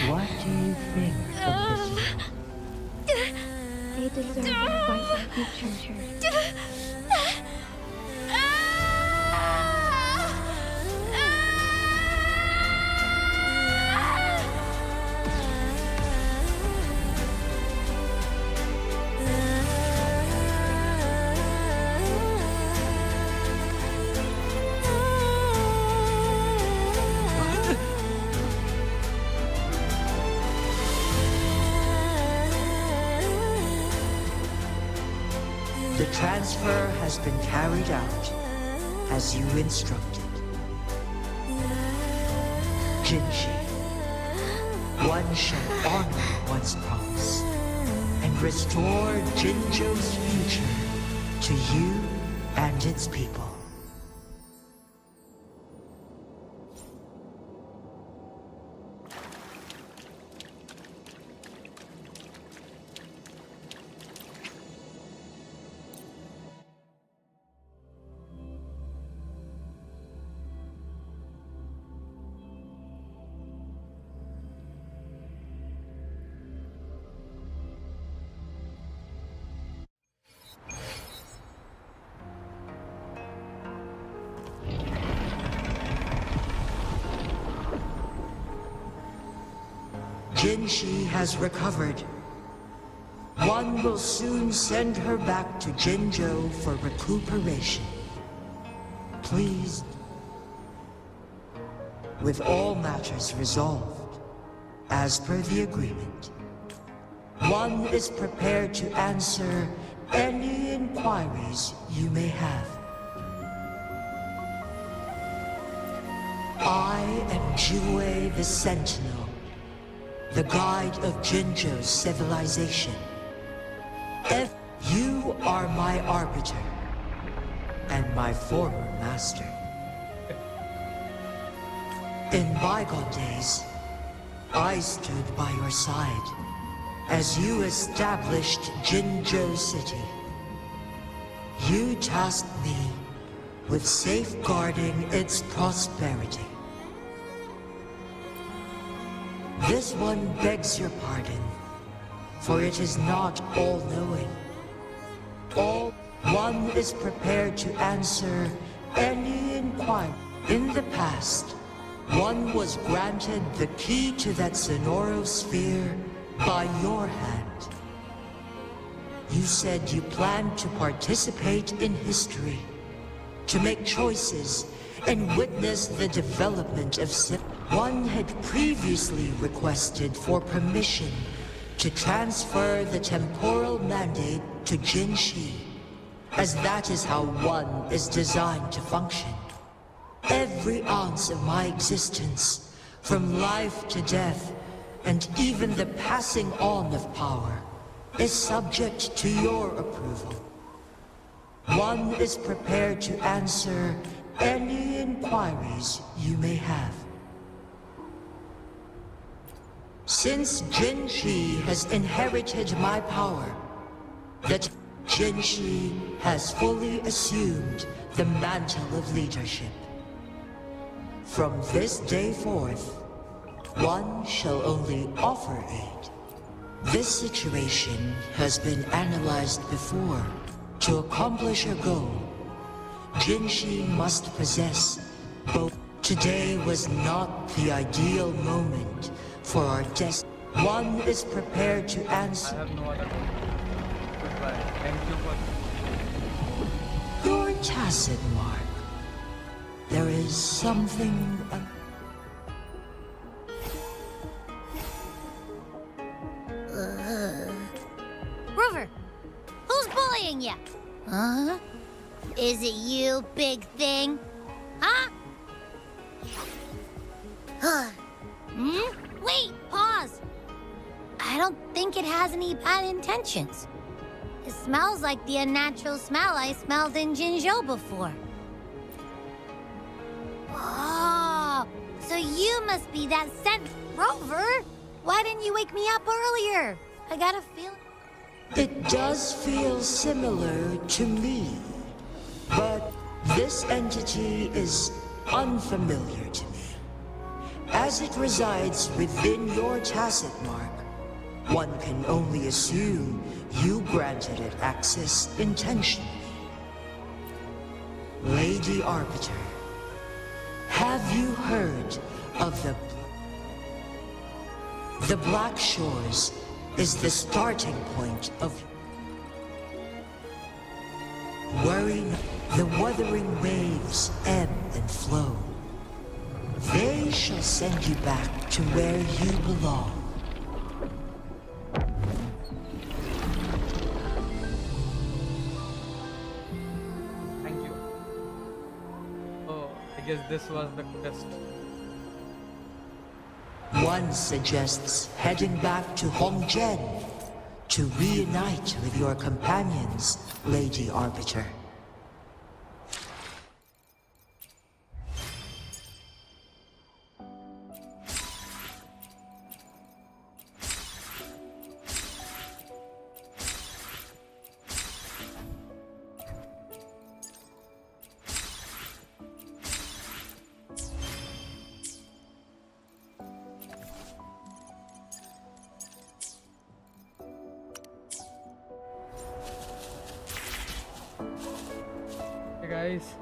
What do you think of this one? They deserve a brighter future. The transfer has been carried out as you instructed. Jinhsi, one shall honor one's promise and restore Jinzhou's future to you and its people. Jinhsi has recovered. One will soon send her back to Jinzhou for recuperation. Pleased with all matters resolved, as per the agreement, one is prepared to answer any inquiries you may have. I am Jue the Sentinel, the guide of Jinzhou's civilization. You are my arbiter, and my former master. In bygone days, I stood by your side as you established Jinzhou City. You tasked me with safeguarding its prosperity. This one begs your pardon, for it is not all-knowing. One is prepared to answer any inquiry. In the past, one was granted the key to that Sonoro sphere by your hand. You said you planned to participate in history, to make choices and witness the development of one had previously requested for permission to transfer the temporal mandate to Jinhsi, as that is how one is designed to function. Every ounce of my existence, from life to death, and even the passing on of power, is subject to your approval. One is prepared to answer any inquiries you may have. Since Jinhsi has inherited my power, that Jinhsi has fully assumed the mantle of leadership. From this day forth, one shall only offer aid. This situation has been analyzed before. To accomplish her goal, Jinhsi must possess both. Today was not the ideal moment for our destiny. One is prepared to answer. I have no other goal. Goodbye. Thank you for... Your tacit mark. There is something... Rover, who's bullying you? Huh? Is it you, big thing? Huh? Wait, pause. I don't think it has any bad intentions. It smells like the unnatural smell I smelled in Jinzhou before. Oh, so you must be that scent Rover. Why didn't you wake me up earlier? I got a feeling. It does feel similar to me, but this entity is unfamiliar to me. As it resides within your tacit mark, one can only assume you granted it access intentionally. Lady Arbiter, have you heard of the Black Shores is the starting point of worry. The Wuthering Waves ebb and flow. They shall send you back to where you belong. Thank you. Oh, I guess this was the quest. One suggests heading back to Hongzhen to reunite with your companions, Lady Arbiter. Hey guys,